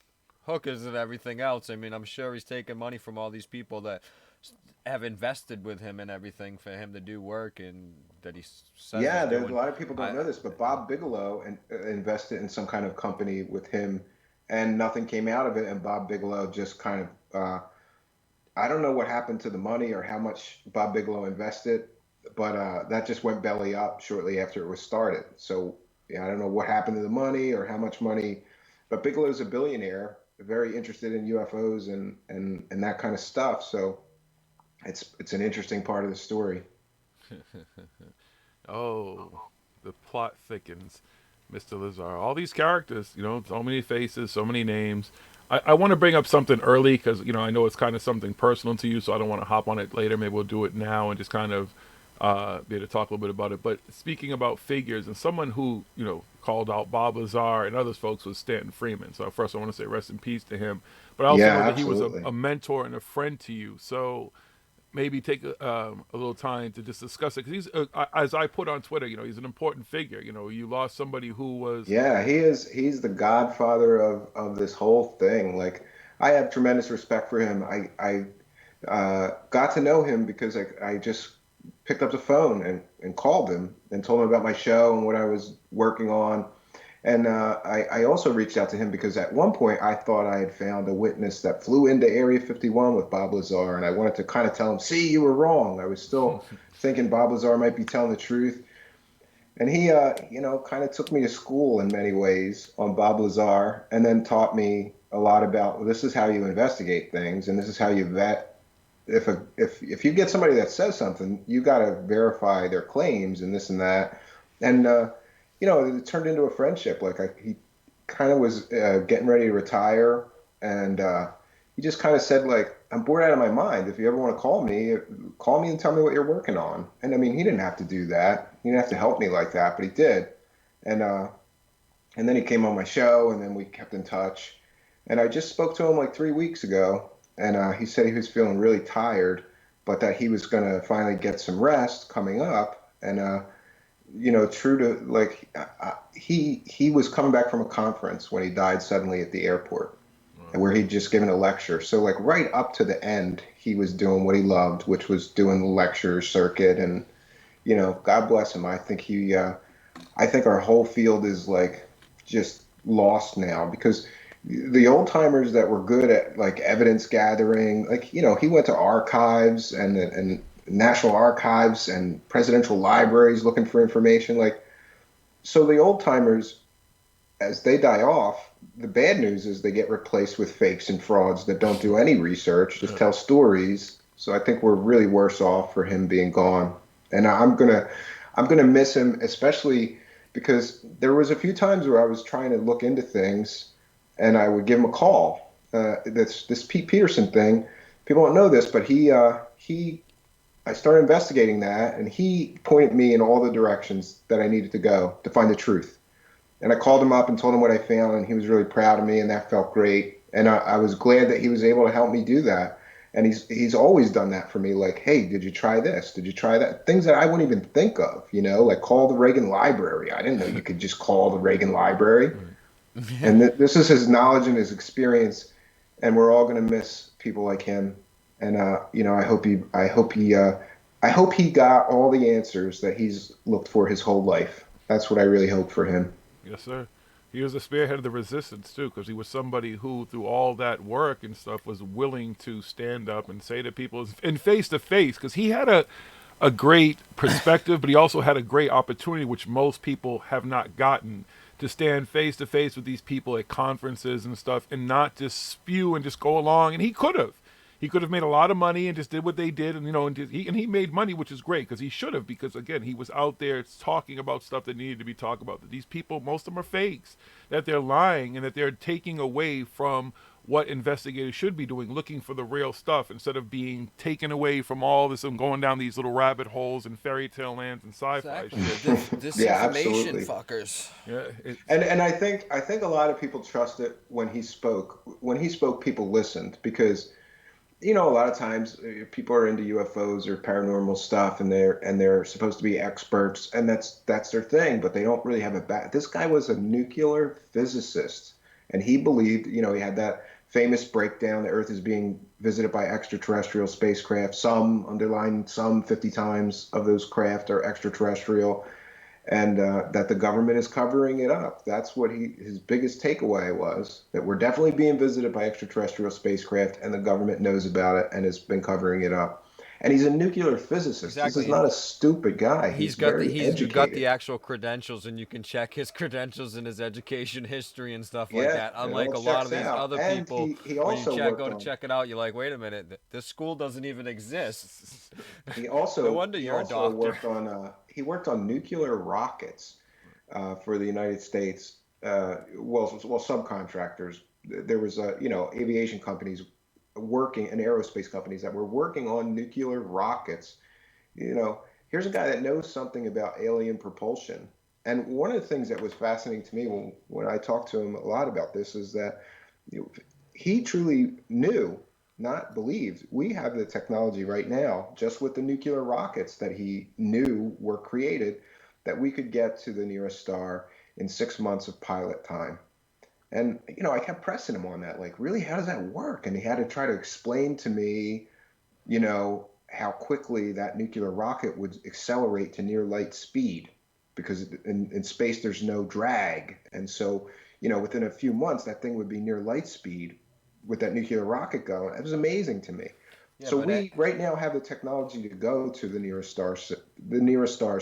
hookers and everything else, I mean, I'm sure he's taking money from all these people that have invested with him and everything for him to do work, and that he says. Yeah, there's a lot of people don't know this, but Bob Bigelow invested in some kind of company with him, and nothing came out of it. And Bob Bigelow just kind of, I don't know what happened to the money or how much Bob Bigelow invested, but that just went belly up shortly after it was started. So yeah, I don't know what happened to the money or how much money, but Bigelow's a billionaire, very interested in UFOs and that kind of stuff. So it's an interesting part of the story. Oh, the plot thickens, Mr. Lazar. All these characters, you know, so many faces, so many names. I want to bring up something early because, you know, I know it's kind of something personal to you, so I don't want to hop on it later. Maybe we'll do it now and just kind of be able to talk a little bit about it. But speaking about figures, and someone who, you know, called out Bob Lazar and others folks was Stanton Freeman. So first I want to say rest in peace to him. But I also know that he was a mentor and a friend to you. So maybe take a little time to just discuss it, because he's, as I put on Twitter, you know, he's an important figure. You know, you lost somebody who was. Yeah, he's the godfather of this whole thing. Like, I have tremendous respect for him. I got to know him because I just picked up the phone and called him and told him about my show and what I was working on. And I also reached out to him because at one point I thought I had found a witness that flew into Area 51 with Bob Lazar, and I wanted to kind of tell him, see, you were wrong. I was still thinking Bob Lazar might be telling the truth. And he, you know, kind of took me to school in many ways on Bob Lazar, and then taught me a lot about, well, this is how you investigate things, and this is how you vet. If you get somebody that says something, you got to verify their claims and this and that. And you know, it turned into a friendship. Like he kind of was getting ready to retire, and he just kind of said, like, I'm bored out of my mind. If you ever want to call me and tell me what you're working on. And I mean, he didn't have to do that. He didn't have to help me like that, but he did. And then he came on my show, and then we kept in touch. And I just spoke to him like 3 weeks ago, and he said he was feeling really tired, but that he was going to finally get some rest coming up. And you know, true to, like, he was coming back from a conference when he died suddenly at the airport, where he'd just given a lecture. So, like, right up to the end, he was doing what he loved, which was doing the lecture circuit. And, you know, God bless him. I think I think our whole field is, like, just lost now, because the old timers that were good at, like, evidence gathering, like, you know, he went to archives and National Archives and presidential libraries looking for information. Like, so the old timers, as they die off, the bad news is they get replaced with fakes and frauds that don't do any research, just tell stories. So I think we're really worse off for him being gone. And I'm gonna miss him, especially because there was a few times where I was trying to look into things, and I would give him a call. This Pete Peterson thing, people don't know this, but I started investigating that, and he pointed me in all the directions that I needed to go to find the truth. And I called him up and told him what I found, and he was really proud of me, and that felt great. And I was glad that he was able to help me do that. And he's always done that for me, like, hey, did you try this? Did you try that? Things that I wouldn't even think of, you know, like call the Reagan Library. I didn't know you could just call the Reagan Library. And this is his knowledge and his experience, and we're all going to miss people like him. And you know, I hope he I hope he got all the answers that he's looked for his whole life. That's what I really hope for him. Yes, sir. He was a spearhead of the resistance too, because he was somebody who, through all that work and stuff, was willing to stand up and say to people in face to face, because he had a great perspective, but he also had a great opportunity, which most people have not gotten, to stand face to face with these people at conferences and stuff, and not just spew and just go along. And he could have. He could have made a lot of money and just did what they did, and he made money, which is great, because he should have, because again, he was out there talking about stuff that needed to be talked about. That these people, most of them are fakes, that they're lying, and that they're taking away from what investigators should be doing, looking for the real stuff instead of being taken away from all this and going down these little rabbit holes and fairy tale lands and sci-fi shit. Disinformation fuckers. Yeah, and I think a lot of people trusted when he spoke. When he spoke, people listened because, a lot of times people are into UFOs or paranormal stuff, and they're supposed to be experts, and that's their thing, but they don't really have a back. This guy was a nuclear physicist, and he believed, he had that famous breakdown: the Earth is being visited by extraterrestrial spacecraft. Some, underline some, 50 times of those craft are extraterrestrial, and that the government is covering it up. That's what his biggest takeaway was, that we're definitely being visited by extraterrestrial spacecraft, and the government knows about it and has been covering it up. And he's a nuclear physicist. Exactly. This is not a stupid guy. He's got the actual credentials, and you can check his credentials and his education history and stuff like that. Unlike a lot of these other people, when you go to check it out, you're like, wait a minute, this school doesn't even exist. He also no wonder you're a doctor. Worked on nuclear rockets for the United States. Well, subcontractors. There was aviation companies and aerospace companies that were working on nuclear rockets. Here's a guy that knows something about alien propulsion. And one of the things that was fascinating to me when I talked to him a lot about this is that he truly knew, not believed. We have the technology right now, just with the nuclear rockets that he knew were created, that we could get to the nearest star in 6 months of pilot time. And, I kept pressing him on that, like, really, how does that work? And he had to try to explain to me, how quickly that nuclear rocket would accelerate to near light speed, because in space there's no drag. And so, within a few months, that thing would be near light speed with that nuclear rocket going. It was amazing to me. Yeah, so we right now have the technology to go to the nearest stars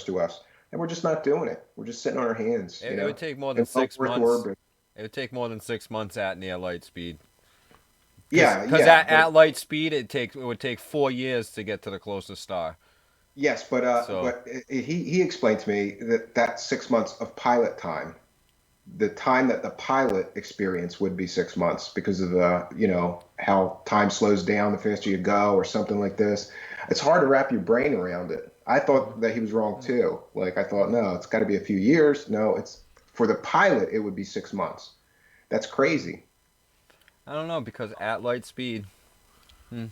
to us, and we're just not doing it. We're just sitting on our hands. It would take more than 6 months. It would take more than 6 months at near light speed. Because at light speed, it would take 4 years to get to the closest star. Yes, but he explained to me that 6 months of pilot time, the time that the pilot experience would be 6 months because of how time slows down the faster you go or something like this. It's hard to wrap your brain around it. I thought that he was wrong too. Like, I thought, no, it's got to be a few years. No, it's for the pilot, it would be 6 months. That's crazy. I don't know, because at light speed, I don't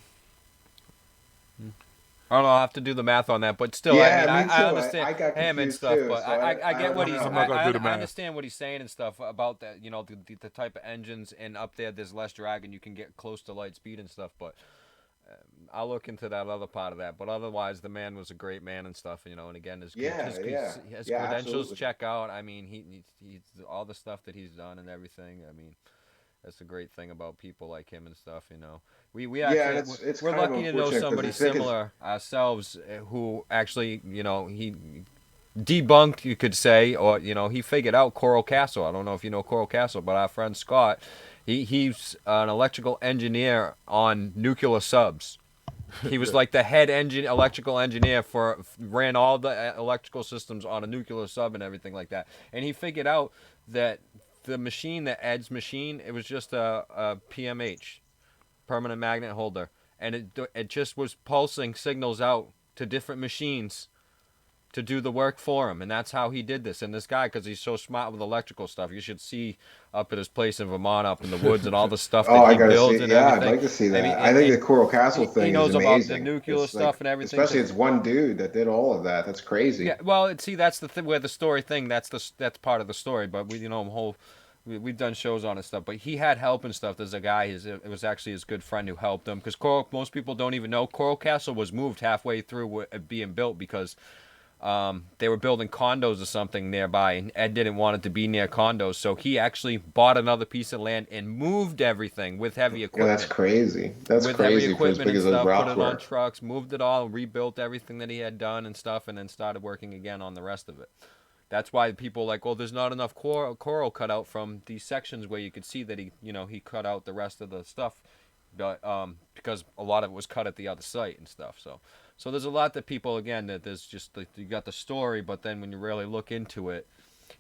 know. I'll have to do the math on that, but still, I understand him and stuff. But I get what he's. I understand what he's saying and stuff about that. The type of engines, and up there, there's less drag, and you can get close to light speed and stuff. But I'll look into that other part of that. But otherwise, the man was a great man and stuff. And again, his credentials absolutely check out. I mean, he's all the stuff that he's done and everything. I mean, that's a great thing about people like him and stuff. We actually we're lucky to know somebody similar ourselves who actually he debunked, you could say, or he figured out Coral Castle. I don't know if you know Coral Castle, but our friend Scott, he's an electrical engineer on nuclear subs. He was like the head electrical engineer ran all the electrical systems on a nuclear sub and everything like that. And he figured out that the machine, the Ed's machine, it was just a PMH, permanent magnet holder, and it just was pulsing signals out to different machines to do the work for him, and that's how he did this. And this guy, because he's so smart with electrical stuff, you should see up at his place in Vermont, up in the woods, and all the stuff that he builds and everything. I'd like to see that. I think the Coral Castle thing he knows is amazing. About the nuclear stuff and everything. Especially it's one dude that did all of that. That's crazy. Yeah, well, see, that's the thing where the story thing. That's part of the story. But we, we've done shows on it stuff, but he had help and stuff. There's a guy, it was actually his good friend who helped him, because most people don't even know Coral Castle was moved halfway through being built because they were building condos or something nearby, and Ed didn't want it to be near condos, so he actually bought another piece of land and moved everything with heavy equipment. Yeah, that's crazy. That's with crazy heavy equipment and stuff, put it were. on trucks, moved it all, rebuilt everything that he had done and stuff, and then started working again on the rest of it. That's why people are like, well, there's not enough coral cut out from these sections where you could see that he cut out the rest of the stuff, but because a lot of it was cut at the other site and stuff. So there's a lot that people, again, that there's just you got the story, but then when you really look into it,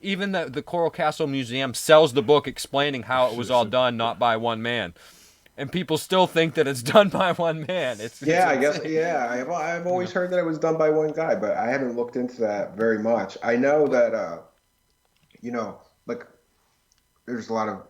even the Coral Castle Museum sells the book explaining how it was all done, not by one man. And people still think that it's done by one man. I guess. Yeah, I've always heard that it was done by one guy, but I haven't looked into that very much. I know that, like, there's a lot of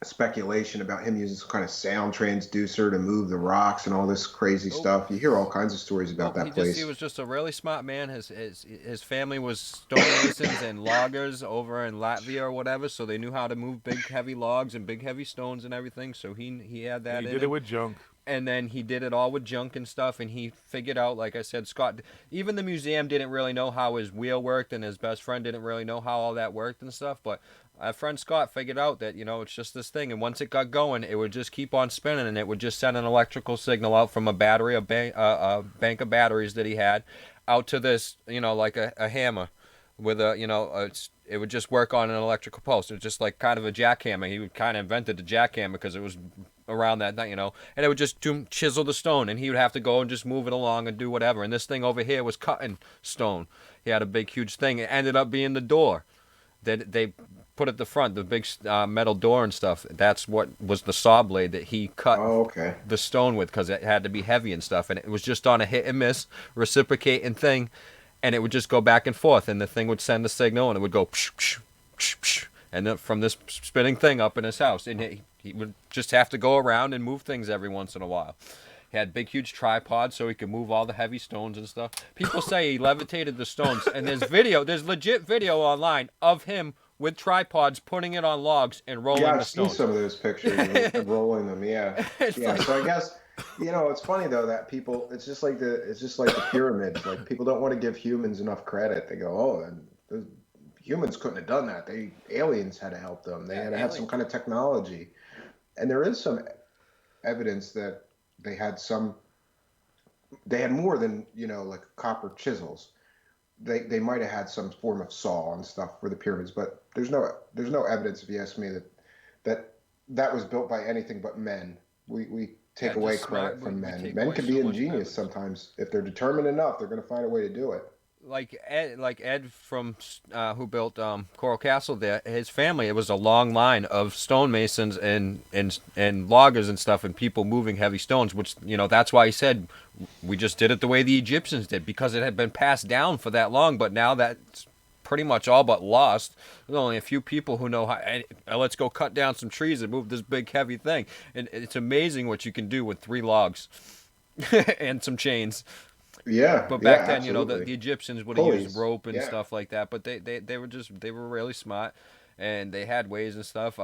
speculation about him using some kind of sound transducer to move the rocks and all this crazy stuff. You hear all kinds of stories about that place. He was just a really smart man. His family was stonemasons and loggers over in Latvia or whatever, so they knew how to move big heavy logs and big heavy stones and everything. So he had that. He did it with junk. And then he did it all with junk and stuff, and he figured out, like I said, Scott, even the museum didn't really know how his wheel worked, and his best friend didn't really know how all that worked and stuff, but our friend Scott figured out that, it's just this thing, and once it got going, it would just keep on spinning, and it would just send an electrical signal out from a battery, a bank of batteries that he had, out to this, like a hammer with it would just work on an electrical pulse. It was just like kind of a jackhammer. He kind of invented the jackhammer because it was around that night, and it would just chisel the stone, and he would have to go and just move it along and do whatever. And this thing over here was cutting stone. He had a big, huge thing. It ended up being the door that they put at the front, the big metal door and stuff. That's what was the saw blade that he cut the stone with, because it had to be heavy and stuff. And it was just on a hit and miss reciprocating thing, and it would just go back and forth, and the thing would send the signal, and it would go psh, psh, psh, psh, and then from this spinning thing up in his house, and he would just have to go around and move things every once in a while. He had big, huge tripods so he could move all the heavy stones and stuff. People say he levitated the stones, and there's legit video online of him with tripods putting it on logs and rolling the stones. Yeah, I've seen some of those pictures and rolling them. Yeah, So I guess it's funny though that people, it's just like the pyramids. Like, people don't want to give humans enough credit. They go, oh, and humans couldn't have done that. Aliens had to help them. They had to have some kind of technology. And there is some evidence that they had more than, like copper chisels. They might have had some form of saw and stuff for the pyramids, but there's no evidence, if you ask me, that was built by anything but men. We take away credit from men. Men can be ingenious sometimes. If they're determined enough, they're going to find a way to do it. Like Ed from who built Coral Castle there, his family, it was a long line of stonemasons and loggers and stuff, and people moving heavy stones, which, that's why he said we just did it the way the Egyptians did, because it had been passed down for that long, but now that's pretty much all but lost. There's only a few people who know how, let's go cut down some trees and move this big heavy thing. And it's amazing what you can do with 3 logs and some chains. Yeah, but back then, the Egyptians would have used rope and stuff like that. But they were really smart, and they had ways and stuff.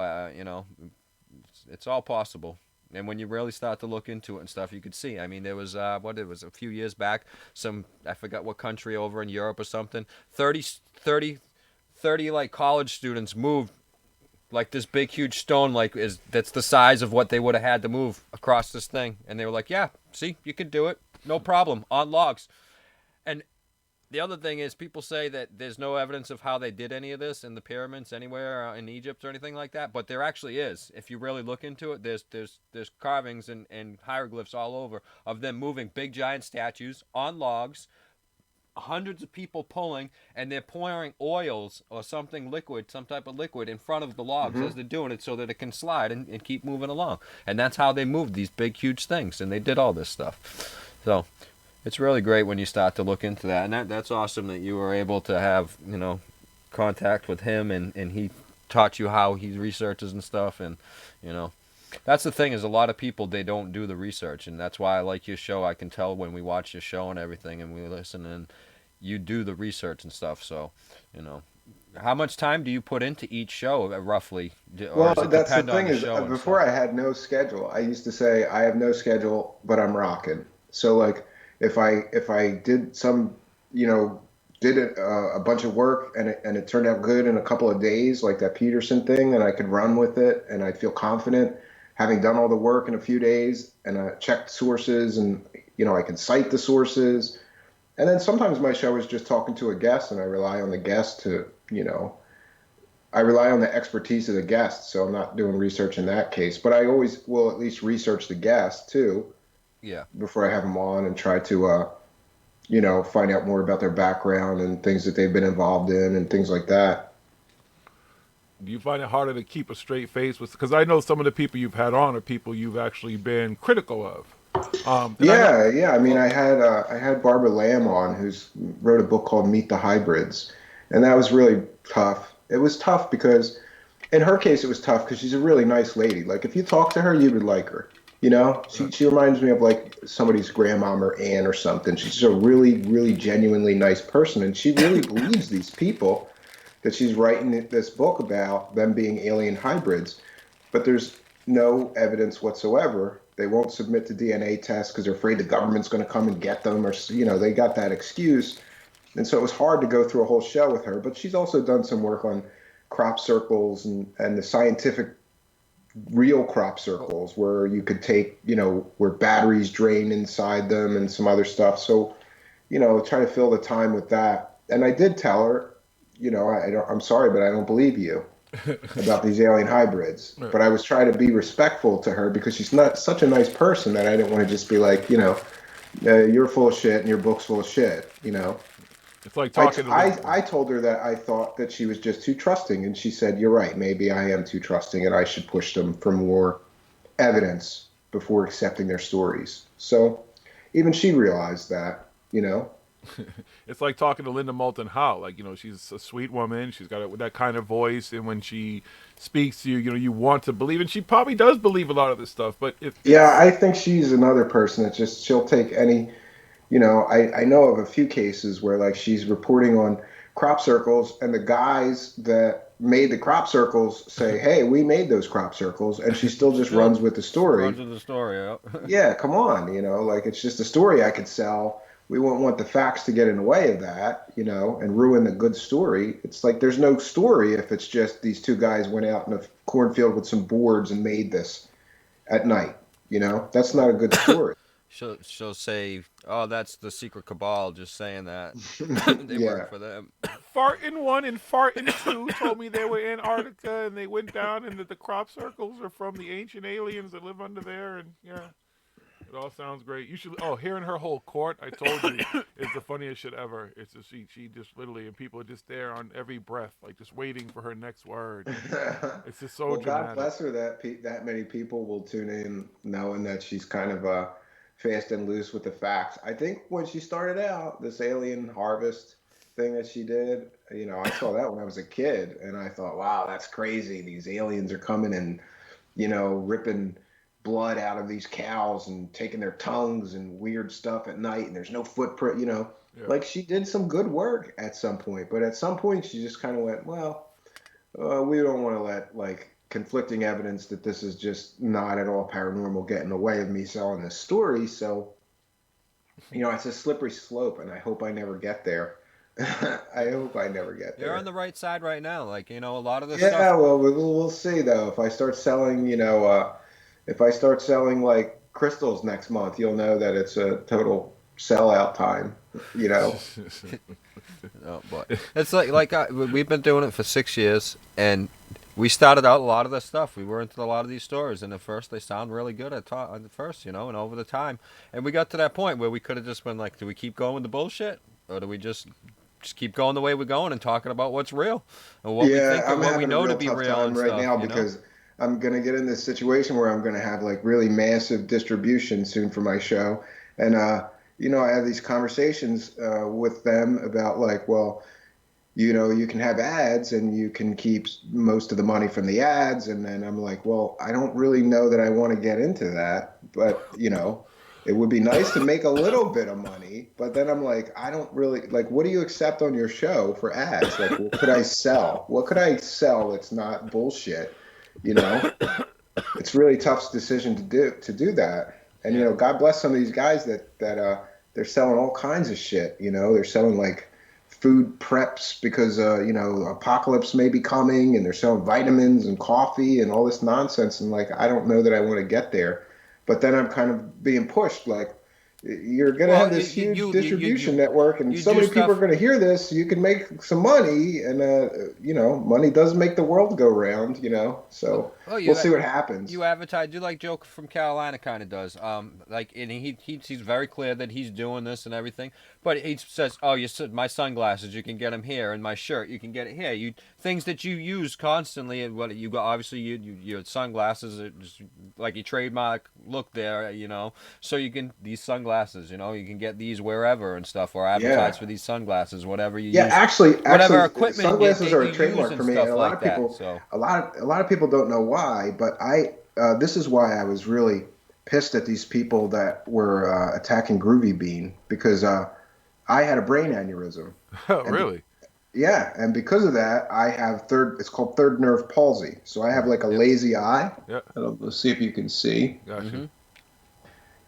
It's all possible. And when you really start to look into it and stuff, you could see. I mean, there was a few years back, I forgot what country over in Europe or something. 30 like college students moved like this big huge stone, that's the size of what they would have had to move across this thing, and they were like, yeah, see, you could do it. No problem, on logs. And the other thing is, people say that there's no evidence of how they did any of this in the pyramids anywhere in Egypt or anything like that, but there actually is. If you really look into it, there's carvings and hieroglyphs all over of them moving big giant statues on logs, hundreds of people pulling, and they're pouring oils or something liquid, some type of liquid, in front of the logs as they're doing it, so that it can slide and keep moving along. And that's how they moved these big huge things, and they did all this stuff. So it's really great when you start to look into that, and that's awesome that you were able to have contact with him, and he taught you how he researches and stuff. And that's the thing, is a lot of people, they don't do the research, and that's why I like your show. I can tell when we watch your show and everything and we listen, and you do the research and stuff. So How much time do you put into each show, roughly? Or Well, does it that's the depend on thing the is, show and before stuff? I had no schedule. I used to say I have no schedule, but I'm rocking. So like, if I did some, you know, did a bunch of work and it turned out good in a couple of days, like that Peterson thing, then I could run with it and I'd feel confident having done all the work in a few days and checked sources and I can cite the sources. And then sometimes my show is just talking to a guest and I rely on the guest to, I rely on the expertise of the guest, so I'm not doing research in that case. But I always will at least research the guest too Yeah. before I have them on and try to, find out more about their background and things that they've been involved in and things like that. Do you find it harder to keep a straight face with? Because I know some of the people you've had on are people you've actually been critical of. Yeah. I mean, I had Barbara Lamb on, who's wrote a book called Meet the Hybrids, and that was really tough. It was tough because, in her case, it was tough because she's a really nice lady. Like, if you talk to her, you would like her. She reminds me of like somebody's grandmom or aunt or something. She's a really, really genuinely nice person, and she really believes these people that she's writing this book about them being alien hybrids. But there's no evidence whatsoever. They won't submit to DNA tests because they're afraid the government's going to come and get them, or they got that excuse. And so it was hard to go through a whole show with her. But she's also done some work on crop circles and the scientific real crop circles where you could take, where batteries drain inside them and some other stuff. So, try to fill the time with that. And I did tell her, I'm sorry, but I don't believe you about these alien hybrids. But I was trying to be respectful to her because she's not such a nice person that I didn't want to just be like, you're full of shit and your book's full of shit, It's like talking I told her that I thought that she was just too trusting, and she said, you're right, maybe I am too trusting, and I should push them for more evidence before accepting their stories. So even she realized that, It's like talking to Linda Moulton Howe. Like, she's a sweet woman. She's got that kind of voice, and when she speaks to you, you want to believe, and she probably does believe a lot of this stuff. But yeah, I think she's another person that she'll take any. I know of a few cases where like she's reporting on crop circles and the guys that made the crop circles say, hey, we made those crop circles, and she still just runs with the story. Runs with the story, yeah. Yeah, come on, like it's just a story I could sell. We won't want the facts to get in the way of that, and ruin the good story. It's like there's no story if it's just these two guys went out in a cornfield with some boards and made this at night. That's not a good story. She'll say, oh, that's the secret cabal just saying that. They work for them. Fartin' 1 and Fartin' 2 told me they were in Antarctica and they went down and that the crop circles are from the ancient aliens that live under there. And yeah, it all sounds great. You should, hearing her whole court, I told you, is the funniest shit ever. It's just, she just literally, and people are just there on every breath, like just waiting for her next word. It's just so dramatic. God bless her that many people will tune in knowing that she's kind of fast and loose with the facts. I think when she started out, this alien harvest thing that she did, I saw that when I was a kid, and I thought, wow, that's crazy. These aliens are coming and, ripping blood out of these cows and taking their tongues and weird stuff at night, and there's no footprint, Yeah. Like she did some good work at some point, but at some point she just kind of went, well, we don't want to let like conflicting evidence that this is just not at all paranormal get in the way of me selling this story. So, it's a slippery slope, and I hope I never get there. I hope I never get there. You're on the right side right now. Like, a lot of this stuff. Yeah, well, we'll see, though. If I start selling, like crystals next month, you'll know that it's a total sellout time, Oh, boy. It's like we've been doing it for 6 years, and we started out a lot of this stuff. We were into a lot of these stories, and at first they sound really good at first, and over the time. And we got to that point where we could have just been like, do we keep going with the bullshit? Or do we just keep going the way we're going and talking about what's real? And what we think and what we know to be real and right stuff, now because I'm going to get in this situation where I'm going to have like really massive distribution soon for my show. And, I have these conversations with them about like, well, you can have ads and you can keep most of the money from the ads. And then I'm like, well, I don't really know that I want to get into that. But, It would be nice to make a little bit of money, but then I'm like, I don't really like. What do you accept on your show for ads? Like, what could I sell? What could I sell that's not bullshit? You know, it's really tough decision to do that. And you know, God bless some of these guys that they're selling all kinds of shit. You know, they're selling like food preps because you know, apocalypse may be coming, and they're selling vitamins and coffee and all this nonsense. And like, I don't know that I want to get there. But then I'm kind of being pushed, like, you're going to have this huge distribution network, and so many people are going to hear this. You can make some money, and, you know, money does make the world go round, you know. So we'll see what happens. You advertise, do like Joe from Carolina kind of does. Like, and he's very clear that he's doing this and everything. But he says, oh, my sunglasses, you can get them here, and my shirt, you can get it here. Things that you use constantly, and what you got, obviously, your sunglasses, just like your trademark look there, you know. So you can, these sunglasses, you know, you can get these wherever and stuff, or advertise for these sunglasses, whatever you use. Actually, whatever equipment sunglasses are a you trademark use for me. And A lot of people, so. a lot of people don't know why, but this is why I was really pissed at these people that were attacking Groovy Bean, because I had a brain aneurysm. Oh, really? Yeah, and because of that, I have it's called third nerve palsy. So I have like a lazy eye. Yeah. Let's see if you can see. Gotcha.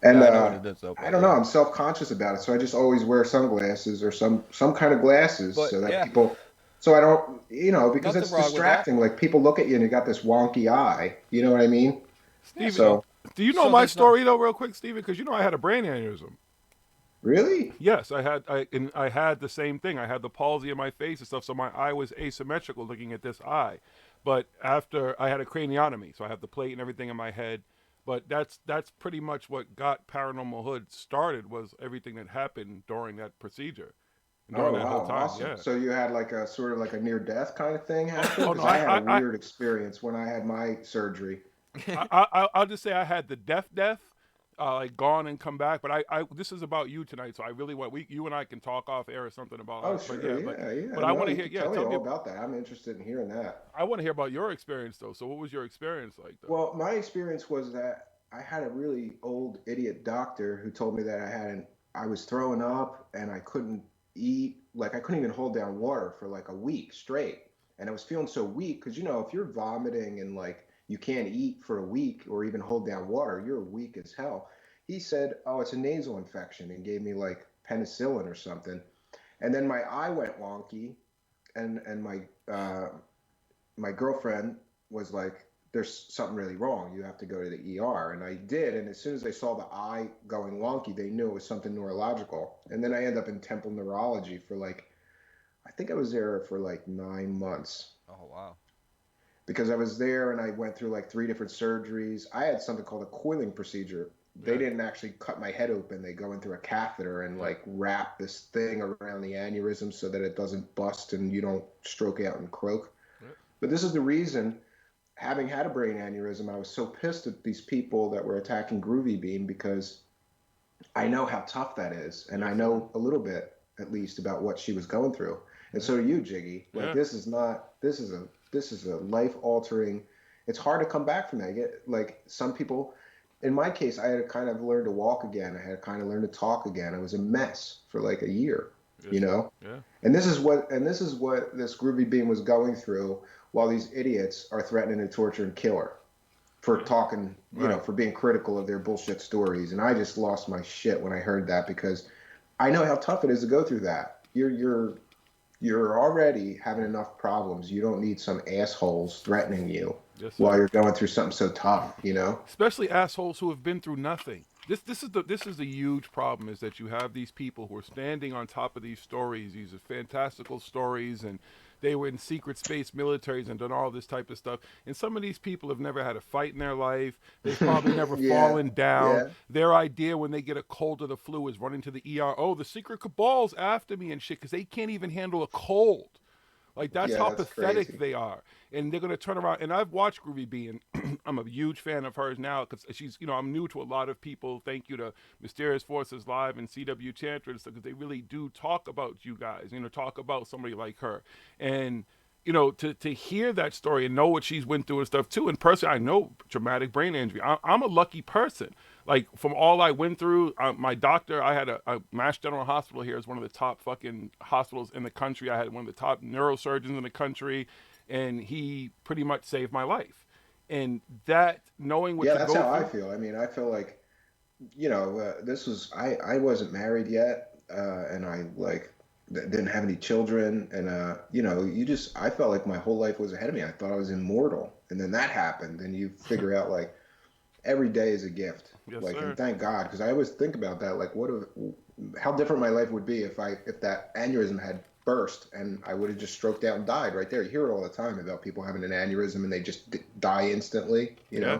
And I don't know, I'm self-conscious about it, so I just always wear sunglasses or some kind of glasses so that people, so I don't, you know, because it's distracting. Like, people look at you and you got this wonky eye. You know what I mean? Steven, do you know my story though, real quick, Steven? Because you know I had a brain aneurysm. Really? Yes, I had the same thing. I had the palsy in my face and stuff, so my eye was asymmetrical looking at this eye. But after I had a craniotomy, so I have the plate and everything in my head. But that's pretty much what got ParanormalHooD started, was everything that happened during that procedure. During that whole time. Awesome. Yeah. So you had like a sort of like a near-death kind of thing happen? Because I had a weird experience when I had my surgery. I'll just say I had the death, like gone and come back. But I this is about you tonight, so I really want you and I can talk off air or something about. Oh, sure, yeah. But I want to hear. Yeah, tell me all about that. I'm interested in hearing that. I want to hear about your experience though. So what was your experience like? Though? Well, my experience was that I had a really old idiot doctor who told me that I was throwing up and I couldn't eat. Like, I couldn't even hold down water for like a week straight, and I was feeling so weak because, you know, if you're vomiting and like you can't eat for a week or even hold down water, you're weak as hell. He said, oh, it's a nasal infection, and gave me like penicillin or something. And then my eye went wonky, and my girlfriend was like, there's something really wrong. You have to go to the ER. And I did. And as soon as they saw the eye going wonky, they knew it was something neurological. And then I ended up in Temple Neurology for like, I think I was there for like 9 months. Oh, wow. Because I was there and I went through like 3 different surgeries. I had something called a coiling procedure. They didn't actually cut my head open. They go in through a catheter and like wrap this thing around the aneurysm so that it doesn't bust and you don't stroke out and croak. But this is the reason, having had a brain aneurysm, I was so pissed at these people that were attacking Groovy Bean, because I know how tough that is. And I know a little bit, at least, about what she was going through. And so do you, Jiggy. Like, this is a life-altering, it's hard to come back from that. Like, some people, in my case, I had to kind of learn to walk again. I had to kind of learn to talk again. I was a mess for like a year, you know? Yeah. And this is what this Groovy Bean was going through, while these idiots are threatening to torture and kill her for talking, you know, for being critical of their bullshit stories. And I just lost my shit when I heard that, because I know how tough it is to go through that. You're already having enough problems. You don't need some assholes threatening you while you're going through something so tough, you know? Especially assholes who have been through nothing. This is the huge problem, is that you have these people who are standing on top of these stories. These are fantastical stories, and they were in secret space militaries and done all this type of stuff. And some of these people have never had a fight in their life. They've probably never fallen down. Yeah. Their idea when they get a cold or the flu is running to the ER. Oh, the secret cabal's after me and shit, because they can't even handle a cold. Like, that's how pathetic they are. And they're going to turn around. And I've watched Groovy Bean. I'm a huge fan of hers now, because she's, you know, I'm new to a lot of people. Thank you to Mysterious Forces Live and CW Chantress, because they really do talk about you guys, you know, talk about somebody like her. And, you know, to hear that story and know what she's went through and stuff too. And personally, I know traumatic brain injury. I'm a lucky person. Like from all I went through, my doctor, I had a Mass General Hospital here is one of the top fucking hospitals in the country. I had one of the top neurosurgeons in the country, and he pretty much saved my life. And that knowing what Yeah, you that's go how I through, feel. I mean, I feel like, this was I wasn't married yet, and I like didn't have any children, and you just I felt like my whole life was ahead of me. I thought I was immortal, and then that happened, and you figure out like every day is a gift. yes, Like, and sir. thank God, because I always think about that. Like, how different my life would be if that aneurysm had burst and I would have just stroked out and died right there. You hear it all the time about people having an aneurysm and they just die instantly. Yeah,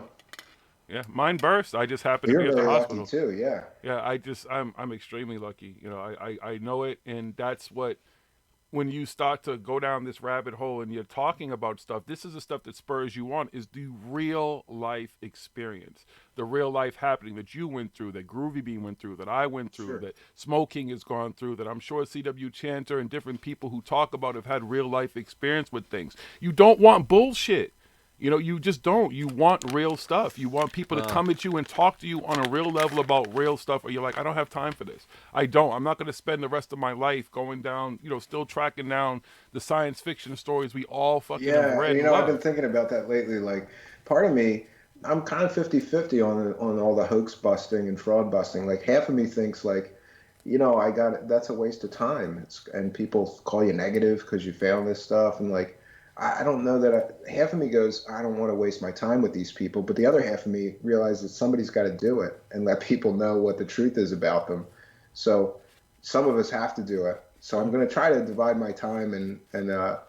yeah. Mine burst. I just happened to You're be at the very lucky hospital. too. Yeah. Yeah, I'm extremely lucky. I know it, and that's what when you start to go down this rabbit hole and you're talking about stuff, this is the stuff that spurs you on, is the real life experience, the real life happening that you went through, that Groovy Bean went through, that I went through, Sure. that Smoking has gone through, that I'm sure CW Chanter and different people who talk about have had real life experience with things. You don't want bullshit. You just don't. You want real stuff. You want people to come at you and talk to you on a real level about real stuff, or you're like, I don't have time for this. I don't. I'm not going to spend the rest of my life going down, still tracking down the science fiction stories we all fucking have Yeah, read and I've been love. thinking about that lately. Like, part of me, I'm kind of 50-50 on all the hoax busting and fraud busting. Like, half of me thinks like, that's a waste of time. And people call you negative because you found this stuff, and like, I don't know that half of me goes, I don't want to waste my time with these people, but the other half of me realizes somebody's got to do it and let people know what the truth is about them. So some of us have to do it. So I'm going to try to divide my time and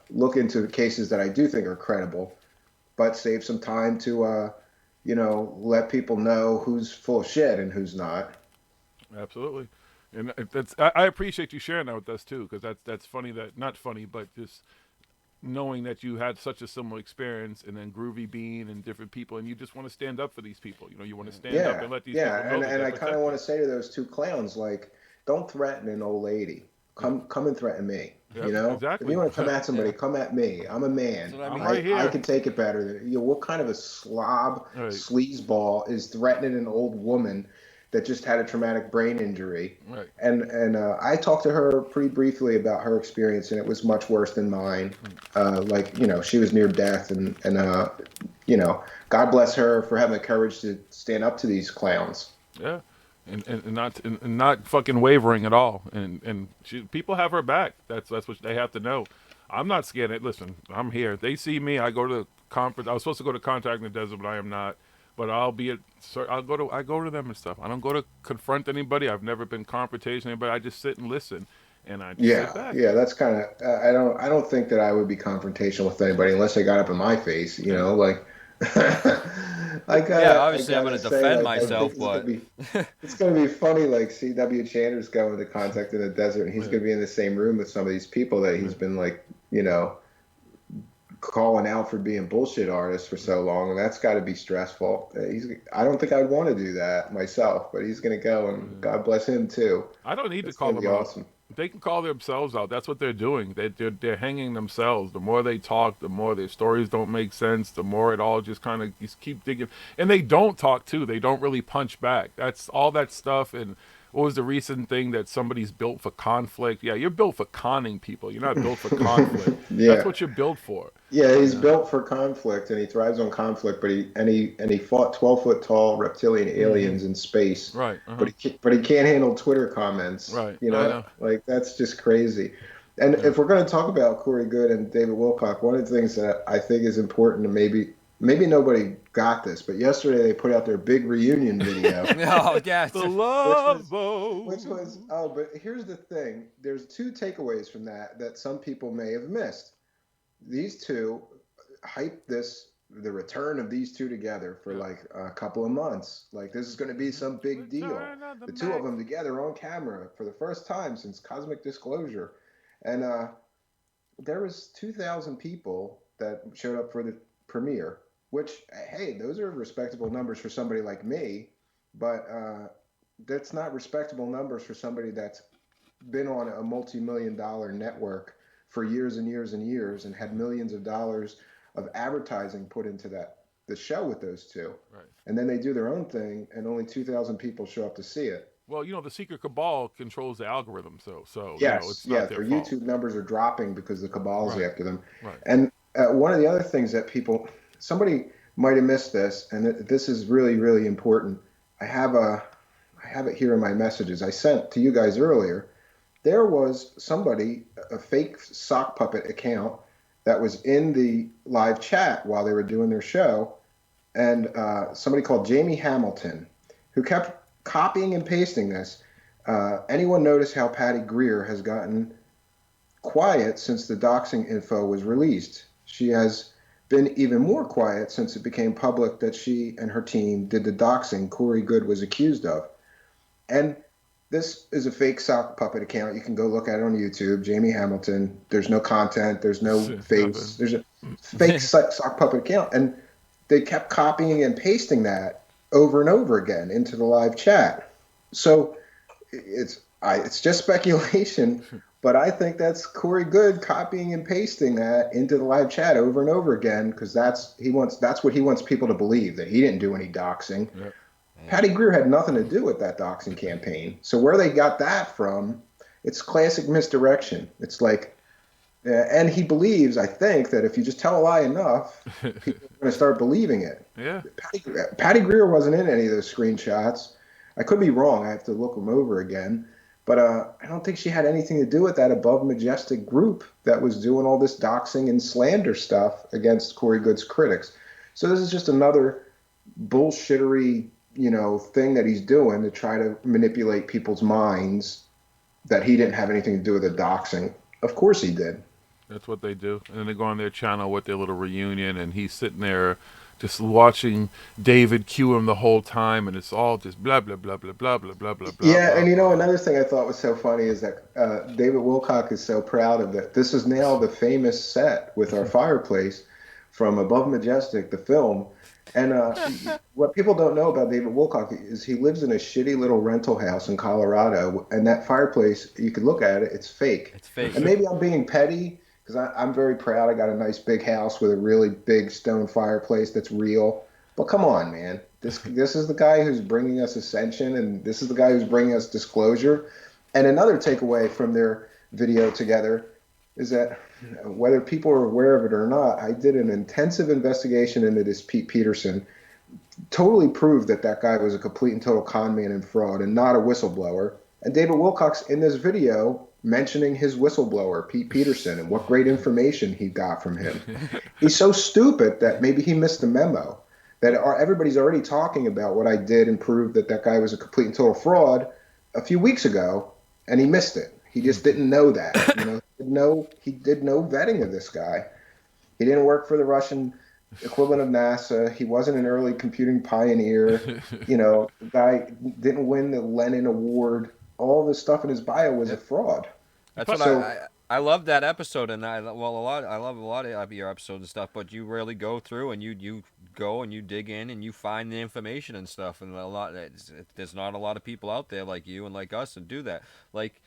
look into the cases that I do think are credible, but save some time to let people know who's full of shit and who's not. Absolutely. And I appreciate you sharing that with us too, because that's funny, that not funny, but just knowing that you had such a similar experience, and then Groovy Bean and different people, and you just want to stand up for these people. You want to stand up Yeah, and let these yeah, people know that and they're I kind of protected. want to say to those two clowns, like, don't threaten an old lady. Come and threaten me. Yeah, If exactly. you want to come at somebody, come at me. I'm a man. That's what I I'm mean. right here. I can take it better than you. What kind of a slob, Right. sleazeball is threatening an old woman that just had a traumatic brain injury? Right. And I talked to her pretty briefly about her experience, and it was much worse than mine. She was near death, and God bless her for having the courage to stand up to these clowns. Yeah. And not fucking wavering at all. And people have her back. That's what they have to know. I'm not scared. Listen, I'm here. They see me. I go to the conference. I was supposed to go to Contact in the Desert, but I am not. But I go to them and stuff. I don't go to confront anybody. I've never been confrontation anybody. I just sit and listen, and I just sit back. Yeah, that's kind of I don't think that I would be confrontational with anybody unless they got up in my face, like Obviously I'm gotta going to say, defend like, I myself, think but it's gonna be funny. Like, CW Chandler's going to Contact in the Desert, and he's gonna be in the same room with some of these people that he's been like, calling out for being bullshit artists for so long, and that's got to be stressful. I don't think I'd want to do that myself, but he's gonna go, and God bless him too. I don't need It's to call gonna them be out. awesome. They can call themselves out. That's what they're doing. They're hanging themselves. The more they talk, the more their stories don't make sense. The more it all just kind of just keep digging. And they don't talk too. They don't really punch back. That's all that stuff. And what was the recent thing that somebody's built for conflict? Yeah, you're built for conning people. You're not built for conflict. Yeah. That's what you're built for. Yeah, he's built for conflict, and he thrives on conflict. But he fought 12-foot tall reptilian aliens in space. Right. But he can't handle Twitter comments. Right. You I know, know. like, that's just crazy. And if we're going to talk about Corey Good and David Wilcock, one of the things that I think is important, and maybe nobody got this, but yesterday they put out their big reunion video. oh yeah, The love boat. Which was but here's the thing. There's two takeaways from that some people may have missed. These two hyped the return of these two together for like a couple of months. Like, this is going to be some big deal. The two of them together on camera for the first time since Cosmic Disclosure. And there was 2,000 people that showed up for the premiere, which, hey, those are respectable numbers for somebody like me, but that's not respectable numbers for somebody that's been on a multi-million-dollar network for years and years and years and had millions of dollars of advertising put into that the show with those two. Right. And then they do their own thing, and only 2,000 people show up to see it. Well, the secret cabal controls the algorithm, so Yes, it's not their their fault. YouTube numbers are dropping because the cabal is Right. after them. Right. And one of the other things that somebody might have missed this, and this is really, really important. I have it here in my messages I sent to you guys earlier. There was a fake sock puppet account that was in the live chat while they were doing their show, and somebody called Jamie Hamilton, who kept copying and pasting this. Anyone notice how Patty Greer has gotten quiet since the doxing info was released? She has been even more quiet since it became public that she and her team did the doxing Corey Good was accused of. And this is a fake sock puppet account. You can go look at it on YouTube. Jamie Hamilton. There's no content. There's no face. There's a fake sock puppet account. And they kept copying and pasting that over and over again into the live chat. So it's just speculation, but I think that's Corey Good copying and pasting that into the live chat over and over again, because that's what he wants people to believe, that he didn't do any doxing. Yep. Patty Greer had nothing to do with that doxing campaign. So where they got that from, it's classic misdirection. It's like, and he believes, I think, that if you just tell a lie enough, people are going to start believing it. Yeah. Patty Greer wasn't in any of those screenshots. I could be wrong. I have to look them over again. But I don't think she had anything to do with that Above Majestic group that was doing all this doxing and slander stuff against Corey Good's critics. So this is just another bullshittery, thing that he's doing to try to manipulate people's minds that he didn't have anything to do with the doxing. Of course he did. That's what they do. And then they go on their channel with their little reunion, and he's sitting there just watching David cue him the whole time, and it's all just blah, blah, blah, blah, blah, blah, blah, blah, blah. Yeah, and another thing I thought was so funny is that David Wilcock is so proud of that. This is now the famous set with our fireplace from Above Majestic, the film. And what people don't know about David Wilcock is he lives in a shitty little rental house in Colorado, and that fireplace, you could look at it, it's fake. It's fake. And maybe I'm being petty, because I'm very proud. I got a nice big house with a really big stone fireplace that's real. But come on, man. This is the guy who's bringing us ascension, and this is the guy who's bringing us disclosure. And another takeaway from their video together is that whether people are aware of it or not, I did an intensive investigation into this Pete Peterson, totally proved that guy was a complete and total con man and fraud and not a whistleblower. And David Wilcock's in this video mentioning his whistleblower, Pete Peterson, and what great information he got from him. He's so stupid that maybe he missed the memo, that everybody's already talking about what I did and proved that guy was a complete and total fraud a few weeks ago, and he missed it. He just didn't know that. He did no vetting of this guy. He didn't work for the Russian equivalent of NASA. He wasn't an early computing pioneer. The guy didn't win the Lenin Award. All this stuff in his bio was a fraud. That's what I love that episode, and I love a lot of your episodes and stuff. But you really go through and you go and you dig in and you find the information and stuff. And there's not a lot of people out there like you and like us and do that. Like.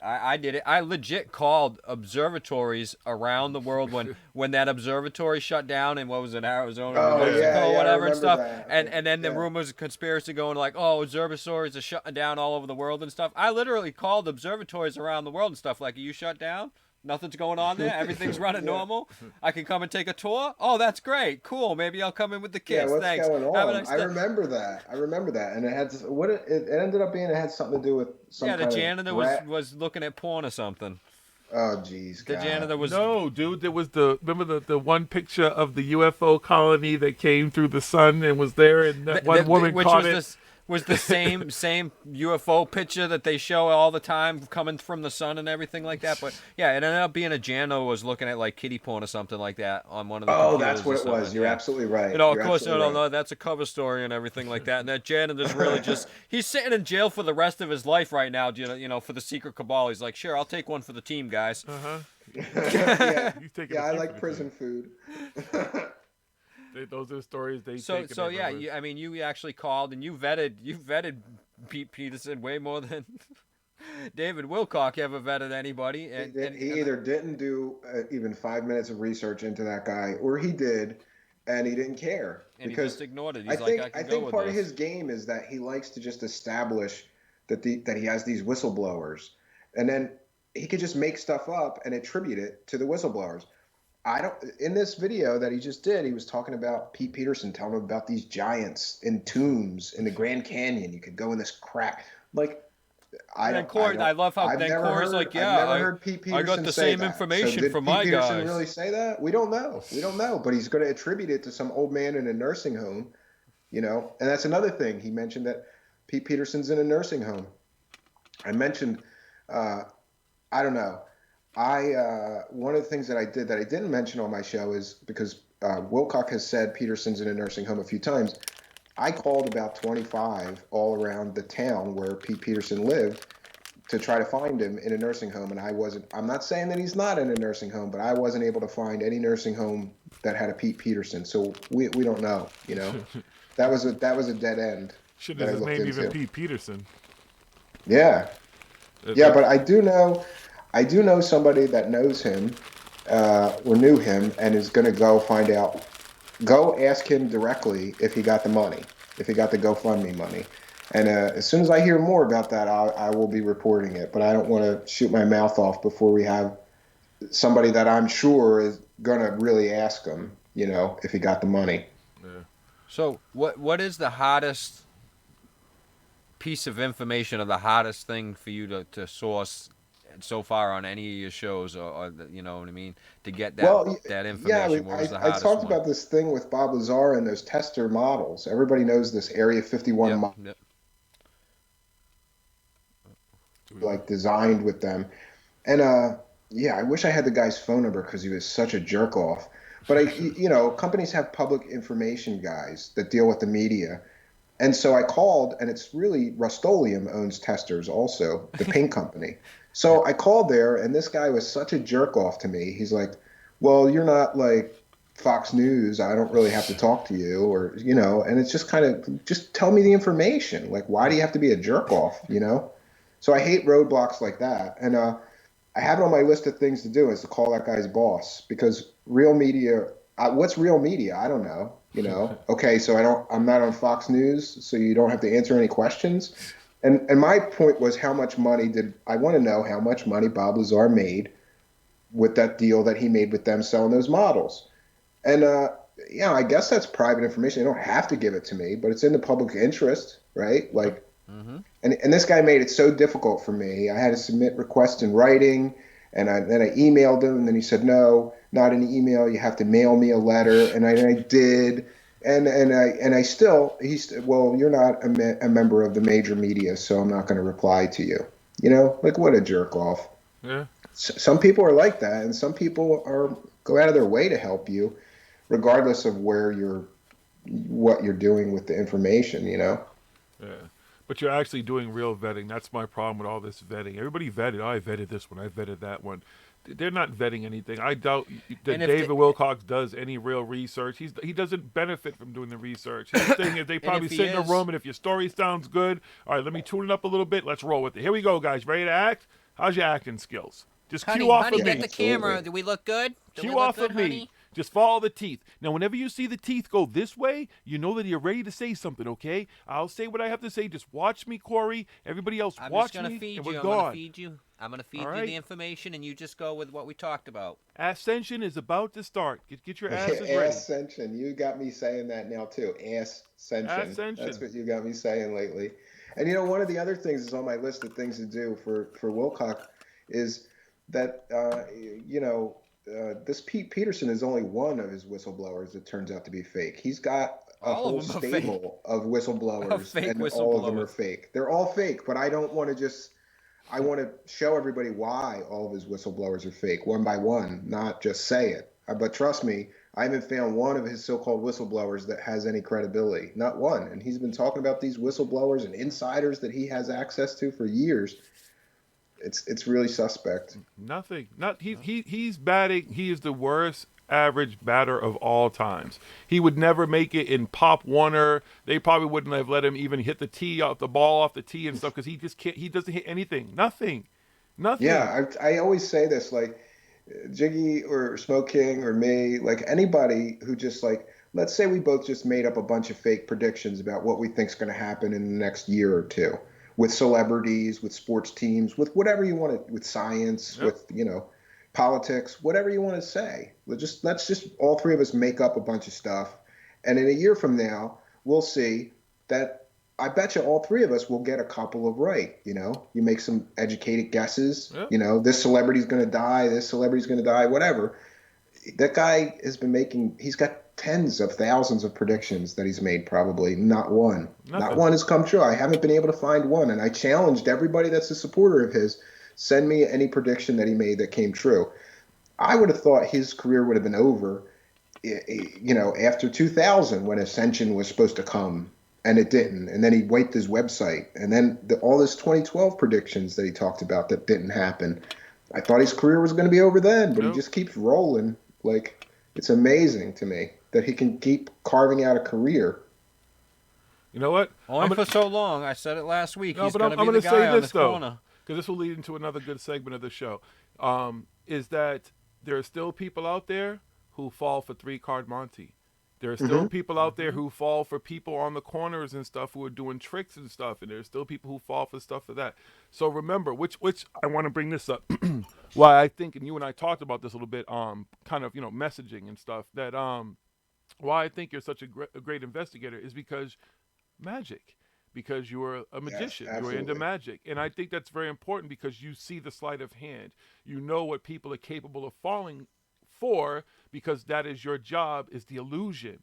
I did it. I legit called observatories around the world when that observatory shut down in, what was it, Arizona, New Mexico, whatever and stuff. That. And then the rumors of conspiracy going like, oh, observatories are shutting down all over the world and stuff. I literally called observatories around the world and stuff like, are you shut down? Nothing's going on there. Everything's running normal. I can come and take a tour. Oh, that's great. Cool. Maybe I'll come in with the kids. What's Thanks. going on? I remember that. And it had it ended up being, it had something to do with some kind of the janitor was looking at porn or something. Oh, jeez. The janitor was... No, dude. There was remember the one picture of the UFO colony that came through the sun and was there, and that one woman caught it. Was the same UFO picture that they show all the time coming from the sun and everything like that. But yeah, it ended up being a janitor was looking at like kiddie porn or something like that on one of the computers. That's what it was. You're absolutely right. Of course, no, that's a cover story and everything like that. And that janitor's really just, he's sitting in jail for the rest of his life right now, for the secret cabal. He's like, sure, I'll take one for the team, guys. I like prison food. Those are stories they take. So yeah, you actually called and you vetted Pete Peterson way more than David Wilcock ever vetted anybody. He either didn't do even 5 minutes of research into that guy, or he did, and he didn't care And because he just ignored it. He's I think part of his game is that he likes to just establish that he has these whistleblowers, and then he could just make stuff up and attribute it to the whistleblowers. In this video that he just did, he was talking about Pete Peterson, telling him about these giants in tombs in the Grand Canyon. You could go in this crack. Like, I love how I've then never Corey's heard, like, I've never heard Pete Peterson I got the say same that. information So did from Pete my Peterson guys. really say that? We don't know. We don't know. But he's going to attribute it to some old man in a nursing home, you know. And that's another thing. He mentioned that Pete Peterson's in a nursing home. I mentioned, I don't know. One of the things that I did that I didn't mention on my show is because Wilcock has said Peterson's in a nursing home a few times. I called about 25 all around the town where Pete Peterson lived to try to find him in a nursing home, and I'm not saying that he's not in a nursing home, but I wasn't able to find any nursing home that had a Pete Peterson. So we don't know, you know. That was a dead end. Should his name even Pete Peterson? Yeah. Yeah, but I do know somebody that knows him, or knew him, and is going to go find out. Go ask him directly if he got the money, if he got the GoFundMe money. And as soon as I hear more about that, I will be reporting it. But I don't want to shoot my mouth off before we have somebody that I'm sure is going to really ask him, you know, if he got the money. Yeah. So what is the hardest piece of information, or the hardest thing for you to source so far on any of your shows, or you know what I mean, to get that information? Yeah, I talked about this thing with Bob Lazar and those tester models. Everybody knows this Area 51 model, like designed with them. And I wish I had the guy's phone number because he was such a jerk off. But you know, companies have public information guys that deal with the media. And so I called, and it's really Rust-Oleum owns testers also, the paint company. So I called there, and this guy was such a jerk off to me. He's like, well, you're not like Fox News. I don't really have to talk to you, or, you know, and it's just kind of, just tell me the information. Like, why do you have to be a jerk off, you know? So I hate roadblocks like that. And I have it on my list of things to do is to call that guy's boss, because real media, what's real media? I don't know, you know? Okay, so I'm not on Fox News, so you don't have to answer any questions. And my point was, how much money I want to know how much money Bob Lazar made with that deal that he made with them selling those models. And, yeah, I guess that's private information. They don't have to give it to me, but it's in the public interest, right? Like, and this guy made it so difficult for me. I had to submit requests in writing, and then I emailed him, and then he said, no, not an email. You have to mail me a letter. And I did. And well, you're not a member of the major media, so I'm not going to reply to you. You know, like, what a jerk off. Yeah. Some people are like that, and some people go out of their way to help you, regardless of what you're doing with the information, you know? Yeah. But you're actually doing real vetting. That's my problem with all this vetting. Everybody vetted. Oh, I vetted this one. I vetted that one. They're not vetting anything. I doubt that David Wilcox does any real research. He doesn't benefit from doing the research. His thing is they probably sit in a room, and if your story sounds good, all right, let me tune it up a little bit. Let's roll with it. Here we go, guys. Ready to act? How's your acting skills? Just cue off of me. Get the camera. Do we look good? Cue off of me. Just follow the teeth. Now, whenever you see the teeth go this way, you know that you're ready to say something, okay? I'll say what I have to say. Just watch me, Corey. Everybody else, watch me, and we're gone. I'm going to feed you. I'm going to feed you the information, and you just go with what we talked about. Ascension is about to start. Get your asses ready. Ascension. You got me saying that now, too. Ascension. That's what you got me saying lately. And, you know, one of the other things is on my list of things to do for Wilcock is that, you know, this Pete Peterson is only one of his whistleblowers that turns out to be fake. He's got a whole stable of whistleblowers, and all of them are fake. They're all fake, but I don't want to I want to show everybody why all of his whistleblowers are fake, one by one, not just say it. But trust me, I haven't found one of his so-called whistleblowers that has any credibility. Not one. And he's been talking about these whistleblowers and insiders that he has access to for years. It's really suspect. Nothing. He's batting. He is the worst average batter of all times. He would never make it in Pop Warner. They probably wouldn't have let him even hit the ball off the tee and stuff, because he just can't. He doesn't hit anything. Nothing. Yeah, I always say this, like Jiggy or Smoke King or me, like anybody who just like let's say we both just made up a bunch of fake predictions about what we think's going to happen in the next year or two, with celebrities, with sports teams, with whatever you want to, with science, with politics, whatever you want to say. Let's just all three of us make up a bunch of stuff, and in a year from now, we'll see that. I bet you all three of us will get a couple of right. You make some educated guesses. Yep. This celebrity's going to die. This celebrity's going to die. Whatever. That guy has been he's got tens of thousands of predictions that he's made, probably. Not one. Not one has come true. I haven't been able to find one. And I challenged everybody that's a supporter of his, send me any prediction that he made that came true. I would have thought his career would have been over, after 2000 when Ascension was supposed to come. And it didn't. And then he wiped his website. And then all his 2012 predictions that he talked about that didn't happen. I thought his career was going to be over then, but he just keeps rolling. Like, it's amazing to me that he can keep carving out a career. You know what? Only for so long. I said it last week. No, He's but going to I'm be the say guy on this, the corner. Because this will lead into another good segment of the show. Is that there are still people out there who fall for 3-card Monty. There are still people out there who fall for people on the corners and stuff who are doing tricks and stuff, and there's still people who fall for stuff for that. So remember, which I want to bring this up, why I think, and you and I talked about this a little bit, kind of, messaging and stuff, that why I think you're such a great investigator is because magic, because you're a magician, yes, you're into magic, and I think that's very important because you see the sleight of hand, you know what people are capable of falling for, because that is your job, is the illusion.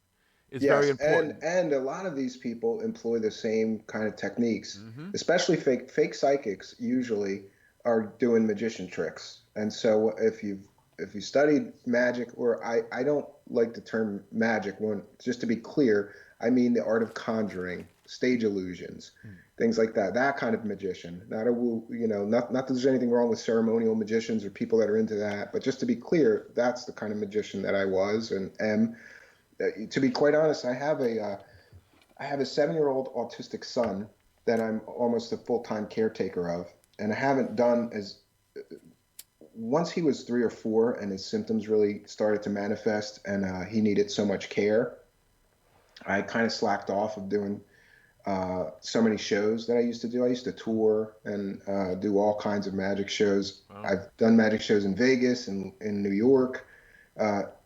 It's very important. And a lot of these people employ the same kind of techniques, especially fake psychics usually are doing magician tricks. And so if you studied magic, or I don't like the term magic, just to be clear, I mean the art of conjuring, stage illusions, things like that. That kind of magician. Not that there's anything wrong with ceremonial magicians or people that are into that, but just to be clear, that's the kind of magician that I was and am. To be quite honest, I have a 7-year-old autistic son that I'm almost a full-time caretaker of, and I haven't done as. Once he was 3 or 4 and his symptoms really started to manifest and he needed so much care, I kind of slacked off of doing so many shows that I used to do. I used to tour and do all kinds of magic shows. Wow. I've done magic shows in Vegas and in New York,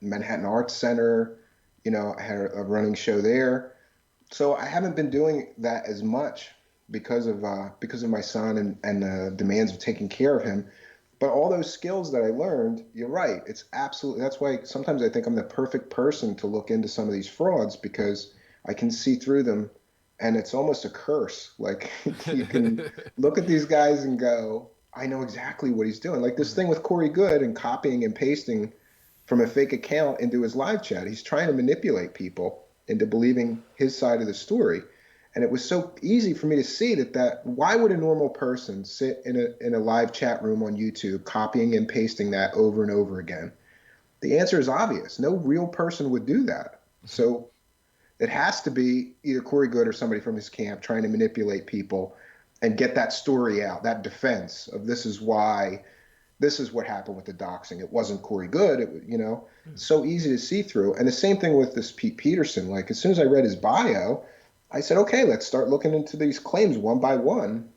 Manhattan Arts Center. I had a running show there. So I haven't been doing that as much because of my son and the demands of taking care of him. But all those skills that I learned, you're right. It's absolutely, that's why sometimes I think I'm the perfect person to look into some of these frauds, because I can see through them and it's almost a curse. Like you can look at these guys and go, I know exactly what he's doing. Like this thing with Corey Good and copying and pasting from a fake account into his live chat. He's trying to manipulate people into believing his side of the story. And it was so easy for me to see that why would a normal person sit in a live chat room on YouTube copying and pasting that over and over again? The answer is obvious. No real person would do that. So it has to be either Corey Good or somebody from his camp trying to manipulate people and get that story out, that defense of this is what happened with the doxing. It wasn't Corey Good. It's so easy to see through. And the same thing with this Pete Peterson. Like as soon as I read his bio, I said, okay, let's start looking into these claims one by one,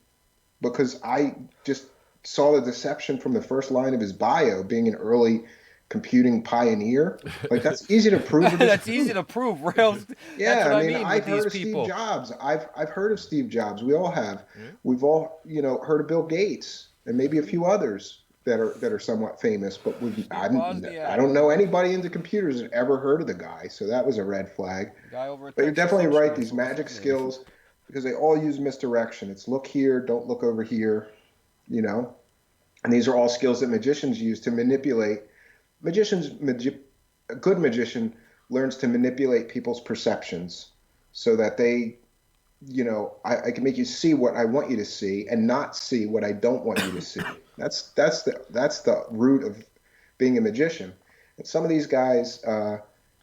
because I just saw the deception from the first line of his bio, being an early computing pioneer. Like that's easy to prove. That's easy to prove. Real. Yeah, I mean, I've heard of Steve Jobs. I've heard of Steve Jobs. We all have. Yeah. We've all heard of Bill Gates and maybe a few others that are somewhat famous, but I don't know anybody into computers that ever heard of the guy, so that was a red flag. But you're definitely right, these magic skills, because they all use misdirection. It's look here, don't look over here, and these are all skills that magicians use to manipulate. A good magician learns to manipulate people's perceptions so that they, I can make you see what I want you to see and not see what I don't want you to see. That's the root of being a magician. And some of these guys,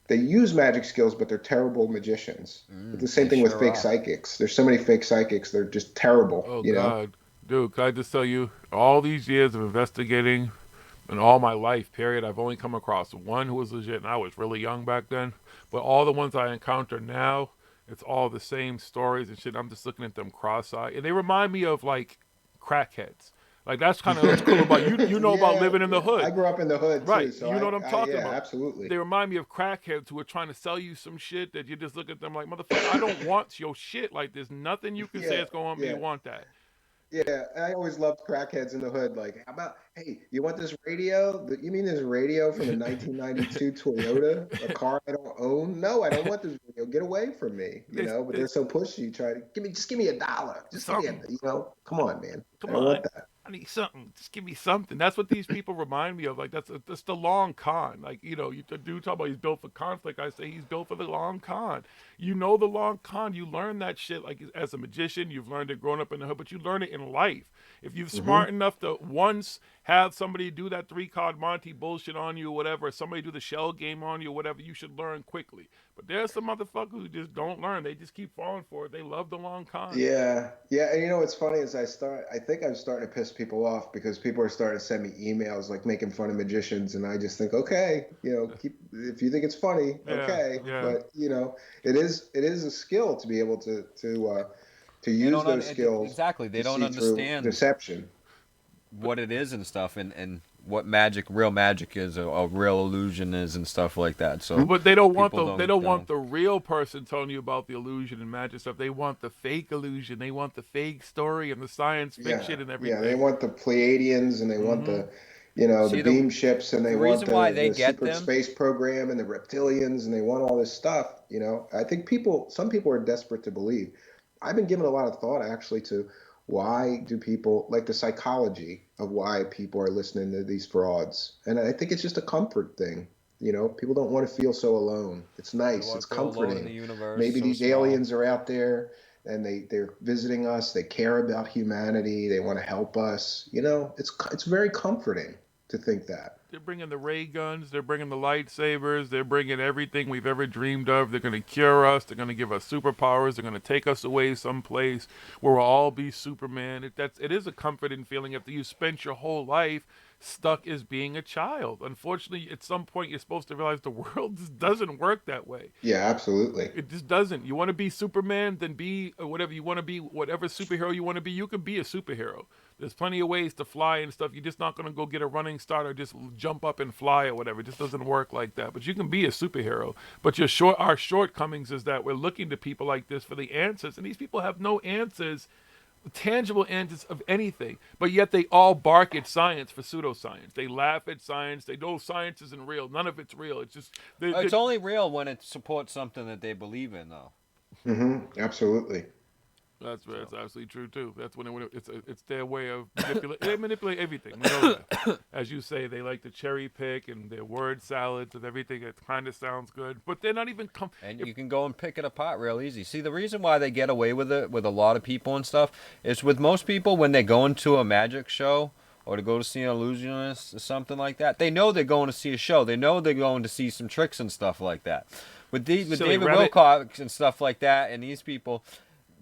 they use magic skills, but they're terrible magicians. It's the same thing with fake psychics. There's so many fake psychics. They're just terrible. Oh, God. Dude, can I just tell you, all these years of investigating In all my life, period, I've only come across one who was legit, and I was really young back then. But all the ones I encounter now, it's all the same stories and shit. I'm just looking at them cross-eyed. And they remind me of, like, crackheads. Like, that's kind of what's cool about you. You know about living in the hood. I grew up in the hood, too. Right. So You know what I'm talking about. Absolutely. They remind me of crackheads who are trying to sell you some shit that you just look at them like, motherfucker, I don't want your shit. Like, there's nothing you can say it's going to me. You want that. Yeah, I always loved crackheads in the hood. Like, how about, hey, you want this radio? You mean this radio from a 1992 Toyota, a car I don't own? No, I don't want this radio. Get away from me, you know. But they're so pushy. Try to give me $1. Just give me come on, man. I don't want that. I need something. Just give me something. That's what these people remind me of. Like, that's the long con. Like, you know, the dude talk about he's built for conflict. I say he's built for the long con. You know the long con. You learn that shit, like, as a magician. You've learned it growing up in the hood, but you learn it in life. If you're smart enough to once have somebody do that 3-card Monty bullshit on you or whatever, or somebody do the shell game on you or whatever, you should learn quickly. But there's some motherfuckers who just don't learn. They just keep falling for it. They love the long con. Yeah. And you know what's funny is I think I'm starting to piss people off because people are starting to send me emails like making fun of magicians, and I just think, okay, you know, if you think it's funny, okay. But you know, it is a skill to be able to use those skills. Exactly. They don't understand deception, what it is and stuff, and what real magic is, a real illusion is, and stuff like that. So, but they don't want the real person telling you about the illusion and magic stuff. They want the fake illusion. They want the fake story and the science fiction and everything. Yeah, they want the Pleiadians and they want the, you know, the beam ships, and they want the secret space program and the reptilians, and they want all this stuff. You know, I think some people are desperate to believe. I've been giving a lot of thought actually to why do people, like the psychology of why people are listening to these frauds. And I think it's just a comfort thing. You know, people don't want to feel so alone. It's nice. It's comforting. Maybe these aliens are out there and they're visiting us. They care about humanity. They want to help us. You know, it's very comforting to think that. They're bringing the ray guns. They're bringing the lightsabers. They're bringing everything we've ever dreamed of. They're going to cure us. They're going to give us superpowers. They're going to take us away someplace where we'll all be Superman. It is a comforting feeling after you spent your whole life stuck as being a child. Unfortunately, at some point, you're supposed to realize the world just doesn't work that way. Yeah, absolutely. It just doesn't. You want to be Superman, then be whatever you want to be, whatever superhero you want to be, you can be a superhero. There's plenty of ways to fly and stuff. You're just not going to go get a running start or just jump up and fly or whatever. It just doesn't work like that. But you can be a superhero. But our shortcomings is that we're looking to people like this for the answers. And these people have no answers, tangible answers of anything. But yet they all bark at science for pseudoscience. They laugh at science. They know science isn't real. None of it's real. It's just... It's only real when it supports something that they believe in, though. Absolutely. That's absolutely true too. That's when it's their way of they manipulate everything. We know that. As you say, they like to cherry pick and their word salads of everything that kind of sounds good, but they're not even And you can go and pick it apart real easy. See, the reason why they get away with it with a lot of people and stuff is with most people when they go into a magic show or to go to see an illusionist or something like that, they know they're going to see a show. They know they're going to see some tricks and stuff like that. With David Wilcox and stuff like that, and these people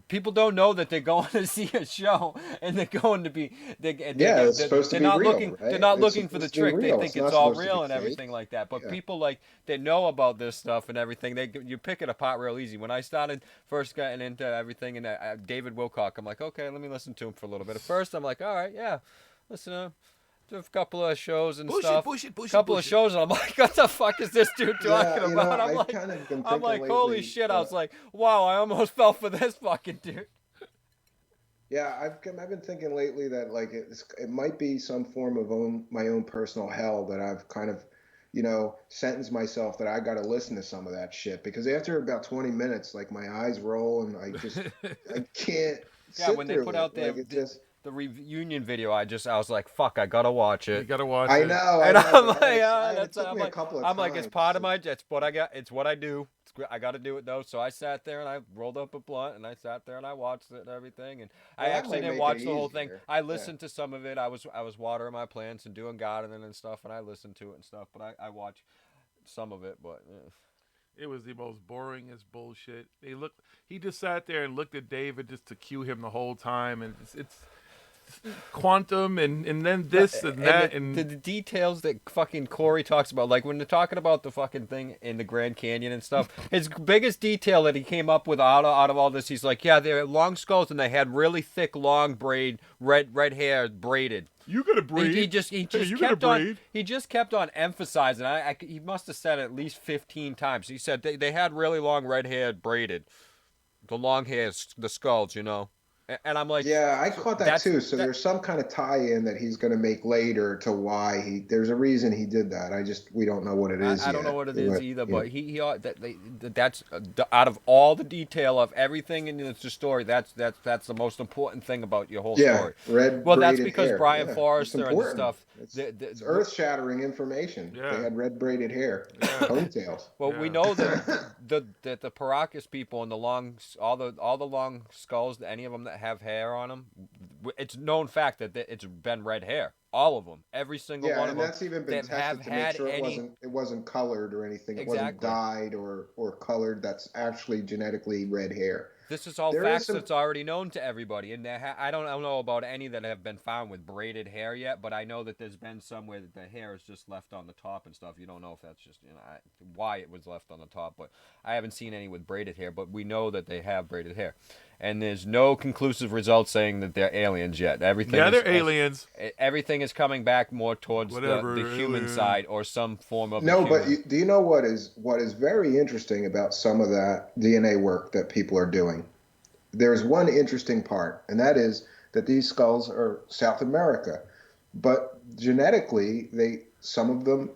don't know that they're going to see a show and they're going to be. It's supposed to be real, right? They're not looking for the trick. They think it's all real and everything like that. But people they know about this stuff and everything. You pick it apart real easy. When I started first getting into everything and David Wilcock, I'm like, okay, let me listen to him for a little bit. At first, I'm like, all right, yeah, listen to him. Do a couple of shows and stuff. Couple of shows, and I'm like, what the fuck is this dude talking about? I'm like, holy shit! I was like, wow, I almost fell for this fucking dude. Yeah, I've been thinking lately that like it might be some form of my own personal hell that I've kind of, you know, sentenced myself that I got to listen to some of that shit, because after about 20 minutes, like my eyes roll and I can't. Yeah, when they put out the reunion video, I was like, fuck, I gotta watch it. You gotta watch it. I know. And I'm like, it's part of my, it's what I got, it's what I do. I gotta do it though. So I sat there and I rolled up a blunt and I sat there and I watched it and everything. And I actually didn't watch the whole thing. I listened to some of it. I was watering my plants and doing gardening and stuff, and I listened to it and stuff. But I watched some of it, but. It was the most boringest bullshit. He just sat there and looked at David just to cue him the whole time, and it's quantum and then this and that and the details that fucking Corey talks about, like when they're talking about the fucking thing in the Grand Canyon and stuff, his biggest detail that he came up with out of all this, he's like, yeah, they're long skulls and they had really thick, long red hair braided. You gotta braid. He just kept on emphasizing. He must have said it at least 15 times. He said they had really long red hair braided, the long hairs, the skulls, you know. And I'm like, yeah, I caught that too. So there's some kind of tie-in that he's going to make later to why there's a reason he did that. We don't know what it is. I don't know what it is either, but that's out of all the detail of everything in the story, that's the most important thing about your whole story. Well, that's because hair. Brian Forrester and stuff. It's earth-shattering information. Yeah. They had red braided hair, ponytails. Well, we know that the Paracas people and all the long skulls, any of them that have hair on them, it's known fact that it's been red hair. All of them, every single one of them. Yeah, and that's even been tested to make sure it wasn't colored or anything. It wasn't dyed or colored. That's actually genetically red hair. This is all facts that's already known to everybody, and I don't know about any that have been found with braided hair yet, but I know that there's been some where the hair is just left on the top and stuff. You don't know if that's just why it was left on the top, but I haven't seen any with braided hair, but we know that they have braided hair. And there's no conclusive results saying that they're aliens yet. They're aliens. Everything is coming back more towards the human side or some form of but do you know what is very interesting about some of that DNA work that people are doing? There's one interesting part, and that is that these skulls are South America, but genetically, some of them,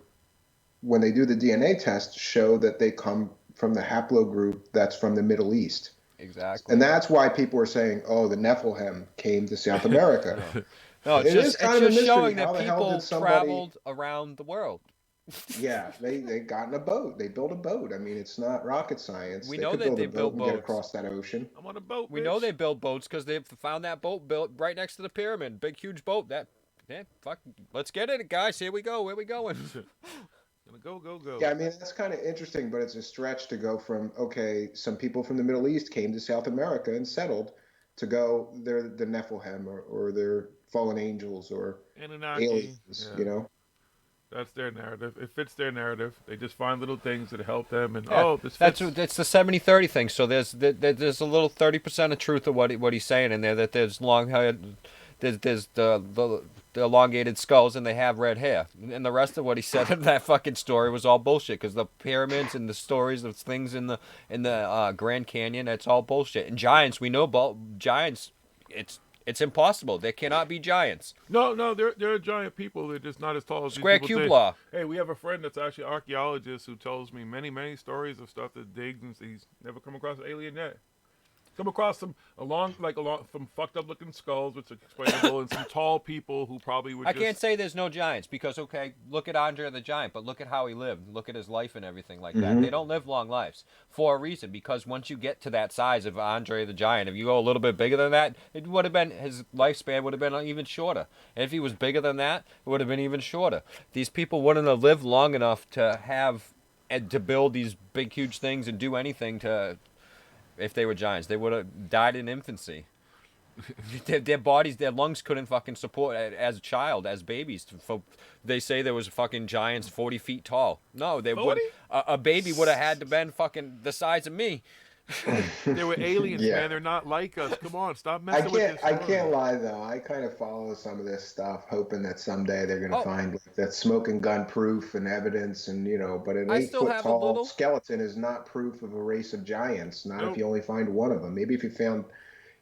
when they do the DNA test, show that they come from the haplogroup that's from the Middle East. Exactly. And that's why people are saying, oh, the Nephilim came to South America. No, it's just showing that people traveled around the world. Yeah, they got in a boat. They built a boat. I mean, it's not rocket science. We know that they built boats. Get across that ocean. I'm on a boat, We know they built boats because they found that boat built right next to the pyramid. Big, huge boat. Let's get it, guys. Here we go. Where we going? Go. Yeah, I mean, that's kind of interesting, but it's a stretch to go from, some people from the Middle East came to South America and settled, to go, they're the Nephilim or they're fallen angels or Anunnaki, aliens, you know? That's their narrative. It fits their narrative. They just find little things that help them, and this fits. That's the 70-30 thing. So there's a little 30% of truth of what he's saying in there. That there's long hair, there's the elongated skulls, and they have red hair. And the rest of what he said in that fucking story was all bullshit. Because the pyramids and the stories of things in the Grand Canyon, that's all bullshit. And giants, we know about giants. It's impossible. There cannot be giants. No, they're giant people. They're just not as tall as Square these cube people law. Hey, we have a friend that's actually an archaeologist who tells me many stories of stuff that digs, and he's never come across an alien yet. Come across some fucked up looking skulls, which are explainable, and some tall people who probably would. I can't say there's no giants because look at Andre the Giant, but look at how he lived. Look at his life and everything like that. They don't live long lives for a reason, because once you get to that size of Andre the Giant, if you go a little bit bigger than that, it would have been his lifespan would have been even shorter. And if he was bigger than that, it would have been even shorter. These people wouldn't have lived long enough to have and to build these big huge things and do anything to. If they were giants, they would have died in infancy. Their bodies, their lungs couldn't fucking support as a child, as babies. They say there was fucking giants 40 feet tall. No, they would. A baby would have had to been fucking the size of me. They were aliens, man. They're not like us. Come on, stop messing with this. I can't lie though. I kind of follow some of this stuff, hoping that someday they're gonna find that smoking gun proof and evidence, and but an 8-foot tall skeleton is not proof of a race of giants. Not if you only find one of them. Maybe if you found,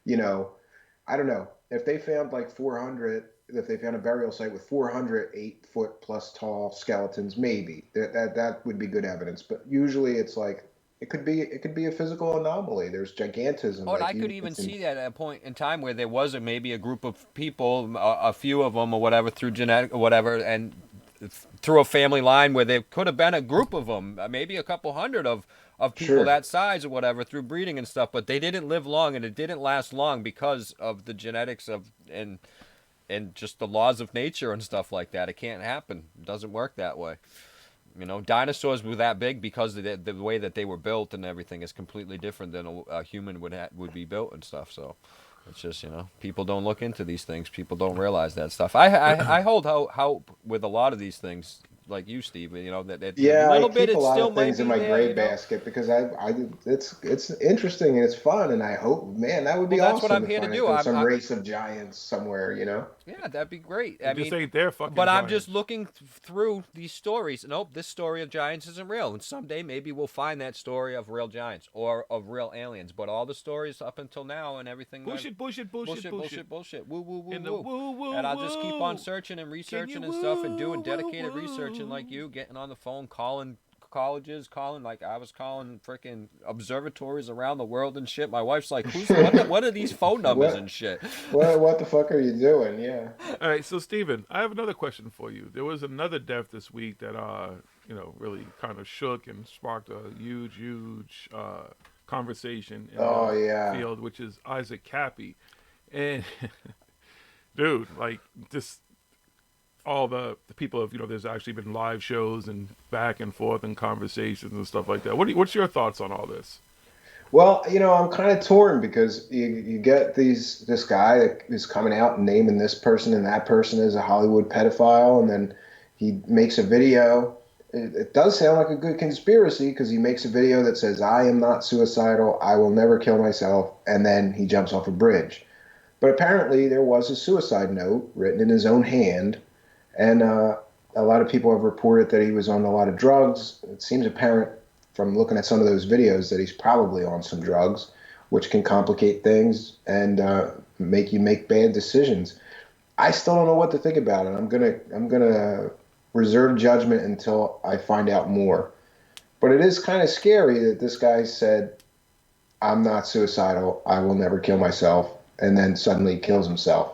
I don't know. If they found like 400, if they found a burial site with 400 8-foot plus tall skeletons, maybe that would be good evidence. But usually it's like. It could be a physical anomaly. There's gigantism. Oh, and I could even see that at a point in time where there was maybe a group of people, a few of them or whatever, through genetic or whatever, and through a family line where there could have been a group of them, maybe a couple hundred of people that size or whatever, through breeding and stuff. But they didn't live long, and it didn't last long because of the genetics and just the laws of nature and stuff like that. It can't happen. It doesn't work that way. Dinosaurs were that big because the way that they were built and everything is completely different than a human would be built and stuff. So, It's just, people don't look into these things. People don't realize that stuff. I hold hope with a lot of these things, like you, Steve. That Yeah, a I little bit keep a it lot still of might things be in my there. gray basket because it's interesting and it's fun, and I hope, man, that would be Well, that's what awesome I'm to here to find do. if there's some race of giants somewhere, Yeah, that'd be great. It just ain't their fucking But I'm giants. just looking through these stories. Nope, this story of giants isn't real. And someday maybe we'll find that story of real giants or of real aliens. But all the stories up until now and everything. Bullshit. Woo, woo, woo, In the woo. woo, woo, And I'll just keep on woo. searching and researching you and stuff and woo, doing woo, dedicated woo? researching like you, getting on the phone, calling colleges, like I was calling freaking observatories around the world and shit. My wife's like, what are these phone numbers and shit? What the fuck are you doing? Yeah. All right, so Steven, I have another question for you. There was another death this week that really kind of shook and sparked a huge conversation in the field, which is Isaac Kappy. And dude, like this, all the people have, there's actually been live shows and back and forth and conversations and stuff like that. What's your thoughts on all this? Well, I'm kind of torn because you get this guy that is coming out and naming this person and that person as a Hollywood pedophile, and then he makes a video. It does sound like a good conspiracy because he makes a video that says, "I am not suicidal. I will never kill myself," and then he jumps off a bridge. But apparently there was a suicide note written in his own hand, and a lot of people have reported that he was on a lot of drugs. It seems apparent from looking at some of those videos that he's probably on some drugs, which can complicate things and make you make bad decisions. I still don't know what to think about it. I'm gonna reserve judgment until I find out more. But it is kind of scary that this guy said, "I'm not suicidal. I will never kill myself," and then suddenly kills himself.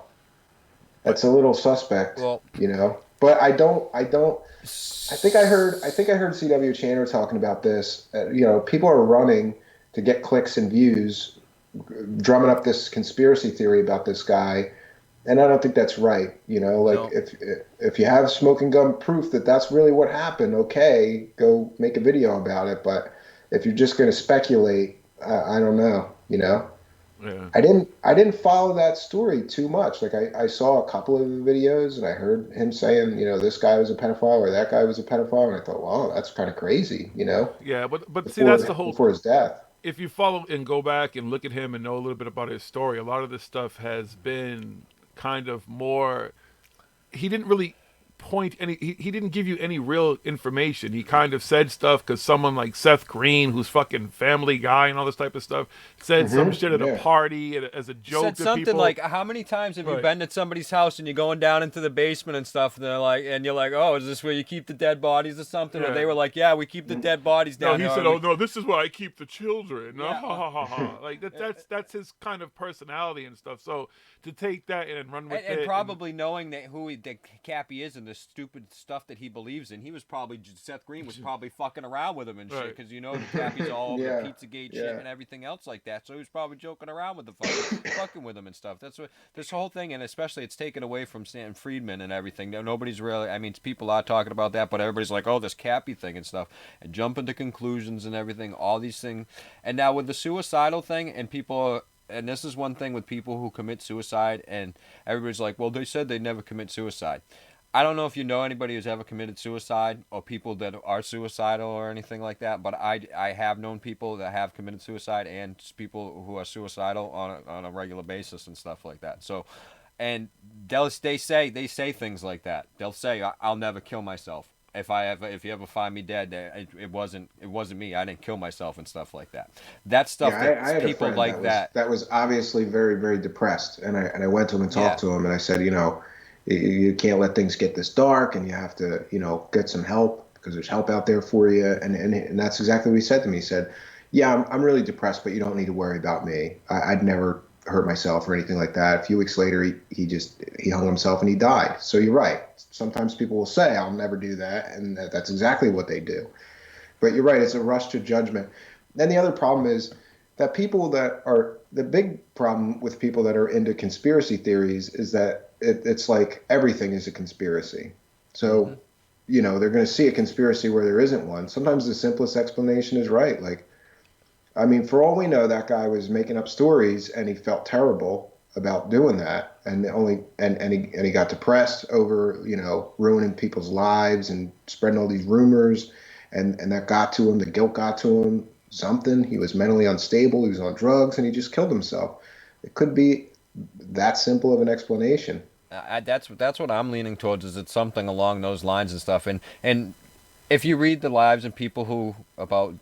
That's a little suspect, But I don't. I think I heard C.W. Chandler talking about this. People are running to get clicks and views, drumming up this conspiracy theory about this guy, and I don't think that's right. No. if you have smoking gun proof that that's really what happened, okay, go make a video about it. But if you're just going to speculate, I don't know. Yeah. I didn't follow that story too much. Like I saw a couple of the videos and I heard him saying, this guy was a pedophile or that guy was a pedophile, and I thought, wow, that's kind of crazy, Yeah, but see, that's the whole before his death. If you follow and go back and look at him and know a little bit about his story, a lot of this stuff has been kind of more. He didn't really point any. He didn't give you any real information. He kind of said stuff because someone like Seth Green, who's fucking Family Guy and all this type of stuff, said some shit at a party as a joke. Said to something people. like, "How many times have you been at somebody's house and you're going down into the basement and stuff, and they're like, and you're like, oh, is this where you keep the dead bodies or something?" Yeah. And they were like, "Yeah, we keep the dead bodies down No, he there." said, "Oh no, this is where I keep the children." Yeah. Ha ha ha ha. Like that's his kind of personality and stuff. So to take that and run with it, and probably knowing that that Kappy is and the stupid stuff that he believes in, he was probably Seth Green was probably fucking around with him and shit because Kappy's all over the Pizzagate shit and everything else like that. So he was probably joking around with the fucking with him and stuff. That's what this whole thing, and especially it's taken away from Sam Friedman and everything. Nobody's really, I mean, people are talking about that, but everybody's like, oh, this Kappy thing and stuff, and jumping to conclusions and everything, all these things. And now with the suicidal thing, and people. And this is one thing with people who commit suicide, and everybody's like, well, they said they never commit suicide. I don't know if you know anybody who's ever committed suicide or people that are suicidal or anything like that, but I have known people that have committed suicide and people who are suicidal on a regular basis and stuff like that. So, and they say things like that. They'll say, I'll never kill myself. If you ever find me dead, it wasn't me. I didn't kill myself and stuff like that. That stuff I had people like that was obviously very, very depressed, and I went to him and talked to him, and I said, you can't let things get this dark, and you have to get some help because there's help out there for you, and that's exactly what he said to me. He said, yeah, I'm really depressed, but you don't need to worry about me. I'd never hurt myself or anything like that. A few weeks later, he hung himself and he died. So you're right. Sometimes people will say, I'll never do that, and that's exactly what they do. But you're right, it's a rush to judgment. Then the other problem is that the big problem with people that are into conspiracy theories is that it's like everything is a conspiracy. So, they're going to see a conspiracy where there isn't one. Sometimes the simplest explanation is right. Like, I mean, for all we know, that guy was making up stories and he felt terrible. about doing that, and he got depressed over, you know, ruining people's lives and spreading all these rumors, and that got to him. The guilt got to him. Something. He was mentally unstable. He was on drugs, and he just killed himself. It could be that simple of an explanation. That's what I'm leaning towards. Is it's something along those lines and stuff. And if you read the lives of people who about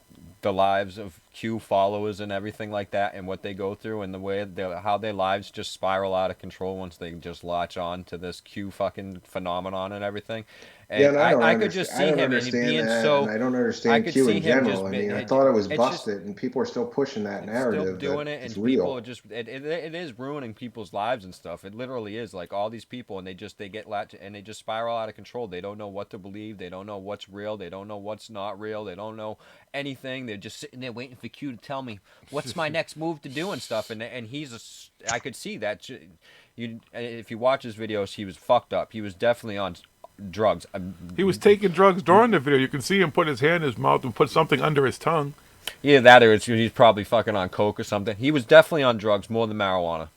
the lives of Q followers and everything like that, and what they go through, and the way how their lives just spiral out of control once they just latch on to this Q fucking phenomenon and everything. And I could just see him and being so. And I don't understand Q in general. I mean, I thought it was busted, just, and people are still pushing that narrative. Still doing it, and real. people are just it is ruining people's lives and stuff. It literally is. Like all these people, and they get latched, and they just spiral out of control. They don't know what to believe. They don't know what's real. They don't know what's not real. They don't know anything. They're just sitting there waiting for Q to tell me what's my next move to do and stuff. And I could see that. If you watch his videos, he was fucked up. He was definitely on drugs. He was taking drugs during the video. You can see him put his hand in his mouth and put something under his tongue. Either that or he's probably fucking on coke or something. He was definitely on drugs more than marijuana.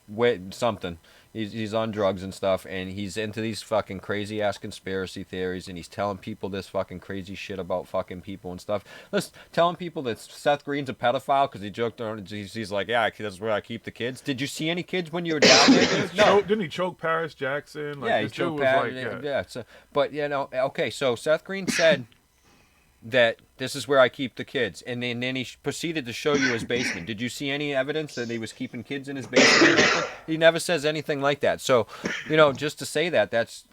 Something. He's on drugs and stuff, and he's into these fucking crazy ass conspiracy theories, and he's telling people this fucking crazy shit about fucking people and stuff. Listen, telling people that Seth Green's a pedophile because he joked around. He's like, yeah, that's where I keep the kids. Did you see any kids when you were down there? No. Didn't he choke Paris Jackson? Like, yeah, he choked Paris. Yeah. So, but you know, okay. So Seth Green said that this is where I keep the kids, and then he proceeded to show you his basement. Did you see any evidence that he was keeping kids in his basement? He never says anything like that. So, you know, just to say that's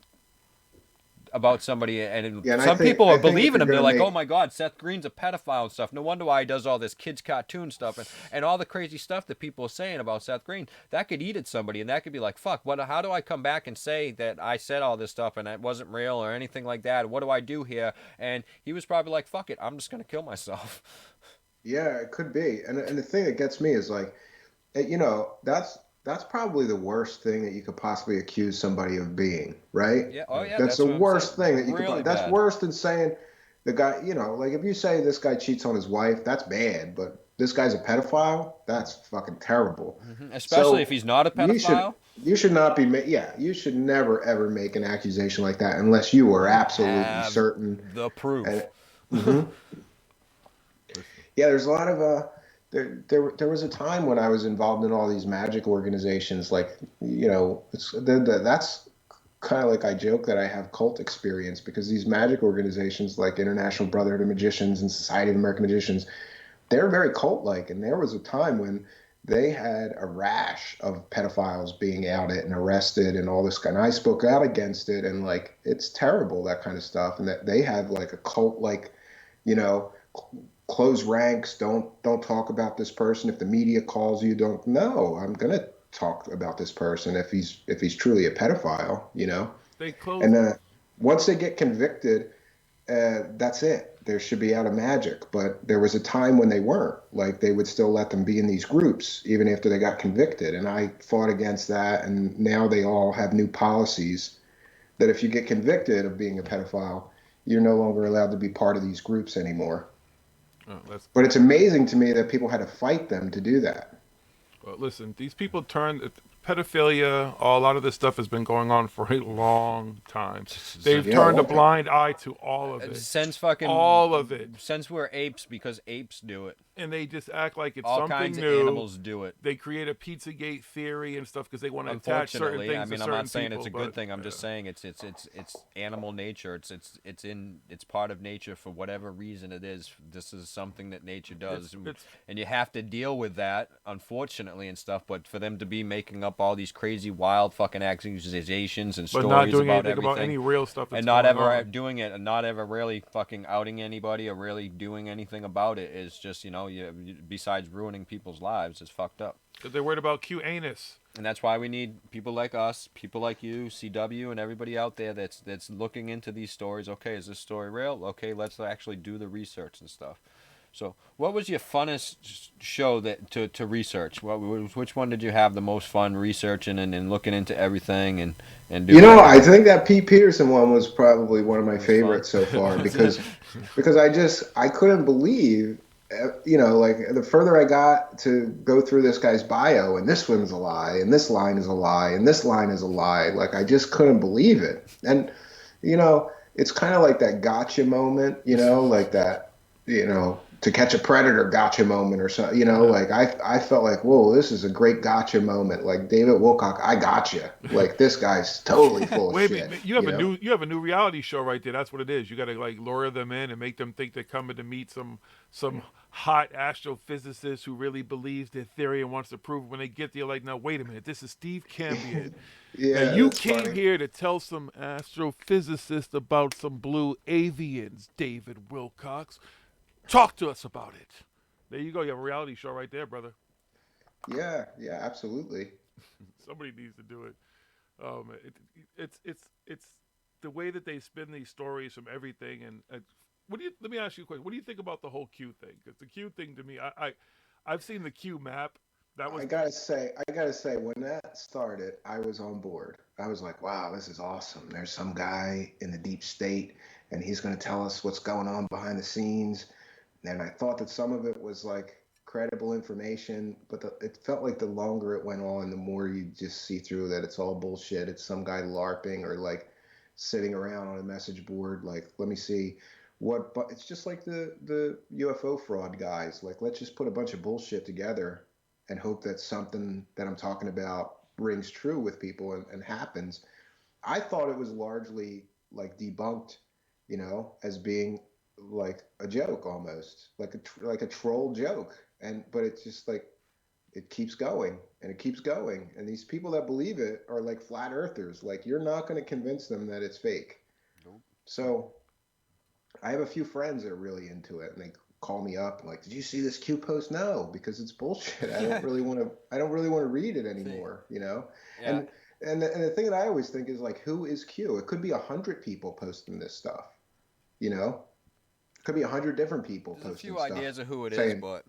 about somebody, and some people are believing him. They're like, oh my God, Seth Green's a pedophile and stuff. No wonder why he does all this kids cartoon stuff and all the crazy stuff that people are saying about Seth Green. That could eat at somebody, and that could be like, fuck, how do I come back and say that I said all this stuff and it wasn't real or anything like that? What do I do here? And he was probably like, fuck it, I'm just going to kill myself. Yeah, it could be. And the thing that gets me is like, you know, that's probably the worst thing that you could possibly accuse somebody of being, right? Yeah. Oh, yeah. That's the worst thing that you really could. That's worse than saying the guy. You know, like if you say this guy cheats on his wife, that's bad. But this guy's a pedophile. That's fucking terrible. Mm-hmm. Especially if he's not a pedophile. You should not be. You should never ever make an accusation like that unless you are absolutely certain. The proof. Yeah, there's a lot of. There was a time when I was involved in all these magic organizations, like, you know, that's kind of like I joke that I have cult experience, because these magic organizations like International Brotherhood of Magicians and Society of American Magicians, they're very cult-like, and there was a time when they had a rash of pedophiles being outed and arrested and all this kind. And I spoke out against it, and like, it's terrible, that kind of stuff, and that they have like a cult-like, you know, close ranks, don't talk about this person. If the media calls you, don't. No, I'm gonna talk about this person if he's truly a pedophile, you know. And once they get convicted, that's it. There should be out of magic. But there was a time when they weren't. Like, they would still let them be in these groups even after they got convicted, and I fought against that. And now they all have new policies that if you get convicted of being a pedophile, you're no longer allowed to be part of these groups anymore. Oh, but it's amazing to me that people had to fight them to do that. Well, listen, these people turned pedophilia. A lot of this stuff has been going on for a long time. They've turned a blind eye to all of it. Since fucking all of it. Since we're apes, because apes do it. And they just act like it's all something kinds new. Of animals do it. They create a Pizzagate theory and stuff because they want to attach certain things. I mean, to I'm not saying people, it's a good thing. I'm just saying it's animal nature. It's part of nature for whatever reason it is. This is something that nature does, and you have to deal with that, unfortunately, and stuff. But for them to be making up all these crazy, wild fucking accusations and stories not doing about anything everything, about any real stuff, and not ever doing it, and not ever really fucking outing anybody or really doing anything about it is just, you know, besides ruining people's lives, it's fucked up. Because they're worried about Q anus. And that's why we need people like us, people like you, CW, and everybody out there that's looking into these stories. Okay, is this story real? Okay, let's actually do the research and stuff. So, what was your funnest show to research? Which one did you have the most fun researching and looking into everything and doing? You know, I think that Pete Peterson one was probably one of my favorites so far because I couldn't believe you know, like the further I got to go through this guy's bio, and this one's a lie, and this line is a lie, and this line is a lie, like I just couldn't believe it. And, you know, it's kind of like that gotcha moment, you know, like that, you know, To Catch a Predator gotcha moment or something, you know, like I felt like, whoa, this is a great gotcha moment. Like David Wilcock, I gotcha. Like this guy's totally full of Wait, shit. but you have you have a new reality show right there. That's what it is. You got to like lure them in and make them think they're coming to meet some hot astrophysicist who really believes their theory and wants to prove it. When they get there, like, now wait a minute, this is Steve Cambian. Yeah, now, you that's came funny. here to tell some astrophysicist about some blue avians, David Wilcox. Talk to us about it. There you go. You have a reality show right there, brother. Yeah, absolutely. Somebody needs to do it. It's the way that they spin these stories from everything. And let me ask you a question. What do you think about the whole Q thing? Because the Q thing to me, I've seen the Q map. I gotta say, when that started, I was on board. I was like, wow, this is awesome. There's some guy in the deep state, and he's gonna tell us what's going on behind the scenes. And I thought that some of it was like credible information, but it felt like the longer it went on, the more you just see through that it's all bullshit. It's some guy LARPing or like sitting around on a message board. Like, let me see what, but it's just like the UFO fraud guys. Like, let's just put a bunch of bullshit together and hope that something that I'm talking about rings true with people and happens. I thought it was largely like debunked, you know, as being like a joke almost, like a troll joke. But it's just like it keeps going and it keeps going. And these people that believe it are like flat earthers. Like, you're not going to convince them that it's fake. Nope. So I have a few friends that are really into it, and they call me up and like, did you see this Q post? No, because it's bullshit. I don't really want to read it anymore, you know? Yeah. And the thing that I always think is like, who is Q? It could be 100 people posting this stuff, you know? It could be 100 different people posting stuff. There's a few ideas of who it is, but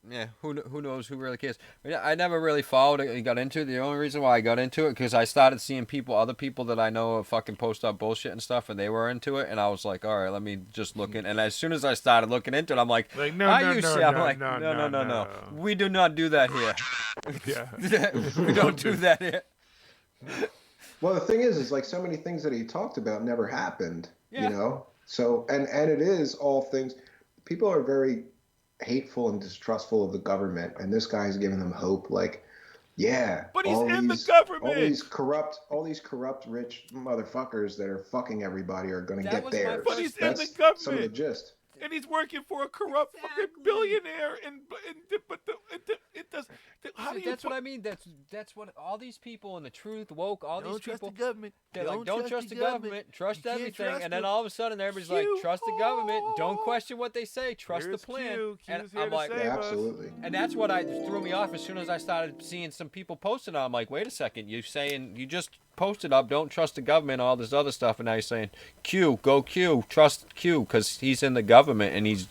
yeah, who knows, who really cares? I never really followed it and got into it. The only reason why I got into it, because I started seeing other people that I know fucking post up bullshit and stuff, and they were into it, and I was like, all right, let me just look in. And as soon as I started looking into it, I'm like, no, we do not do that here. Yeah, we don't do that here. Well, the thing is like so many things that he talked about never happened, you know? So, and it is all things, people are very hateful and distrustful of the government, and this guy's giving them hope. Like, yeah, but he's in the government. All these corrupt rich motherfuckers that are fucking everybody are going to get theirs. But he's in the government. Some of the gist. And he's working for a corrupt fucking billionaire, but it does. How do you? That's what I mean. That's what all these people in the truth woke. All these people. Don't trust the government. They're like, don't trust the government. Trust everything. And then all of a sudden, everybody's like, trust the government. Don't question what they say. Trust the plan. And I'm like, absolutely. And that's what threw me off as soon as I started seeing some people posting. I'm like, wait a second. You're saying you just posted up, don't trust the government, all this other stuff, and now you're saying Q, go Q, trust Q, because he's in the government and he's,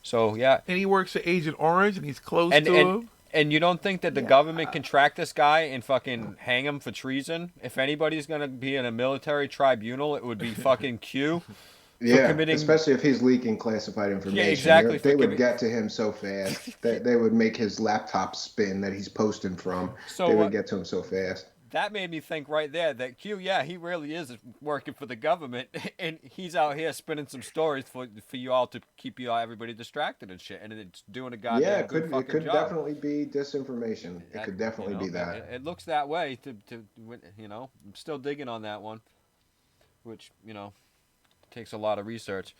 so yeah. And he works for Agent Orange and he's close to him. And you don't think that the government can track this guy and fucking hang him for treason? If anybody's gonna be in a military tribunal, it would be fucking Q. Yeah, especially if he's leaking classified information. Yeah, exactly. They would get to him so fast. They would make his laptop spin that he's posting from. So they would get to him so fast. That made me think right there that Q, yeah, he really is working for the government, and he's out here spinning some stories for you all to keep everybody distracted and shit, and it's doing a goddamn good fucking job. It could definitely be disinformation. It could definitely be that. It looks that way. I'm still digging on that one, which takes a lot of research.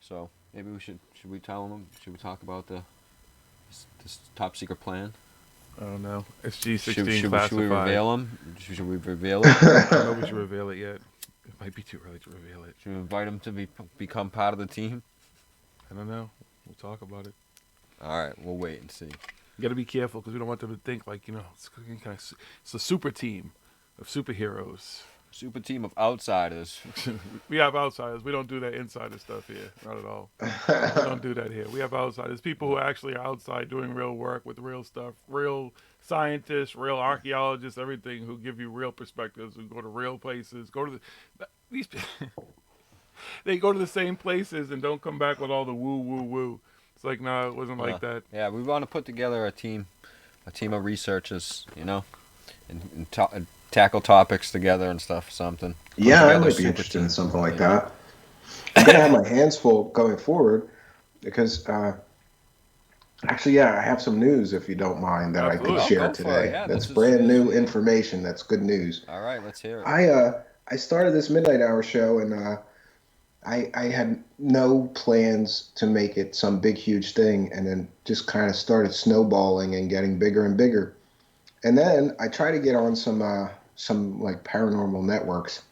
So maybe should we tell them? Should we talk about this top secret plan? I don't know. It's G16 classified. Should we reveal them? Should we reveal it? I don't know if we should reveal it yet. It might be too early to reveal it. Should we invite them to become part of the team? I don't know. We'll talk about it. All right. We'll wait and see. You got to be careful because we don't want them to think like, it's a super team of superheroes. Super team of outsiders. We have outsiders. We don't do that insider stuff here. Not at all. We don't do that here. We have outsiders. People who actually are outside doing real work with real stuff. Real scientists, real archaeologists, everything, who give you real perspectives, who go to real places. These they go to the same places and don't come back with all the woo, woo, woo. It's like, no, it wasn't like that. Yeah, we want to put together a team of researchers, and tackle topics together and stuff. Something. Yeah, I might be interested in something like that. I'm gonna have my hands full going forward because actually, I have some news if you don't mind that I could share today. That's brand new information. That's good news. All right, let's hear it. I started this midnight hour show and I had no plans to make it some big huge thing, and then just kind of started snowballing and getting bigger and bigger. And then I tried to get on some like paranormal networks,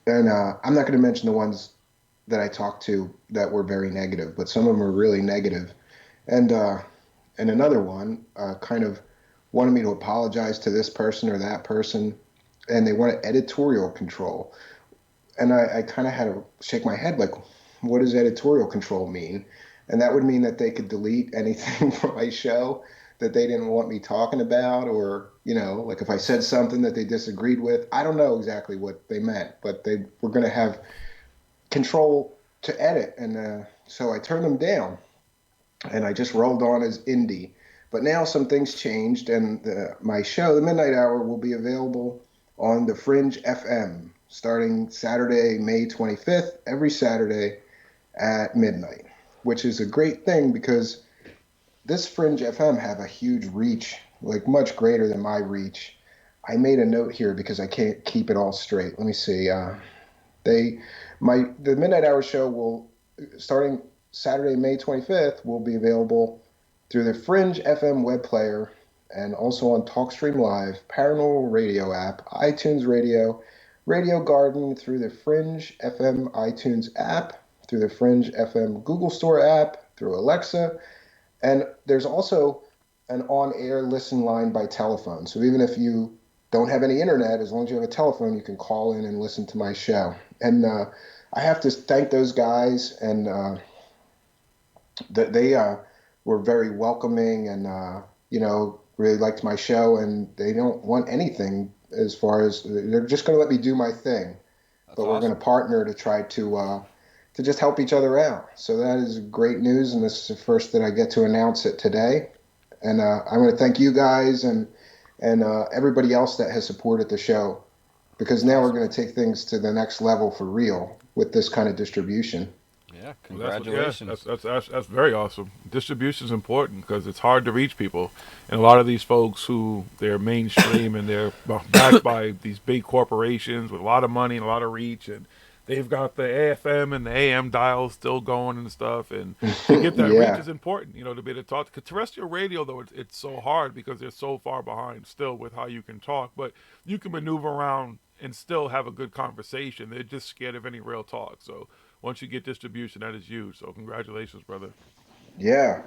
and I'm not going to mention the ones that I talked to that were very negative, but some of them were really negative. And another one kind of wanted me to apologize to this person or that person, and they wanted editorial control. And I kind of had to shake my head, like, what does editorial control mean? And that would mean that they could delete anything from my show that they didn't want me talking about, or, like if I said something that they disagreed with. I don't know exactly what they meant, but they were going to have control to edit. And so I turned them down, and I just rolled on as indie. But now some things changed, and my show, The Midnight Hour, will be available on the Fringe FM starting Saturday, May 25th, every Saturday at midnight, which is a great thing because this Fringe FM have a huge reach, like much greater than my reach. I made a note here because I can't keep it all straight. Let me see. The Midnight Hour show will, starting Saturday, May 25th, will be available through the Fringe FM web player and also on TalkStream Live, Paranormal Radio app, iTunes Radio, Radio Garden, through the Fringe FM iTunes app, through the Fringe FM Google Store app, through Alexa, and there's also an on-air listen line by telephone. So even if you don't have any internet, as long as you have a telephone, you can call in and listen to my show. And I have to thank those guys, and they were very welcoming and, really liked my show, and they don't want anything as far as, they're just going to let me do my thing. But we're going to partner to try to just help each other out. So that is great news, and this is the first that I get to announce it today. And I want to thank you guys and everybody else that has supported the show, because now we're going to take things to the next level for real with this kind of distribution. Yeah, congratulations. That's very awesome. Distribution is important because it's hard to reach people, and a lot of these folks who they're mainstream and they're backed by these big corporations with a lot of money and a lot of reach, and they've got the AFM and the AM dials still going and stuff, and to get that reach is important, to be able to talk. Because terrestrial radio, though, it's so hard because they're so far behind still with how you can talk, but you can maneuver around and still have a good conversation. They're just scared of any real talk. So once you get distribution, that is huge. So congratulations, brother. Yeah.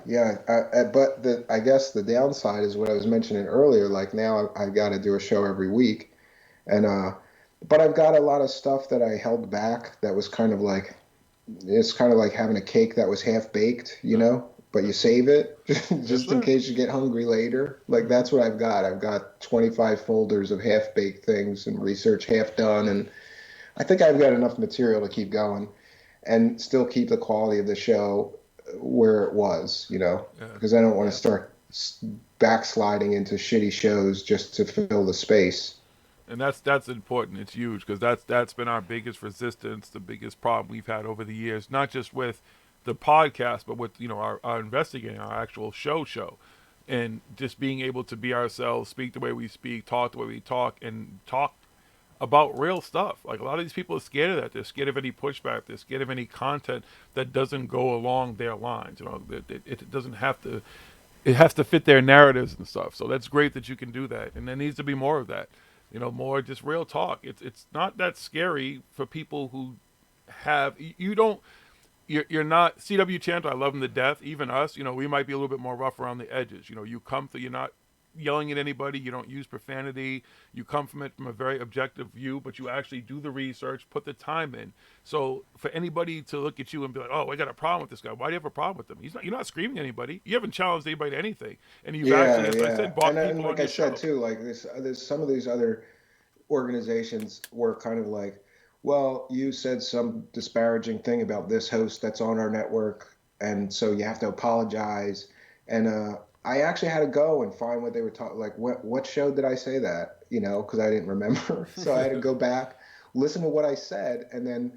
But I guess the downside is what I was mentioning earlier. Like now I've got to do a show every week, and but I've got a lot of stuff that I held back that was kind of like, it's kind of like having a cake that was half baked, but you save it just in case you get hungry later. Like that's what I've got. I've got 25 folders of half baked things and research half done, and I think I've got enough material to keep going and still keep the quality of the show where it was, because I don't want to start backsliding into shitty shows just to fill the space. And that's important. It's huge because that's been our biggest resistance, the biggest problem we've had over the years, not just with the podcast, but with our investigating, our actual show, and just being able to be ourselves, speak the way we speak, talk the way we talk, and talk about real stuff. Like a lot of these people are scared of that. They're scared of any pushback. They're scared of any content that doesn't go along their lines. It doesn't have to. It has to fit their narratives and stuff. So that's great that you can do that, and there needs to be more of that. More just real talk. It's not that scary for people who have you're not CW Chanter. I love him to death. Even us, we might be a little bit more rough around the edges. You come through. You're not yelling at anybody. You don't use profanity. You come from it from a very objective view, but you actually do the research, put the time in. So for anybody to look at you and be like, "Oh, I got a problem with this guy. Why do you have a problem with him?" You're not screaming at anybody. You haven't challenged anybody to anything, and you've actually, as I said, bought people and like on your I said show. too, like there's some of these other organizations were kind of like, well, you said some disparaging thing about this host that's on our network, and so you have to apologize. And I actually had to go and find what they were talking. Like, what show did I say that? You know, because I didn't remember. So I had to go back, listen to what I said, and then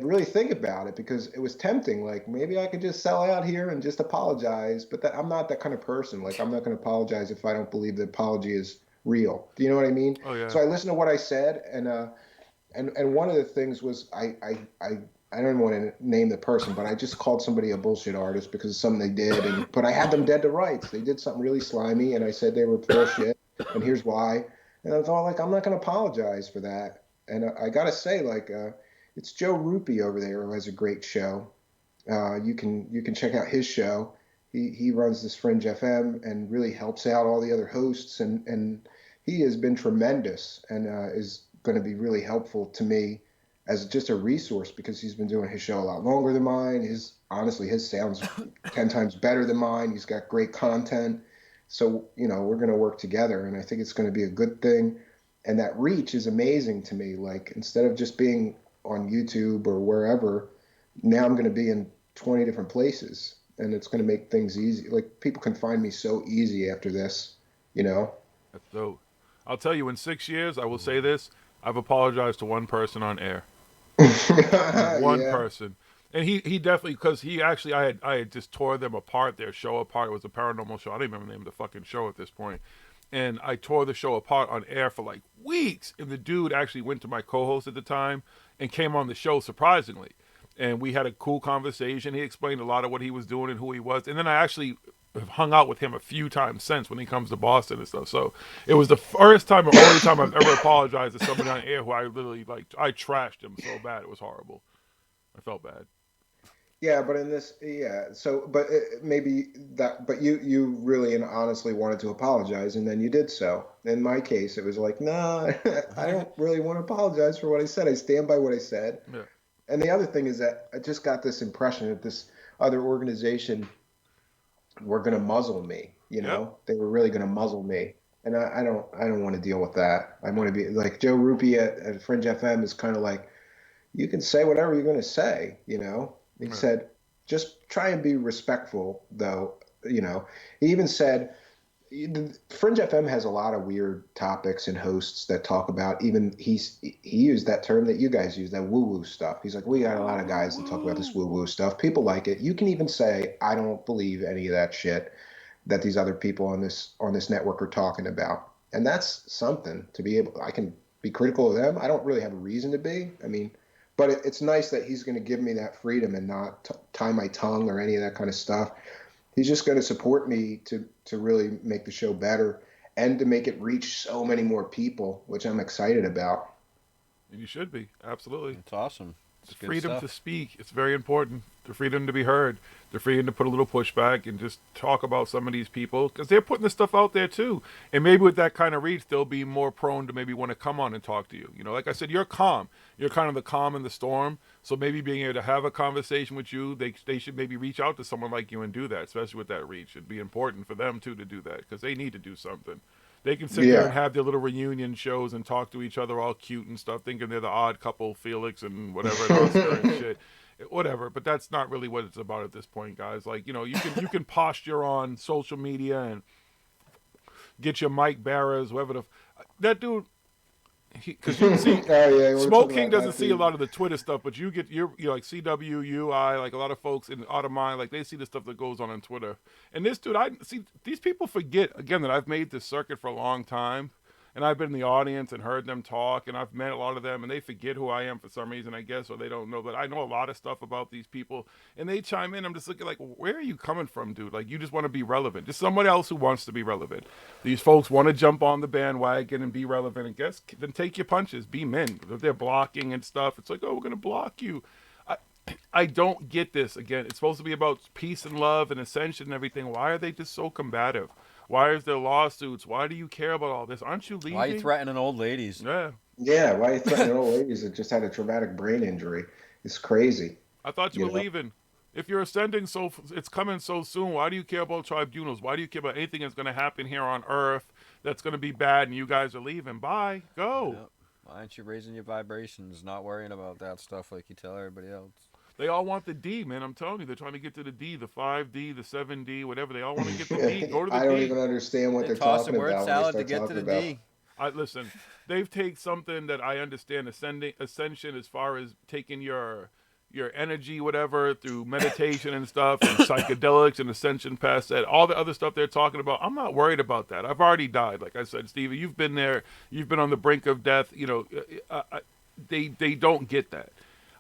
really think about it, because it was tempting. Like, maybe I could just sell out here and just apologize, but I'm not that kind of person. Like, I'm not going to apologize if I don't believe the apology is real. Do you know what I mean? Oh yeah. So I listened to what I said, and one of the things was I don't even want to name the person, but I just called somebody a bullshit artist because of something they did, but I had them dead to rights. They did something really slimy, and I said they were bullshit, and here's why. And I thought, like, I'm not going to apologize for that. And I got to say, like, it's Joe Rupi over there who has a great show. You can check out his show. He runs this Fringe FM and really helps out all the other hosts, and he has been tremendous, and is going to be really helpful to me as just a resource, because he's been doing his show a lot longer than mine. Honestly, his sounds 10 times better than mine. He's got great content. So, we're going to work together, and I think it's going to be a good thing. And that reach is amazing to me. Like, instead of just being on YouTube or wherever, now I'm going to be in 20 different places, and it's going to make things easy. Like, people can find me so easy after this, That's dope. I'll tell you, in 6 years, I will say this: I've apologized to one person on air. One person. And he definitely, because I had just tore them apart, their show apart. It was a paranormal show. I don't even remember the name of the fucking show at this point. And I tore the show apart on air for like weeks. And the dude actually went to my co-host at the time and came on the show, surprisingly. And we had a cool conversation. He explained a lot of what he was doing and who he was. And then I actually have hung out with him a few times since, when he comes to Boston and stuff. So it was the first time or only time I've ever apologized to somebody on air who I literally, like, I trashed him so bad. It was horrible. I felt bad. Yeah, but in this, so, but maybe that, but you really and honestly wanted to apologize, and then you did so. In my case, it was like, nah, I don't really want to apologize for what I said. I stand by what I said. Yeah. And the other thing is that I just got this impression that this other organization were going to muzzle me. They were really going to muzzle me, and I don't want to deal with that. I want to be like Joe Rupi at Fringe FM is kind of like, you can say whatever you're going to say. He said, just try and be respectful, though. He even said, Fringe FM has a lot of weird topics and hosts that talk about, even he used that term that you guys use, that woo-woo stuff. He's like, we got a lot of guys that talk about this woo-woo stuff. People like it. You can even say, I don't believe any of that shit that these other people on this network are talking about. And that's something to be able, I can be critical of them. I don't really have a reason to be. I mean, but it's nice that he's going to give me that freedom and not tie my tongue or any of that kind of stuff. He's just going to support me to really make the show better and to make it reach so many more people, which I'm excited about. And you should be. Absolutely. It's awesome. It's freedom to speak. It's very important. The freedom to be heard. The freedom to put a little pushback and just talk about some of these people, because they're putting this stuff out there too. And maybe with that kind of reach, they'll be more prone to maybe want to come on and talk to you. Like I said, you're calm. You're kind of the calm in the storm. So maybe being able to have a conversation with you, they should maybe reach out to someone like you and do that, especially with that reach. It'd be important for them too to do that, because they need to do something. They can sit there and have their little reunion shows and talk to each other all cute and stuff, thinking they're the odd couple, Felix and whatever, and Oscar and shit. Whatever, but that's not really what it's about at this point, guys. Like, you can posture on social media and get your mic bearers, whoever that dude. Because you can see, Smoke King doesn't see a lot of the Twitter stuff, but you're like CWUI, like a lot of folks in Automine, like they see the stuff that goes on Twitter. And this dude, I see these people forget again that I've made this circuit for a long time, and I've been in the audience and heard them talk, and I've met a lot of them, and they forget who I am for some reason, I guess, or they don't know. But I know a lot of stuff about these people, and they chime in. I'm just looking like, where are you coming from, dude? Like, you just want to be relevant. Just somebody else who wants to be relevant. These folks want to jump on the bandwagon and be relevant, and guess, then take your punches. Be men. If they're blocking and stuff, it's like, oh, we're going to block you. I don't get this. Again, it's supposed to be about peace and love and ascension and everything. Why are they just so combative? Why is there lawsuits? Why do you care about all this? Aren't you leaving? Why are you threatening old ladies? Yeah. Yeah, why are you threatening old ladies that just had a traumatic brain injury? It's crazy. I thought you were leaving. If you're ascending, it's coming so soon. Why do you care about tribunals? Why do you care about anything that's going to happen here on Earth that's going to be bad and you guys are leaving? Bye. Go. Yep. Why aren't you raising your vibrations, not worrying about that stuff like you tell everybody else? They all want the D, man. I'm telling you, they're trying to get to the D, the 5D, the 7D, whatever. They all want to get the D. Go to the D. I don't even understand what they're talking about when they start talking about. Listen, they've taken something that I understand, ascension, as far as taking your energy, whatever, through meditation and stuff, and psychedelics and ascension past that. All the other stuff they're talking about, I'm not worried about that. I've already died. Like I said, Stevie, you've been there. You've been on the brink of death. You know, they don't get that.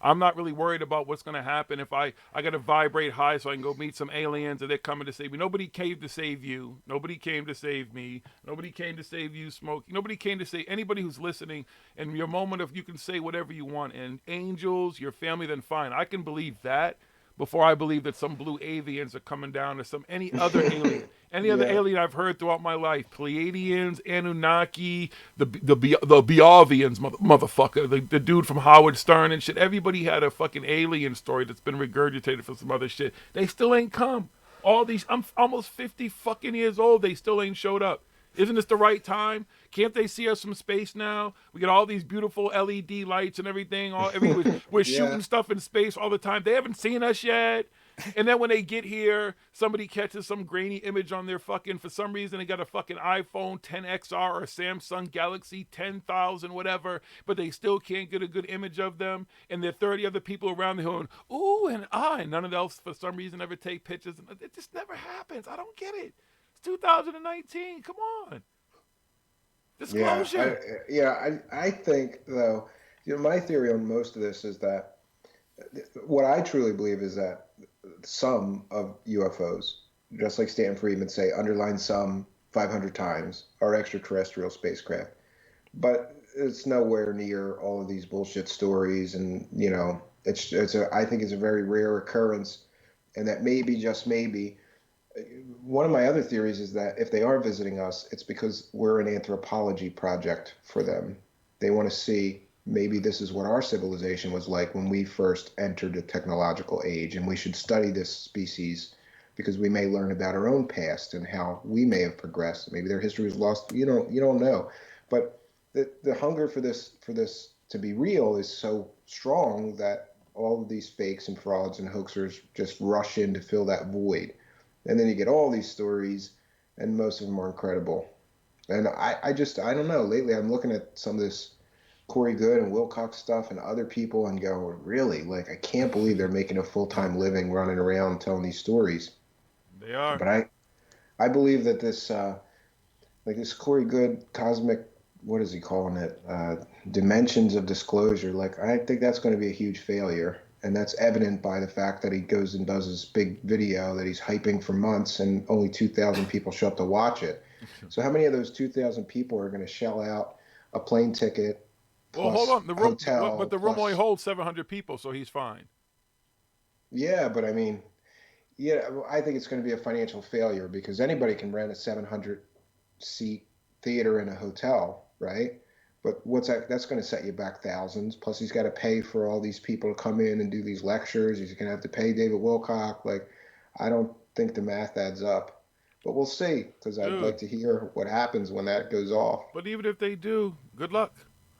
I'm not really worried about what's going to happen if I got to vibrate high so I can go meet some aliens and they're coming to save me. Nobody came to save you. Nobody came to save me. Nobody came to save you, Smoke. Nobody came to save anybody who's listening. And your moment of you can say whatever you want. And angels, your family, then fine. I can believe that before I believe that some blue avians are coming down or any other alien. Any other alien I've heard throughout my life. Pleiadians, Anunnaki, the Beovians, motherfucker. The dude from Howard Stern and shit. Everybody had a fucking alien story that's been regurgitated for some other shit. They still ain't come. All these, I'm almost 50 fucking years old. They still ain't showed up. Isn't this the right time? Can't they see us from space now? We got all these beautiful LED lights and everything. We're shooting stuff in space all the time. They haven't seen us yet. And then when they get here, somebody catches some grainy image on their for some reason they got a fucking iPhone 10XR or Samsung Galaxy 10,000, whatever, but they still can't get a good image of them. And there are 30 other people around there going, ooh, and and none of else for some reason ever take pictures. It just never happens. I don't get it. 2019, come on. Disclosure. I think, though, my theory on most of this is that what I truly believe is that some of UFOs, just like Stanton Friedman say, underline some 500 times, are extraterrestrial spacecraft. But it's nowhere near all of these bullshit stories, and I think it's a very rare occurrence, and that maybe, just maybe, one of my other theories is that if they are visiting us, it's because we're an anthropology project for them. They want to see maybe this is what our civilization was like when we first entered the technological age, and we should study this species because we may learn about our own past and how we may have progressed. Maybe their history was lost. You don't know. But the hunger for this to be real is so strong that all of these fakes and frauds and hoaxers just rush in to fill that void. And then you get all these stories, and most of them are incredible. And I don't know. Lately, I'm looking at some of this Corey Good and Wilcox stuff and other people and go, really? Like, I can't believe they're making a full-time living running around telling these stories. They are. But I believe that this, this Corey Good cosmic, what is he calling it? Dimensions of disclosure. Like, I think that's going to be a huge failure. And that's evident by the fact that he goes and does this big video that he's hyping for months, and only 2,000 people show up to watch it. So how many of those 2,000 people are going to shell out a plane ticket? Well, hold on. The room, hotel, but the room only holds 700 people, so he's fine. Yeah, but I mean, I think it's going to be a financial failure because anybody can rent a 700-seat theater in a hotel, right? But that's going to set you back thousands. Plus, he's got to pay for all these people to come in and do these lectures. He's going to have to pay David Wilcock. Like, I don't think the math adds up. But we'll see, because I'd like to hear what happens when that goes off. But even if they do, good luck.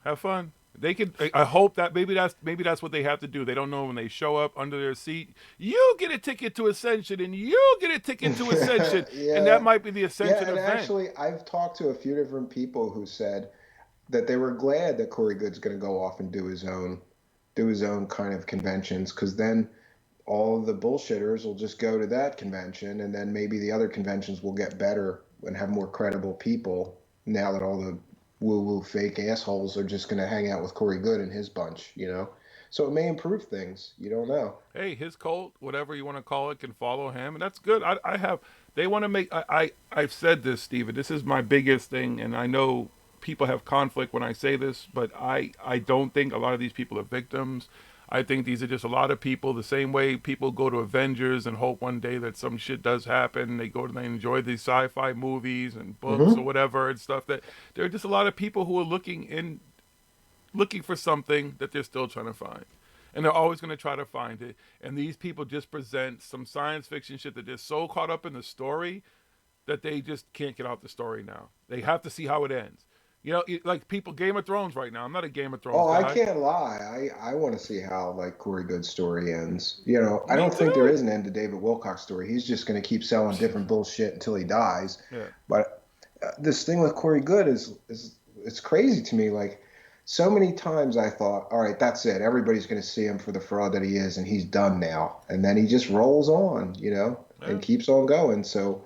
Have fun. They could. I hope that maybe that's what they have to do. They don't know when they show up under their seat. You get a ticket to Ascension, and you get a ticket to Ascension, and that might be the Ascension event. Actually, I've talked to a few different people who said that they were glad that Corey Good's going to go off and do his own kind of conventions, because then all of the bullshitters will just go to that convention, and then maybe the other conventions will get better and have more credible people now that all the woo-woo fake assholes are just going to hang out with Corey Good and his bunch, So it may improve things. You don't know. Hey, his cult, whatever you want to call it, can follow him, and that's good. They want to make, I've said this, Steven, this is my biggest thing, and I know people have conflict when I say this, but I don't think a lot of these people are victims. I think these are just a lot of people, the same way people go to Avengers and hope one day that some shit does happen. They they enjoy these sci-fi movies and books or whatever and stuff. That there are just a lot of people who are looking for something that they're still trying to find. And they're always going to try to find it. And these people just present some science fiction shit that they're so caught up in the story that they just can't get out the story now. They have to see how it ends. You know, like people, Game of Thrones right now. I'm not a Game of Thrones Oh, I guy. can't lie. I want to see how like Corey Good's story ends. You know, I Me don't think there too. is an end to David Wilcock's story. He's just going to keep selling different bullshit until he dies. Yeah. But this thing with Corey Good is it's crazy to me. Like so many times I thought, all right, that's it. Everybody's going to see him for the fraud that he is, and he's done now. And then he just rolls on, you know, and keeps on going. So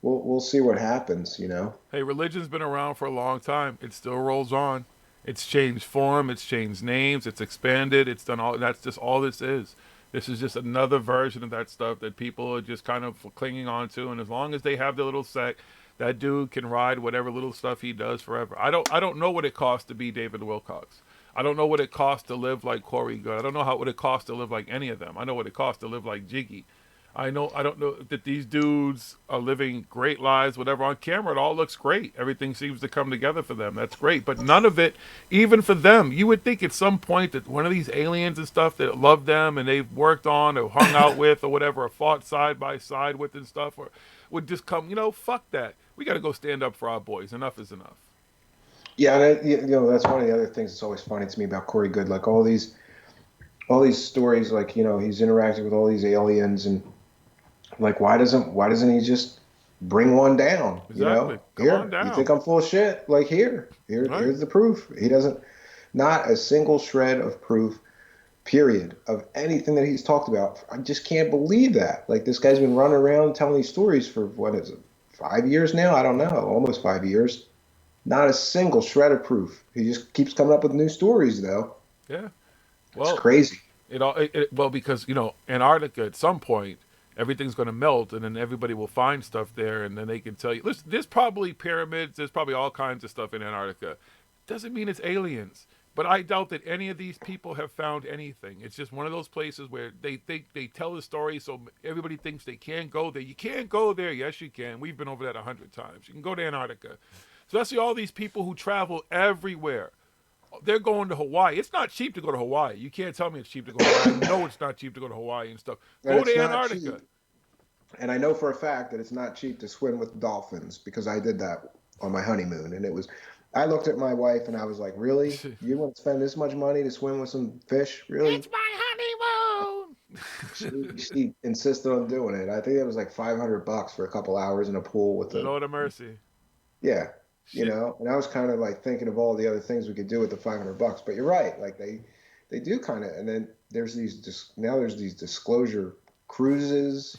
we'll see what happens, you know. Hey, religion's been around for a long time. It still rolls on. It's changed form. It's changed names. It's expanded. It's done all. That's just all this is. This is just another version of that stuff that people are just kind of clinging on to. And as long as they have their little sect, that dude can ride whatever little stuff he does forever. I don't know what it costs to be David Wilcox. I don't know what it costs to live like Corey Good. I don't know what it costs to live like any of them. I know what it costs to live like Jiggy. I don't know that these dudes are living great lives, whatever. On camera, it all looks great. Everything seems to come together for them. That's great. But none of it, even for them, you would think at some point that one of these aliens and stuff that love them and they've worked on or hung out with or whatever, or fought side by side with and stuff, or would just come, fuck that. We got to go stand up for our boys. Enough is enough. Yeah, and you know that's one of the other things that's always funny to me about Corey Good. Like all these stories, like he's interacting with all these aliens and. Like why doesn't he just bring one down? Exactly. Here, on down. You think I'm full of shit? Like here's the proof. He doesn't, not a single shred of proof, period, of anything that he's talked about. I just can't believe that. Like this guy's been running around telling these stories for what is it, 5 years now? I don't know, almost 5 years. Not a single shred of proof. He just keeps coming up with new stories though. Yeah. Well, it's crazy. Well, because Antarctica at some point. Everything's going to melt, and then everybody will find stuff there, and then they can tell you, listen, there's probably pyramids, there's probably all kinds of stuff in Antarctica. Doesn't mean it's aliens. But I doubt that any of these people have found anything. It's just one of those places where they tell the story, so everybody thinks they can't go there. You can't go there. Yes, you can. We've been over that 100 times. You can go to Antarctica. Especially all these people who travel everywhere. They're going to Hawaii. It's not cheap to go to Hawaii. You can't tell me it's cheap to go to Hawaii. I know it's not cheap to go to Hawaii and stuff. Go to Antarctica. And I know for a fact that it's not cheap to swim with dolphins because I did that on my honeymoon. And I looked at my wife and I was like, really? You want to spend this much money to swim with some fish? Really? It's my honeymoon. She insisted on doing it. I think it was like $500 for a couple hours in a pool with the Lord of mercy. Yeah. And I was kind of like thinking of all the other things we could do with the $500. But you're right. Like they do kind of, and then there's these disclosure cruises,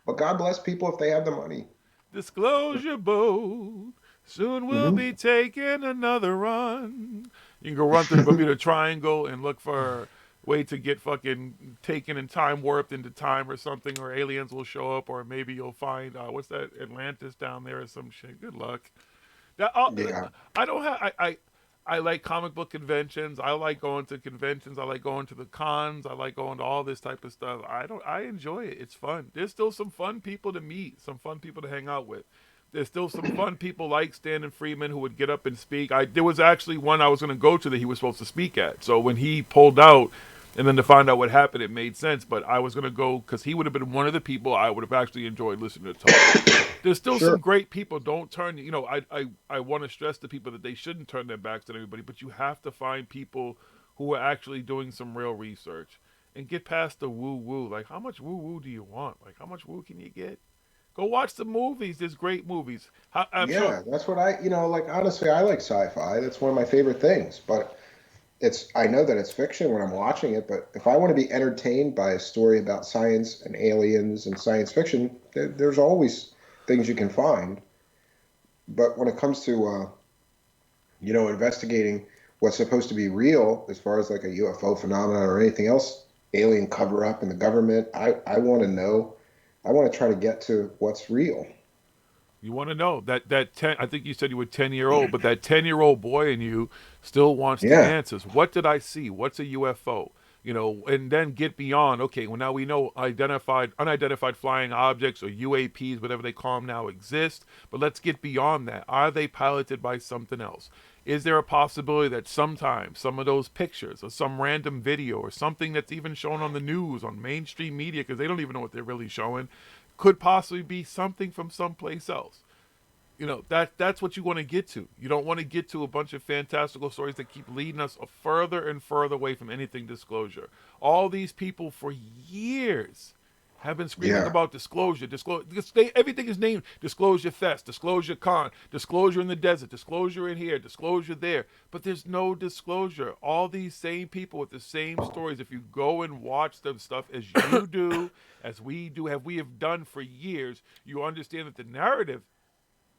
But God bless people if they have the money. Disclosure boat. Soon we'll be taking another run. You can go run through the Bermuda Triangle and look for a way to get fucking taken and time warped into time or something, or aliens will show up, or maybe you'll find what's that, Atlantis down there or some shit. Good luck. I like comic book conventions. I like going to conventions. I like going to the cons. I like going to all this type of stuff. I enjoy it. It's fun. There's still some fun people to meet, some fun people to hang out with. There's still some fun people like Stanton Friedman who would get up and speak. There was actually one I was going to go to that he was supposed to speak at. So when he pulled out, and then to find out what happened, it made sense. But I was going to go because he would have been one of the people I would have actually enjoyed listening to talk. There's still some great people. Don't turn, I want to stress to people that they shouldn't turn their backs on everybody, but you have to find people who are actually doing some real research and get past the woo-woo. Like, how much woo-woo do you want? Like, how much woo can you get? Go watch the movies. There's great movies. That's what honestly, I like sci-fi. That's one of my favorite things, but I know that it's fiction when I'm watching it, but if I want to be entertained by a story about science and aliens and science fiction, there's always things you can find. But when it comes to, investigating what's supposed to be real, as far as like a UFO phenomenon or anything else, alien cover up in the government, I want to know. I want to try to get to what's real. You want to know that 10, I think you said you were 10-year-old, but that 10-year-old boy in you still wants the answers. What did I see? What's a UFO? And then get beyond, okay, well, now we know unidentified flying objects or UAPs, whatever they call them now, exist, but let's get beyond that. Are they piloted by something else? Is there a possibility that sometimes some of those pictures or some random video or something that's even shown on the news, on mainstream media, because they don't even know what they're really showing, could possibly be something from someplace else? You know, that's what you want to get to. You don't want to get to a bunch of fantastical stories that keep leading us further and further away from anything disclosure. All these people for years have been screaming about disclosure. Everything is named Disclosure Fest, Disclosure Con, Disclosure in the Desert, Disclosure in here, Disclosure there. But there's no disclosure. All these same people with the same stories, if you go and watch them stuff as you do, as we do, we have done for years, you understand that the narrative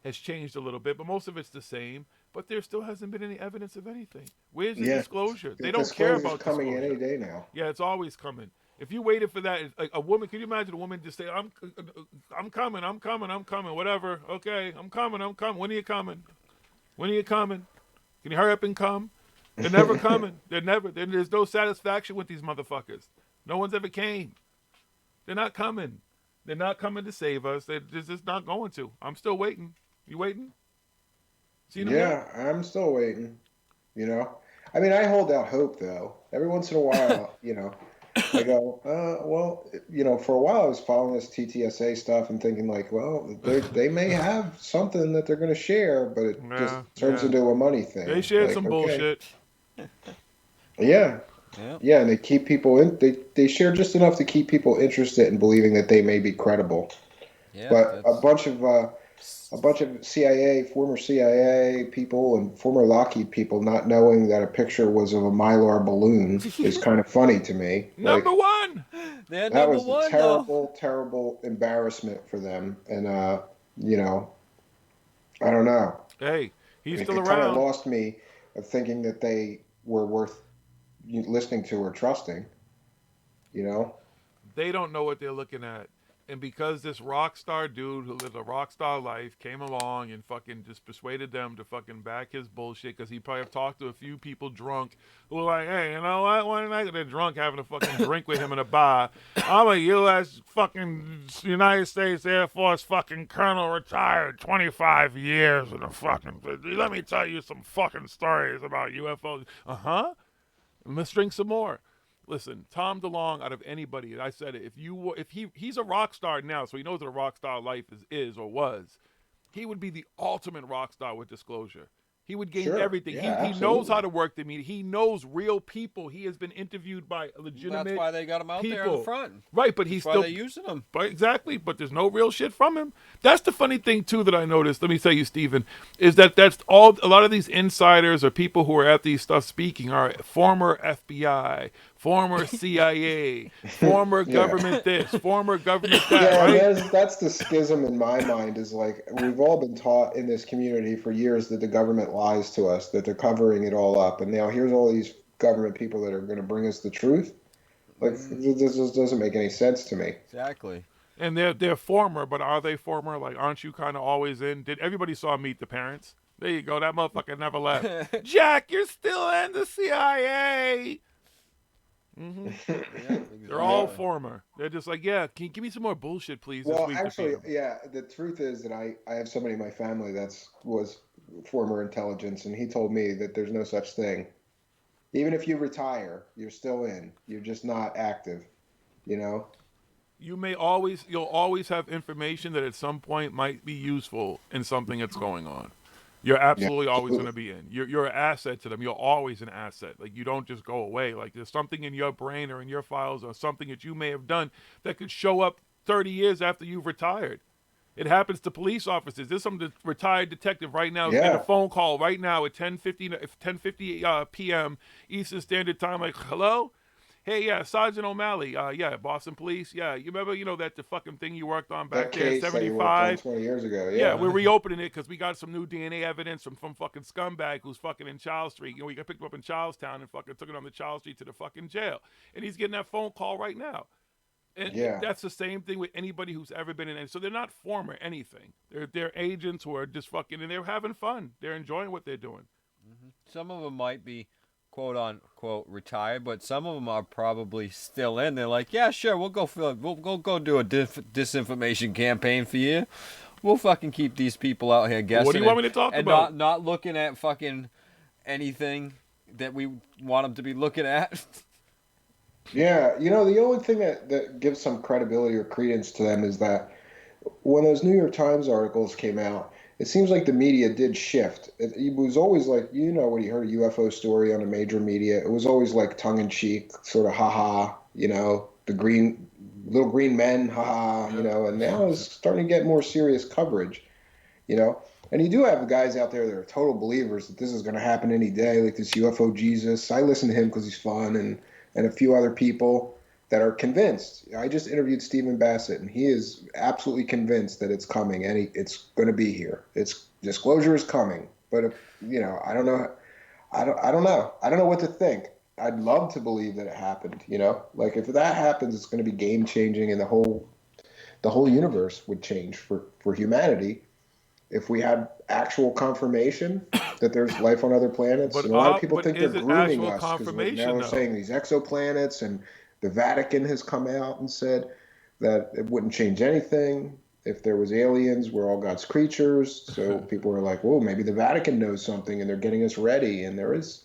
has changed a little bit, but most of it's the same. But there still hasn't been any evidence of anything. Where's the disclosure? They don't care about coming disclosure. any day now. Yeah, it's always coming. If you waited for that, like a woman, can you imagine a woman just say, I'm coming, whatever. Okay, I'm coming. When are you coming? When are you coming? Can you hurry up and come? They're never coming. There's no satisfaction with these motherfuckers. No one's ever came. They're not coming. They're not coming to save us. They're just not going to. I'm still waiting. You waiting? I'm still waiting. You know, I mean, I hold out hope though. Every once in a while, you know, I go, well, you know, for a while I was following this TTSA stuff and thinking like, well, they may have something that they're going to share, but it just turns into a money thing. They shared some bullshit. Yeah, and they keep people in. They share just enough to keep people interested in believing that they may be credible. Yeah, but a bunch of former CIA people and former Lockheed people not knowing that a picture was of a Mylar balloon is kind of funny to me. Number one! That was a terrible embarrassment for them. And, you know, I don't know. Hey, he's still around. It kind of lost me of thinking that they were worth listening to or trusting, you know? They don't know what they're looking at. And because this rock star dude who lived a rock star life came along and fucking just persuaded them to fucking back his bullshit, because he probably have talked to a few people drunk who were like, hey, you know what? One night they're drunk having a fucking drink with him in a bar. I'm a U.S. fucking United States Air Force fucking colonel, retired 25 years in a fucking. Let me tell you some fucking stories about UFOs. Let's drink some more. Listen, Tom DeLonge, out of anybody, I said it, if he's a rock star now, so he knows what a rock star life is or was, he would be the ultimate rock star with disclosure. He would gain everything. Yeah, he knows how to work the media. He knows real people. He has been interviewed by legitimate That's why they got him out people. there in the front. Right, but he's That's still why they're using him. But exactly, but there's no real shit from him. That's the funny thing too that I noticed. Let me tell you, Stephen, is that's all. A lot of these insiders or people who are at these stuff speaking are former FBI, former CIA, former government this, former government that. Yeah, right? that's the schism in my mind. Is like we've all been taught in this community for years that the government lies to us, that they're covering it all up, and now here's all these government people that are going to bring us the truth. Like this just doesn't make any sense to me. Exactly. And they're former, but are they former? Like, aren't you kind of always in? Did everybody saw Meet the Parents? There you go. That motherfucker never left. Jack, you're still in the CIA. Mm-hmm. Yeah, exactly. They're all former. They're just like, yeah, can you give me some more bullshit, please? Well, actually, yeah, the truth is that I have somebody in my family was former intelligence, and he told me that there's no such thing. Even if you retire, you're still in. You're just not active, you know? You'll always have information that at some point might be useful in something that's going on. You're absolutely always going to be in. You're an asset to them. You're always an asset. Like, you don't just go away. Like, there's something in your brain or in your files or something that you may have done that could show up 30 years after you've retired. It happens to police officers. There's some retired detective right now getting a phone call right now at 10:50 p.m. Eastern Standard Time. Like, hello? Hey, yeah, Sergeant O'Malley. Yeah, Boston Police. Yeah, you remember, the fucking thing you worked on back there in 75? 20 years ago, yeah. We're reopening it because we got some new DNA evidence from fucking scumbag who's fucking in Charles Street. We got picked him up in Charlestown and fucking took it on the Charles Street to the fucking jail. And he's getting that phone call right now. And that's the same thing with anybody who's ever been in it. So they're not former anything. They're agents who are just fucking, and they're having fun. They're enjoying what they're doing. Mm-hmm. Some of them might be quote unquote retired, but some of them are probably still in. They're like, yeah, sure, we'll go do a disinformation campaign for you. We'll fucking keep these people out here guessing. What do you want me to talk about? And not looking at fucking anything that we want them to be looking at. Yeah, the only thing that gives some credibility or credence to them is that when those New York Times articles came out, it seems like the media did shift. It was always like, when you heard a UFO story on a major media, it was always like tongue in cheek, sort of haha, the little green men, haha, and now it's starting to get more serious coverage, you know. And you do have guys out there that are total believers that this is going to happen any day, like this UFO Jesus. I listen to him because he's fun, and a few other people that are convinced. I just interviewed Stephen Bassett, and he is absolutely convinced that it's coming, and it's going to be here. It's disclosure is coming, but I don't know. I don't know. I don't know what to think. I'd love to believe that it happened. Like if that happens, it's going to be game changing, and the whole universe would change for humanity. If we had actual confirmation that there's life on other planets, But and a lot of people think they're is it grooming actual us because confirmation, now they're though? saying these exoplanets, and the Vatican has come out and said that it wouldn't change anything if there was aliens. We're all God's creatures. So people are like, "Well, maybe the Vatican knows something, and they're getting us ready." And there's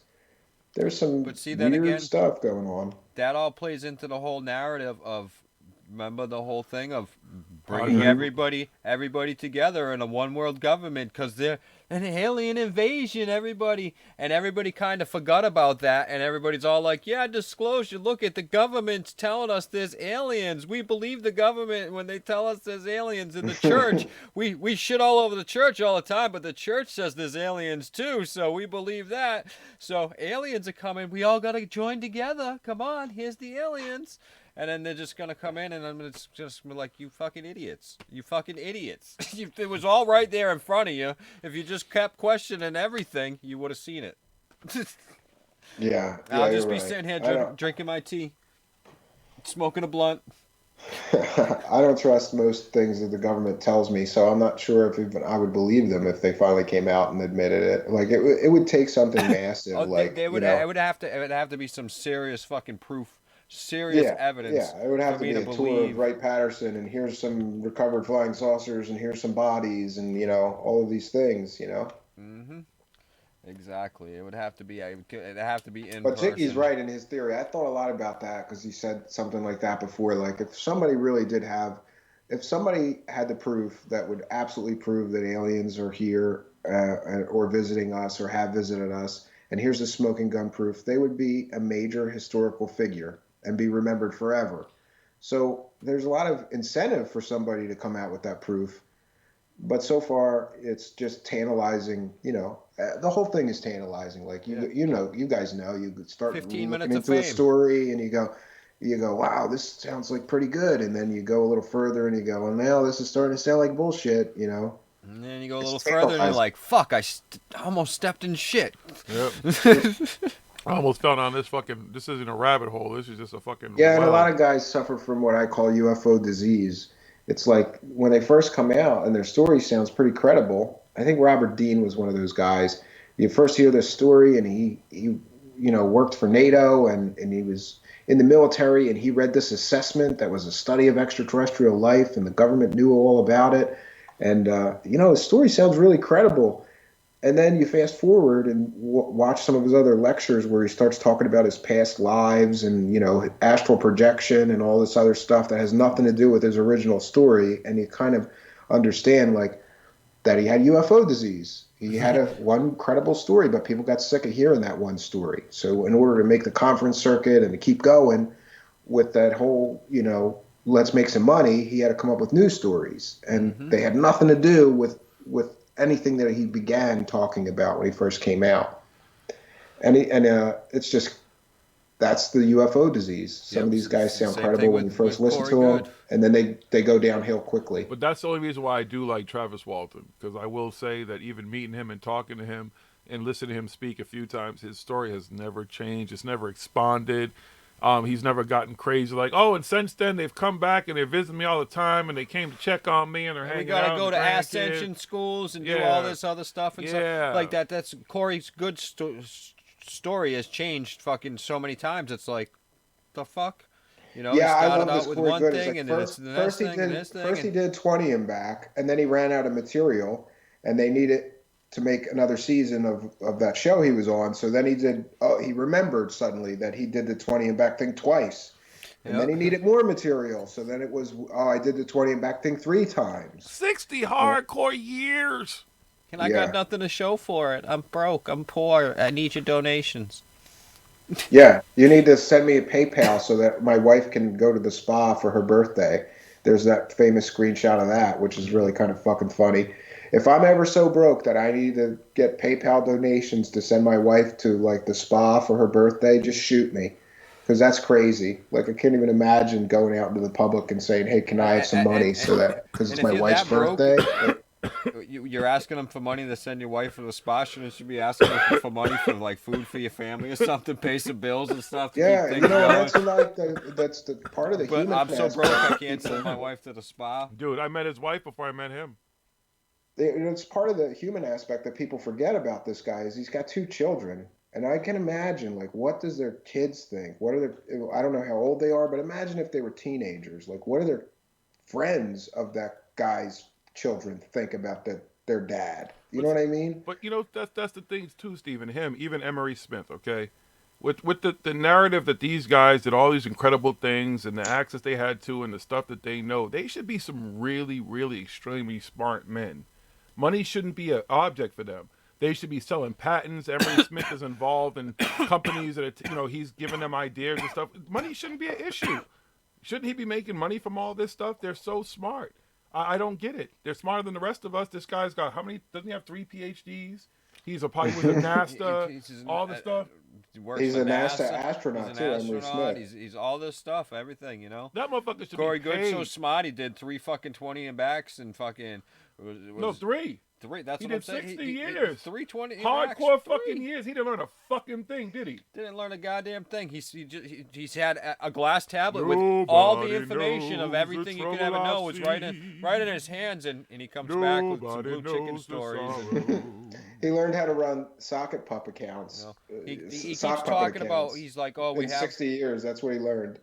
some But see, then weird again, stuff going on. that all plays into the whole narrative of, remember the whole thing of bringing everybody together in a one world government because they're an alien invasion, everybody kind of forgot about that, and everybody's all like, yeah, disclosure, look at the government's telling us there's aliens, we believe the government when they tell us there's aliens. In the church, we shit all over the church all the time, but the church says there's aliens too, so we believe that. So aliens are coming, we all gotta join together, come on, here's the aliens. And then they're just going to come in, and I'm just like, you fucking idiots. You fucking idiots. It was all right there in front of you. If you just kept questioning everything, you would have seen it. Yeah. I'll just be right. sitting here drinking my tea, smoking a blunt. I don't trust most things that the government tells me, so I'm not sure if even I would believe them if they finally came out and admitted it. Like it would take something massive. It would have to be some serious fucking proof. Serious evidence. Yeah, it would have to be a tour believe. of Wright Patterson, and here's some recovered flying saucers, and here's some bodies, and all of these things. Mm-hmm. Exactly. It would have to be. It'd have to be in. But person. Jiggly's right in his theory. I thought a lot about that because he said something like that before. Like if somebody really if somebody had the proof that would absolutely prove that aliens are here or visiting us or have visited us, and here's the smoking gun proof, they would be a major historical figure and be remembered forever. So there's a lot of incentive for somebody to come out with that proof. But so far, it's just tantalizing. The whole thing is tantalizing. Like you guys know, you start 15 looking minutes into of a fame. story, and you go, wow, this sounds like pretty good. And then you go a little further, and you go, well, now this is starting to sound like bullshit. And then you go a little further, and you're like, fuck, I almost stepped in shit. Yep. I almost fell down this isn't a rabbit hole. This is just a fucking Yeah, and a well. lot of guys suffer from what I call UFO disease. It's like when they first come out and their story sounds pretty credible. I think Robert Dean was one of those guys. You first hear this story, and he worked for NATO, and he was in the military, and he read this assessment that was a study of extraterrestrial life, and the government knew all about it. And his story sounds really credible. And then you fast forward and watch some of his other lectures where he starts talking about his past lives and, astral projection and all this other stuff that has nothing to do with his original story. And you kind of understand, like, that he had UFO disease. He had one credible story, but people got sick of hearing that one story. So in order to make the conference circuit and to keep going with that whole, let's make some money, he had to come up with new stories. And they had nothing to do with anything that he began talking about when he first came out. And it's just, that's the UFO disease. Some of these guys sound credible when you first listen to them, and then they go downhill quickly. But that's the only reason why I do like Travis Walton, because I will say that even meeting him and talking to him and listening to him speak a few times, his story has never changed. It's never expanded. He's never gotten crazy like, oh, and since then they've come back and they visit me all the time and they came to check on me and they're hanging out. We gotta go to Ascension schools and do all this other stuff and stuff like that. That's Corey's good story has changed fucking so many times. It's like, the fuck, he started out with one thing and then it's the next thing and this thing. First he did 20 and back, and then he ran out of material, and they needed to make another season of that show he was on. So then he remembered suddenly that he did the 20 and back thing twice. And then he needed more material. So then it was, I did the 20 and back thing 3 times. 60 hardcore years. And I got nothing to show for it. I'm broke. I'm poor. I need your donations. Yeah, you need to send me a PayPal so that my wife can go to the spa for her birthday. There's that famous screenshot of that, which is really kind of fucking funny. If I'm ever so broke that I need to get PayPal donations to send my wife to like the spa for her birthday, just shoot me. Because that's crazy. Like, I can't even imagine going out into the public and saying, hey, can I have some money so that, because it's my wife's birthday. You're asking them for money to send your wife to the spa. Shouldn't you be asking them for money for like food for your family or something, pay some bills and stuff? To keep things going? That's the part of the human I'm so aspect. broke I can't send my wife to the spa. Dude, I met his wife before I met him. It's part of the human aspect that people forget about this guy is he's got 2 children. And I can imagine, like, what does their kids think? What are their, I don't know how old they are, but imagine if they were teenagers. Like, what do their friends of that guy's children think about their dad? You know what I mean? But, you know, that's the thing, too, Stephen. Him, even Emery Smith, okay? With the narrative that these guys did all these incredible things and the access they had to and the stuff that they know, they should be some really, really extremely smart men. Money shouldn't be an object for them. They should be selling patents. Emery Smith is involved in companies that, you know, he's giving them ideas and stuff. Money shouldn't be an issue. Shouldn't he be making money from all this stuff? They're so smart. I don't get it. They're smarter than the rest of us. This guy's got how many? Doesn't he have 3 PhDs? He's probably with NASA, all the stuff. He's a NASA astronaut too, Emery Smith. He's all this stuff, everything, you know. That motherfucker should Corey be paid. Good's so smart. He did 3 fucking 20 and backs and fucking. No, 3. 3. That's he what I'm did saying. 60 years. 320 hardcore fucking years. He didn't learn a fucking thing, did he? Didn't learn a goddamn thing. He's had a glass tablet with all the information of everything you could ever know. It's right in his hands, and he comes back with some blue chicken stories. He learned how to run socket pup accounts. He keeps talking about. He's like, oh, we in have 60 years. That's what he learned.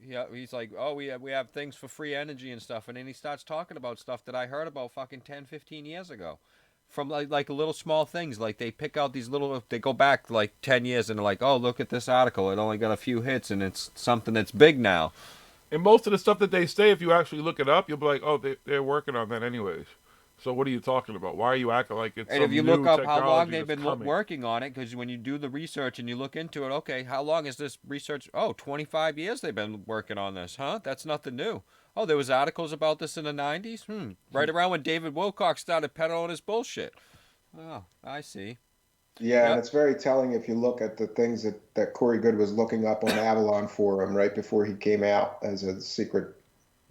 Yeah, he's like, oh, we have things for free energy and stuff, and then he starts talking about stuff that I heard about fucking 10, 15 years ago, from like little small things. Like they pick out these little, they go back like 10 years and they're like, oh, look at this article. It only got a few hits, and it's something that's big now. And most of the stuff that they say, if you actually look it up, you'll be like, oh, they're working on that anyways. So what are you talking about? Why are you acting like it's and some if you new look up how long technology they've that's been coming? working on it, because when you do the research and you look into it, okay, how long is this research? Oh, 25 years they've been working on this, huh? That's nothing new. Oh, there was articles about this in the 90s? Right around when David Wilcox started peddling his bullshit. Oh, I see. Yeah, and it's very telling if you look at the things that Corey Good was looking up on Avalon Forum right before he came out as a secret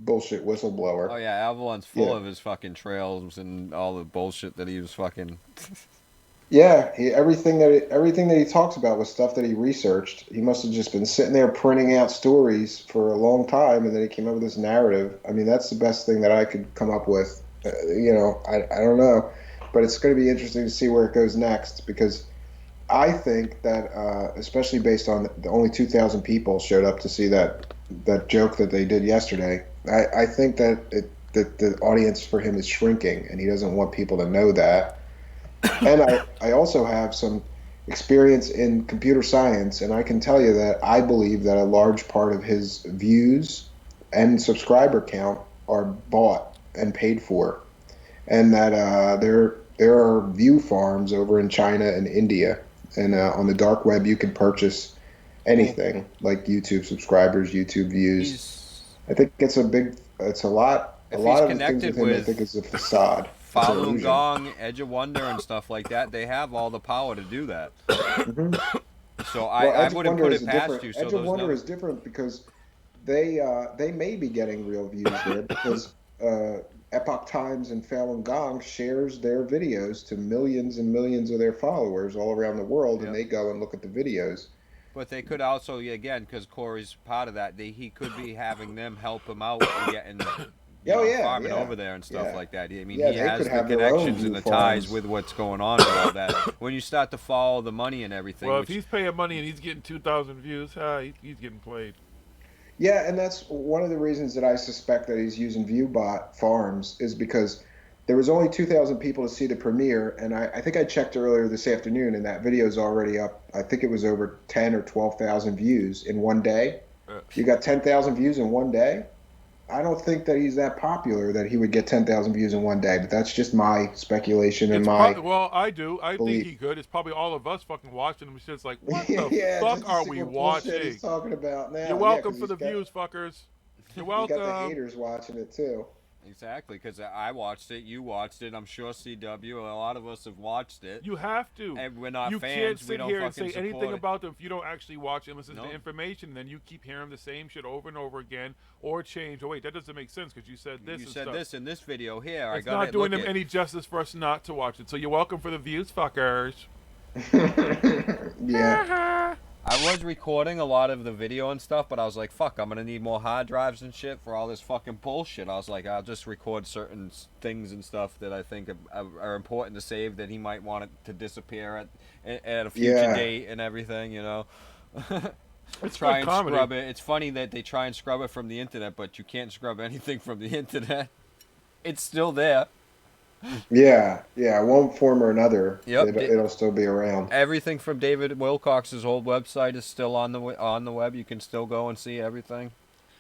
bullshit whistleblower. Oh yeah, Avalon's full of his fucking trails and all the bullshit that he was fucking. Yeah, everything that he talks about was stuff that he researched. He must have just been sitting there printing out stories for a long time, and then he came up with this narrative. I mean, that's the best thing that I could come up with. You know, I don't know, but it's going to be interesting to see where it goes next, because I think that, especially based on the only 2,000 people showed up to see that joke that they did yesterday. I think that the audience for him is shrinking, and he doesn't want people to know that. And I also have some experience in computer science, and I can tell you that I believe that a large part of his views and subscriber count are bought and paid for, and that there are view farms over in China and India, and on the dark web you can purchase anything like YouTube subscribers, YouTube views. I think it's a lot of the things with him I think is a facade. Falun Gong, Edge of Wonder, and stuff like that. They have all the power to do that. So I wouldn't put it past you. So Edge of Wonder is different because they may be getting real views there because Epoch Times and Falun Gong shares their videos to millions and millions of their followers all around the world, and they go and look at the videos. But they could also, again, because Corey's part of that, he could be having them help him out and getting farming over there and stuff like that. I mean, he has the connections and the ties with what's going on and all that. When you start to follow the money and everything. Well, if he's paying money and he's getting 2,000 views, he's getting played. Yeah, and that's one of the reasons that I suspect that he's using ViewBot farms is because there was only 2,000 people to see the premiere, and I think I checked earlier this afternoon, and that video is already up. I think it was over 10 or 12,000 views in one day. You got 10,000 views in one day? I don't think that he's that popular that he would get 10,000 views in one day. But that's just my speculation and my Well, I do. I think belief. he could. It's probably all of us fucking watching him. It's just like, what the Yeah, just fuck to are see we what bullshit he's watching? talking about now. You're Yeah, welcome 'cause for the he's got, views, fuckers. You're you got the welcome. haters watching it too. Exactly, because I watched it, you watched it, I'm sure CW, a lot of us have watched it. You have to. And we're not you fans, can't we sit don't here and fucking say anything support it. about them if you don't actually watch and listen to Nope. the information. Then you keep hearing the same shit over and over again, or change. Oh wait, that doesn't make sense because you said this. You and said stuff. this in this video here. It's not doing them any justice for us not to watch it. So you're welcome for the views, fuckers. Yeah. I was recording a lot of the video and stuff, but I was like, fuck, I'm going to need more hard drives and shit for all this fucking bullshit. I was like, I'll just record certain things and stuff that I think are important to save that he might want it to disappear at a future date and everything, you know. It's try good and comedy. scrub it. It's funny that they try and scrub it from the internet, but you can't scrub anything from the internet. It's still there. Yeah, one form or another, Yep. it'll still be around. Everything from David Wilcox's old website is still on the web. You can still go and see everything.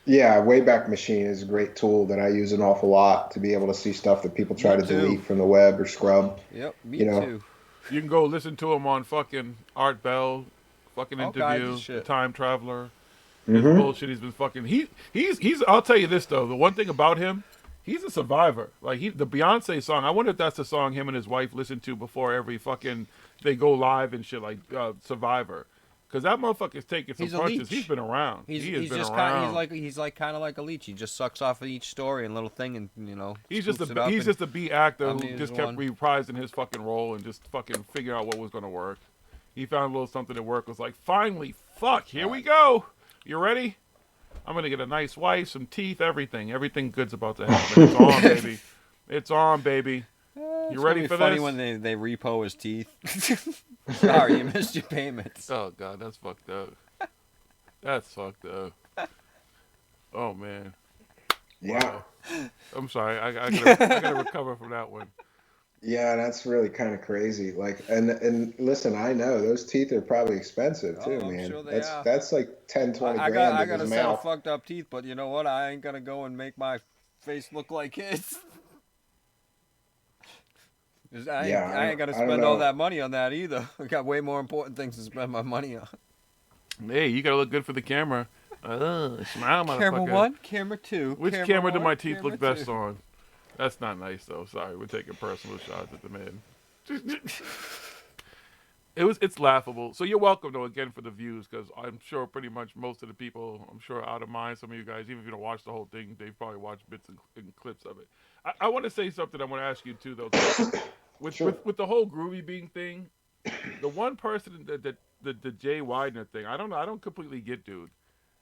Yeah, Wayback Machine is a great tool that I use an awful lot to be able to see stuff that people try to delete from the web or scrub. Yep, me too. You can go listen to him on fucking Art Bell, fucking All kinds interview, of shit. The Time Traveler. His bullshit. He's been fucking. He's. I'll tell you this though. The one thing about him. He's a survivor. Like the Beyonce song. I wonder if that's the song him and his wife listen to before every fucking they go live and shit like Survivor. Because that motherfucker's taking some punches. He's been around. He's been around. He's kind of like a leech. He just sucks off of each story and little thing, and you know. He's just a B actor who just kept reprising his fucking role and just fucking figuring out what was gonna work. He found a little something that worked. Was like, finally, fuck, here we go. You ready? I'm gonna get a nice wife, some teeth, everything. Everything good's about to happen. It's on, baby. It's on, baby. You ready for funny this? When they repo his teeth. Sorry, you missed your payments. Oh god, that's fucked up. That's fucked up. Oh man. Yeah. Wow. I'm sorry. I gotta recover from that one. Yeah, that's really kind of crazy. Like, and listen, I know those teeth are probably expensive too, I'm man. sure they are. That's like 10, 20 I grand got in a his set of mouth. fucked up teeth, but you know what? I ain't gonna go and make my face look like his. I ain't gonna spend all that money on that either. I got way more important things to spend my money on. Hey, you gotta look good for the camera. Smile, motherfucker. Camera 1, camera 2. Which camera do one, my teeth camera look best 2? on? That's not nice though. Sorry, we're taking personal shots at the man. It's laughable. So you're welcome though again for the views, because I'm sure pretty much most of the people, I'm sure out of mind, some of you guys, even if you don't watch the whole thing, they've probably watched bits and clips of it. I want to say something. I want to ask you too though. With the whole groovy being thing, the one person the Jay Widener thing, I don't know. I don't completely get, dude.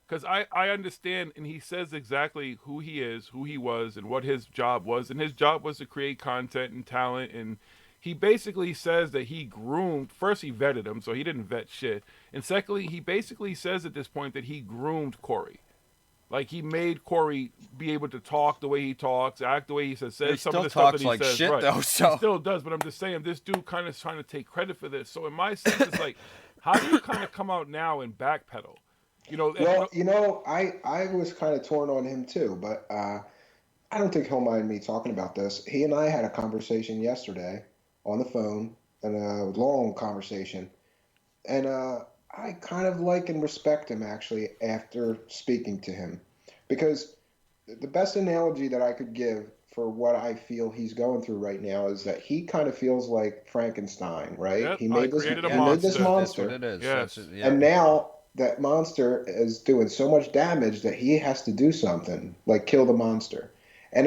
Because I understand, and he says exactly who he is, who he was, and what his job was. And his job was to create content and talent. And he basically says that he groomed. First, he vetted him, so he didn't vet shit. And secondly, he basically says at this point that he groomed Corey. Like, he made Corey be able to talk the way he talks, act the way he says some of the stuff that he like says. Shit, right. though, so. He still does, but I'm just saying, this dude kind of trying to take credit for this. So in my sense, it's like, how do you kind of come out now and backpedal? You know, well, I was kind of torn on him too, but I don't think he'll mind me talking about this. He and I had a conversation yesterday on the phone, and a long conversation, and I kind of like and respect him actually after speaking to him, because the best analogy that I could give for what I feel he's going through right now is that he kind of feels like Frankenstein, right? Yep, he made this That's monster, what it is. Yes. and now that monster is doing so much damage that he has to do something, like kill the monster. And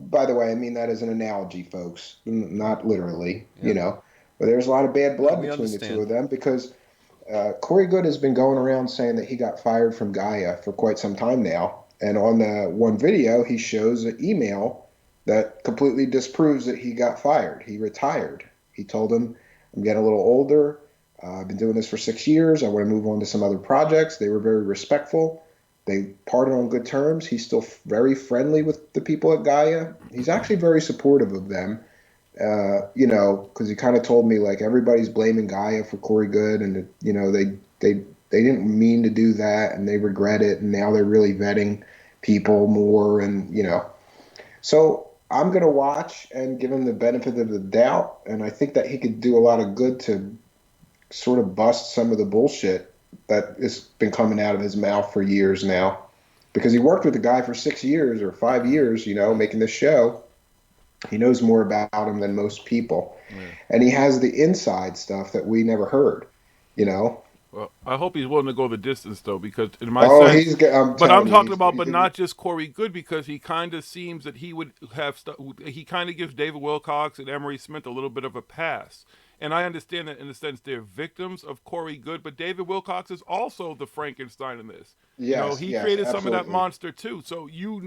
by the way, I mean that as an analogy, folks, not literally, you know. But there's a lot of bad blood between the two of them, because Corey Good has been going around saying that he got fired from Gaia for quite some time now. And on the one video, he shows an email that completely disproves that he got fired. He retired. He told him, I'm getting a little older. I've been doing this for 6 years. I want to move on to some other projects. They were very respectful. They parted on good terms. He's still very friendly with the people at Gaia. He's actually very supportive of them, you know, because he kind of told me, like, everybody's blaming Gaia for Corey Good, and, they didn't mean to do that, and they regret it, and now they're really vetting people more, and so I'm gonna watch and give him the benefit of the doubt, and I think that he could do a lot of good to sort of bust some of the bullshit that has been coming out of his mouth for years now, because he worked with the guy for 6 years or 5 years, making this show. He knows more about him than most people, and he has the inside stuff that we never heard. Well, I hope he's willing to go the distance, though, because in my sense, but I'm talking about, but not just Corey Good, because he kind of seems that he would have he kind of gives David Wilcox and Emery Smith a little bit of a pass. And I understand that in a sense they're victims of Corey Good, but David Wilcox is also the Frankenstein in this. Yes, he created some of that absolutely. monster too. So you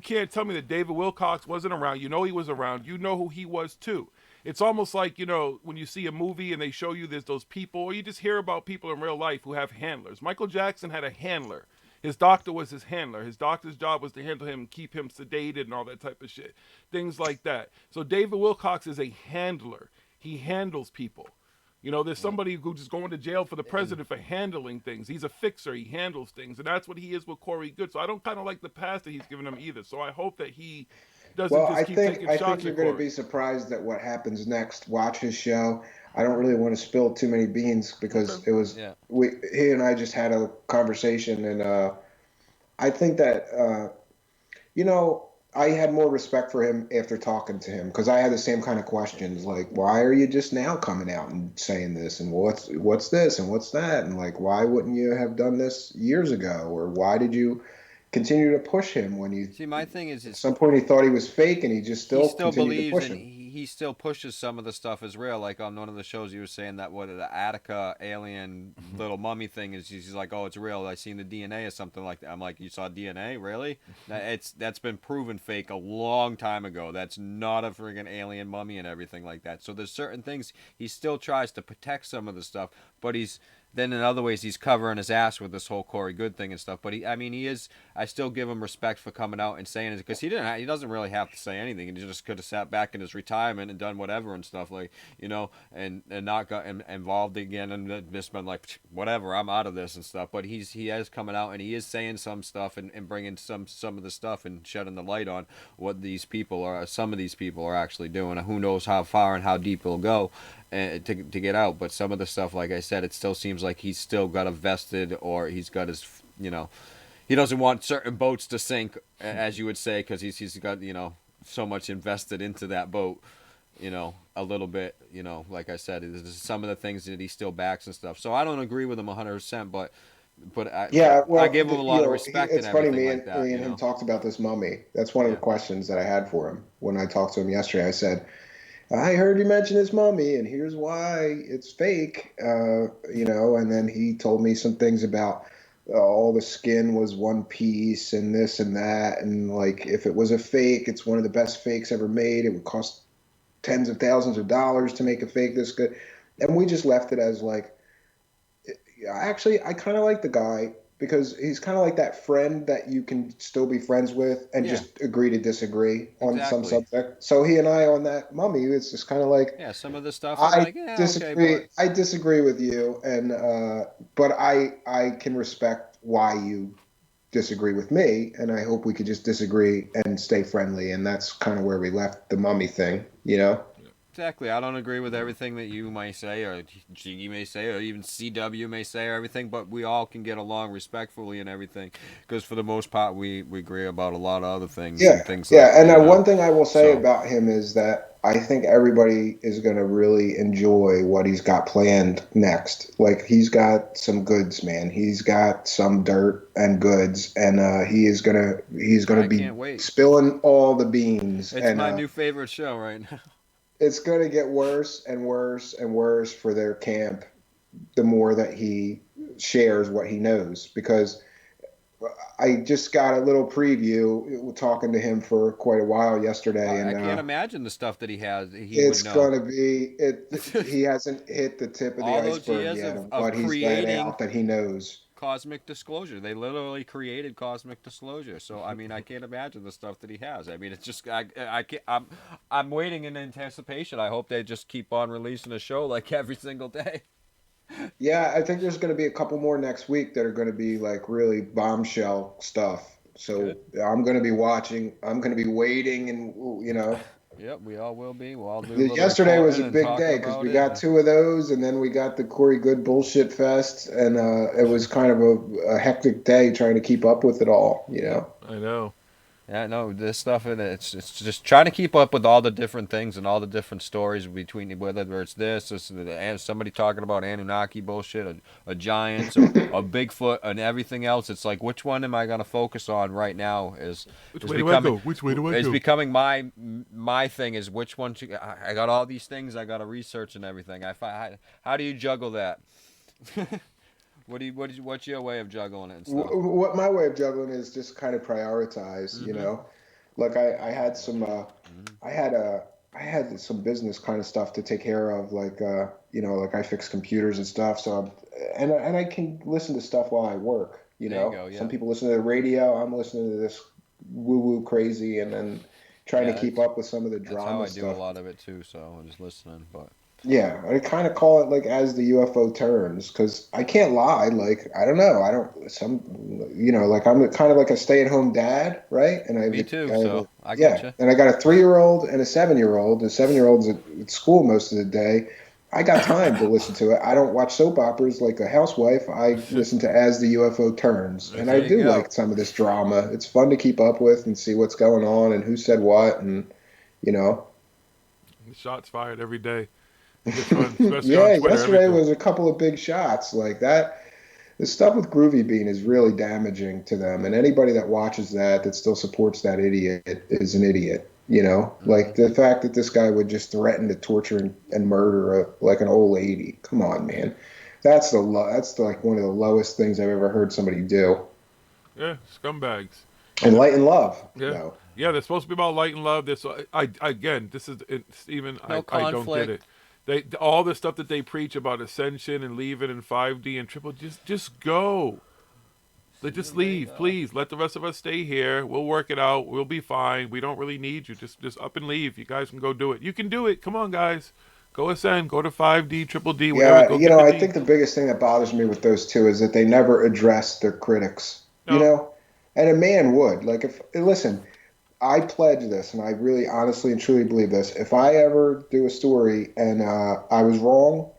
can't tell me that David Wilcox wasn't around. He was around. You know who he was too. It's almost like, when you see a movie and they show you there's those people, or you just hear about people in real life who have handlers. Michael Jackson had a handler. His doctor was his handler. His doctor's job was to handle him, keep him sedated and all that type of shit. Things like that. So David Wilcox is a handler. He handles people. There's somebody who's just going to jail for the president for handling things. He's a fixer. He handles things. And that's what he is with Corey Good. So I don't kind of like the pass that he's given him either. So I hope that he doesn't keep taking shots. I think you're going to be surprised at what happens next. Watch his show. I don't really want to spill too many beans, because it was he and I just had a conversation, and I think that I had more respect for him after talking to him, because I had the same kind of questions, like, why are you just now coming out and saying this, and what's this and what's that, and like, why wouldn't you have done this years ago, or why did you continue to push him when you see? My thing is, at some point he thought he was fake, and he still continued to push him. He still pushes some of the stuff as real. Like on one of the shows, you were saying that the Attica alien little mummy thing is. He's like, oh, it's real. I seen the DNA or something like that. I'm like, you saw DNA? Really? That's been proven fake a long time ago. That's not a friggin' alien mummy and everything like that. So there's certain things he still tries to protect some of the stuff, but then in other ways he's covering his ass with this whole Corey Good thing and stuff. But he is. I still give him respect for coming out and saying it, because he doesn't really have to say anything. He just could have sat back in his retirement and done whatever and stuff, like, and not got involved again and just been like, whatever, I'm out of this and stuff. But he is coming out and he is saying some stuff and bringing some of the stuff and shedding the light on what some of these people are actually doing. Who knows how far and how deep it'll go to get out. But some of the stuff, like I said, it still seems like he's still got a vested, or he's got his, he doesn't want certain boats to sink, as you would say, because he's got, so much invested into that boat, a little bit, like I said, some of the things that he still backs and stuff. So I don't agree with him 100%, but I give him a lot of respect. It's and funny, everything me and him talked about this mummy. That's one of the questions that I had for him when I talked to him yesterday. I said, I heard you mention this mummy, and here's why it's fake, and then he told me some things about all the skin was one piece and this and that, and like, if it was a fake, it's one of the best fakes ever made. It would cost tens of thousands of dollars to make a fake this good. And we just left it as like, actually, I kind of like the guy, because he's kind of like that friend that you can still be friends with and just agree to disagree on some subject. So he and I on that mummy, it's just kind of like, some of the stuff I disagree with you, and but I can respect why you disagree with me, and I hope we could just disagree and stay friendly. And that's kind of where we left the mummy thing, Exactly. I don't agree with everything that you may say, or Jiggy may say, or even CW may say, or everything, but we all can get along respectfully and everything, because for the most part, we agree about a lot of other things. One thing I will say about him is that I think everybody is going to really enjoy what he's got planned next. Like, he's got some goods, man. He's got some dirt and goods, and he's gonna be spilling all the beans. It's my new favorite show right now. It's going to get worse and worse and worse for their camp the more that he shares what he knows, because I just got a little preview talking to him for quite a while yesterday. I can't imagine the stuff that he has. It's going to be he hasn't hit the tip of the iceberg yet, but he's let out that he knows. Cosmic disclosure. They literally created cosmic disclosure. So I mean, I can't imagine the stuff that he has. I mean, it's just I'm waiting in anticipation. I hope they just keep on releasing a show like every single day. Yeah, I think there's going to be a couple more next week that are going to be like really bombshell stuff. So I'm going to be watching. I'm going to be waiting, and Yep, we all will be. We'll all do a little Yesterday was a reporting and big talking day because about we it. got two of those, and then we got the Corey Good bullshit fest, and it was kind of a hectic day trying to keep up with it all. I know. Yeah, no, this stuff, and it's just trying to keep up with all the different things and all the different stories between whether it's this and somebody talking about Anunnaki bullshit, a giants, or a Bigfoot, and everything else. It's like, which one am I going to focus on right now? Which way do I go? Which way do I go? It's becoming my thing. Is which one? I got all these things I got to research and everything. How do you juggle that? What's your way of juggling it and stuff? What my way of juggling is just kind of prioritize, Like I had some I had some business kind of stuff to take care of, like like I fix computers and stuff. So and I can listen to stuff while I work. There you go, yeah. Some people listen to the radio. I'm listening to this woo crazy, and then trying to keep up with some of the drama stuff. That's how I do a lot of it too. So I'm just listening, but. Yeah, I kind of call it like as the UFO turns, because I can't lie. Like, I don't know. Like I'm kind of like a stay-at-home dad, right? And Me too. I get you. And I got a 3-year-old and a 7-year-old. The 7-year-old's at school most of the day. I got time to listen to it. I don't watch soap operas like a housewife. I listen to As the UFO Turns, and I do like some of this drama. It's fun to keep up with and see what's going on and who said what, and Shots fired every day. Fun, yeah, yesterday was a couple of big shots like that. The stuff with Groovy Bean is really damaging to them, and anybody that watches that still supports that idiot is an idiot. Like the fact that this guy would just threaten to torture and murder like an old lady. Come on, man. That's like one of the lowest things I've ever heard somebody do. Yeah, scumbags. And light and love. Yeah, yeah. They're supposed to be about light and love. This again. This is Stephen. I don't get it. All the stuff that they preach about ascension and leaving in 5D and triple, just go. Just leave, please. Let the rest of us stay here. We'll work it out. We'll be fine. We don't really need you. Just up and leave. You guys can go do it. You can do it. Come on, guys. Go ascend. Go to 5D, triple D. Whatever. Yeah, I think the biggest thing that bothers me with those two is that they never address their critics. No. And a man would. Like, listen, I pledge this, and I really honestly and truly believe this. If I ever do a story and I was wrong,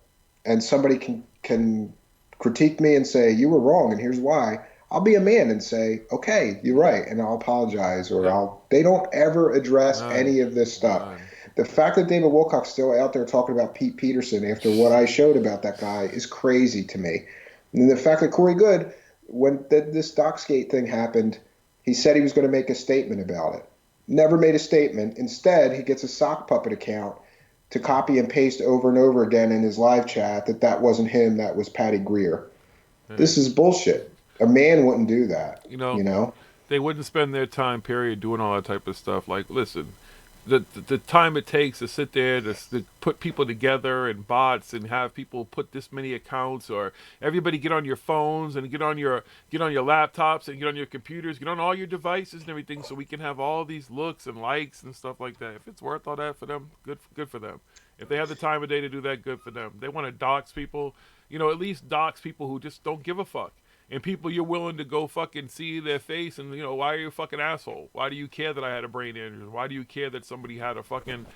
and somebody can critique me and say, you were wrong, and here's why, I'll be a man and say, okay, you're right, and I'll apologize, or they don't ever address any of this stuff. The fact that David Wilcock's still out there talking about Pete Peterson after what I showed about that guy is crazy to me. And the fact that Corey Good, when this Doxgate thing happened, he said he was going to make a statement about it. Never made a statement. Instead, he gets a sock puppet account to copy and paste over and over again in his live chat that wasn't him, that was Patty Greer. This is bullshit. A man wouldn't do that. They wouldn't spend their time, period, doing all that type of stuff. Like, listen, the time it takes to sit there to put people together and bots and have people put this many accounts, or everybody get on your phones and get on your laptops and get on your computers, get on all your devices and everything, so we can have all these looks and likes and stuff like that. If it's worth all that for them, good for them. If they have the time of day to do that, good for them. They want to dox people, at least dox people who just don't give a fuck. And people you're willing to go fucking see their face and, why are you a fucking asshole? Why do you care that I had a brain aneurysm? Why do you care that somebody had a fucking,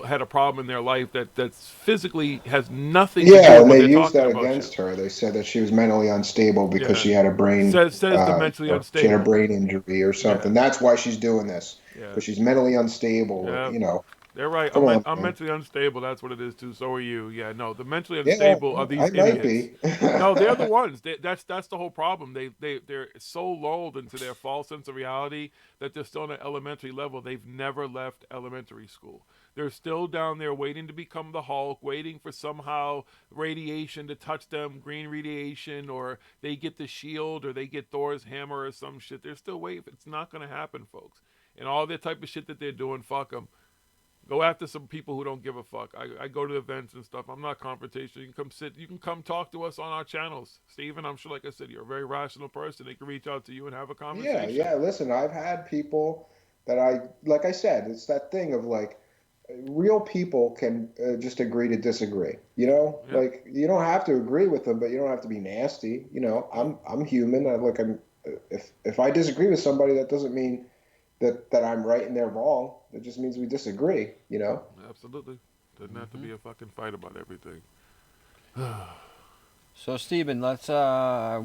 had a problem in their life that's physically has nothing to do with and what they they're used that talking against her. They said that she was mentally unstable because she had a brain, says the mentally unstable. She had a brain injury or something. That's why she's doing this. Because she's mentally unstable, They're right. I'm mentally unstable. That's what it is too. So are you. Yeah, no, the mentally unstable are these I idiots. Might be. No, they're the ones. That's the whole problem. They're so lulled into their false sense of reality that they're still on an elementary level. They've never left elementary school. They're still down there waiting to become the Hulk, waiting for somehow radiation to touch them, green radiation, or they get the shield, or they get Thor's hammer or some shit. They're still waiting. It's not going to happen, folks. And all the type of shit that they're doing, fuck them. Go after some people who don't give a fuck. I go to events and stuff. I'm not confrontational. You can come sit. You can come talk to us on our channels. Steven, I'm sure, like I said, you're a very rational person. They can reach out to you and have a conversation. Yeah. Listen, I've had people that like I said, it's that thing of like, real people can just agree to disagree. Like you don't have to agree with them, but you don't have to be nasty. I'm human. if I disagree with somebody, that doesn't mean that I'm right and they're wrong. It just means we disagree, you know? Absolutely. Doesn't have to be a fucking fight about everything. So Stephen, let's tell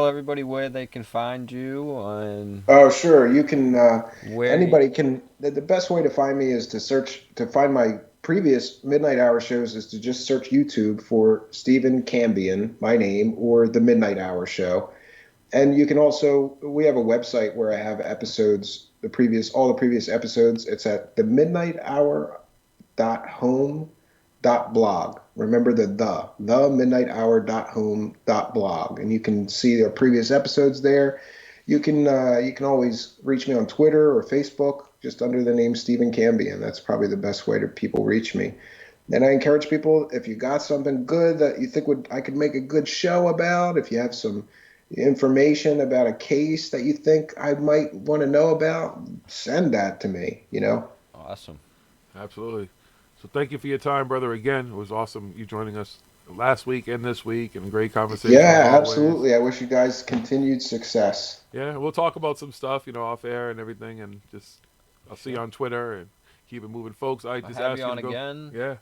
everybody where they can find you and Oh, sure. You can, where anybody can, the best way to find me is to find my previous Midnight Hour shows is to just search YouTube for Stephen Cambian, my name, or The Midnight Hour Show. And you can also, we have a website where I have episodes, all the previous episodes. It's at themidnighthour.home.blog. Remember themidnighthour.home.blog. And you can see the previous episodes there. You can always reach me on Twitter or Facebook, just under the name Stephen Cambian. That's probably the best way to people reach me. And I encourage people, if you got something good that you think I could make a good show about, if you have some information about a case that you think I might want to know about, send that to me, you know? Awesome. Absolutely. So thank you for your time, brother. Again, it was awesome you joining us last week and this week, and great conversation. Yeah, absolutely. I wish you guys continued success. Yeah, we'll talk about some stuff, off air and everything, and I'll see you on Twitter and keep it moving, folks. I just ask you to go, again. Yeah,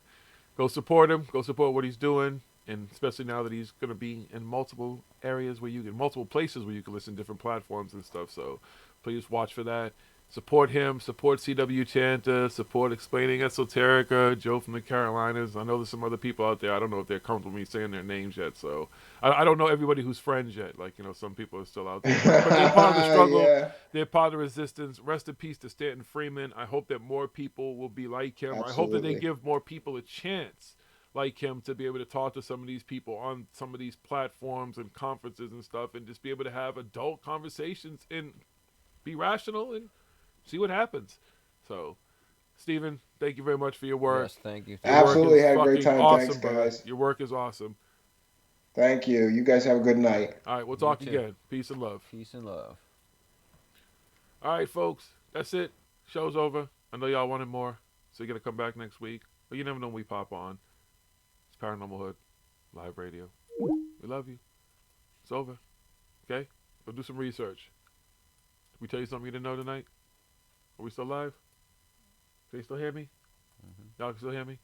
go support him. Go support what he's doing. And especially now that he's going to be in multiple areas multiple places where you can listen to different platforms and stuff. So please watch for that. Support him. Support CW Chanta. Support Explaining Esoterica. Joe from the Carolinas. I know there's some other people out there. I don't know if they're comfortable with me saying their names yet. So I don't know everybody who's friends yet. Some people are still out there. But they're part of the struggle. Yeah. They're part of the resistance. Rest in peace to Stanton Freeman. I hope that more people will be like him. Absolutely. I hope that they give more people a chance like him to be able to talk to some of these people on some of these platforms and conferences and stuff, and just be able to have adult conversations and be rational and see what happens. So, Stephen, thank you very much for your work. Yes, thank you. Absolutely, had a great time. Awesome, Thanks, brother. guys. Your work is awesome. Thank you. You guys have a good night. All right, we'll talk again. Peace and love. Peace and love. All right, folks, that's it. Show's over. I know y'all wanted more, so you're going to come back next week. But you never know when we pop on. Paranormal Hood, live radio. We love you. It's over. Okay? Go do some research. Did we tell you something you didn't know tonight? Are we still live? Can you still hear me? Y'all can still hear me?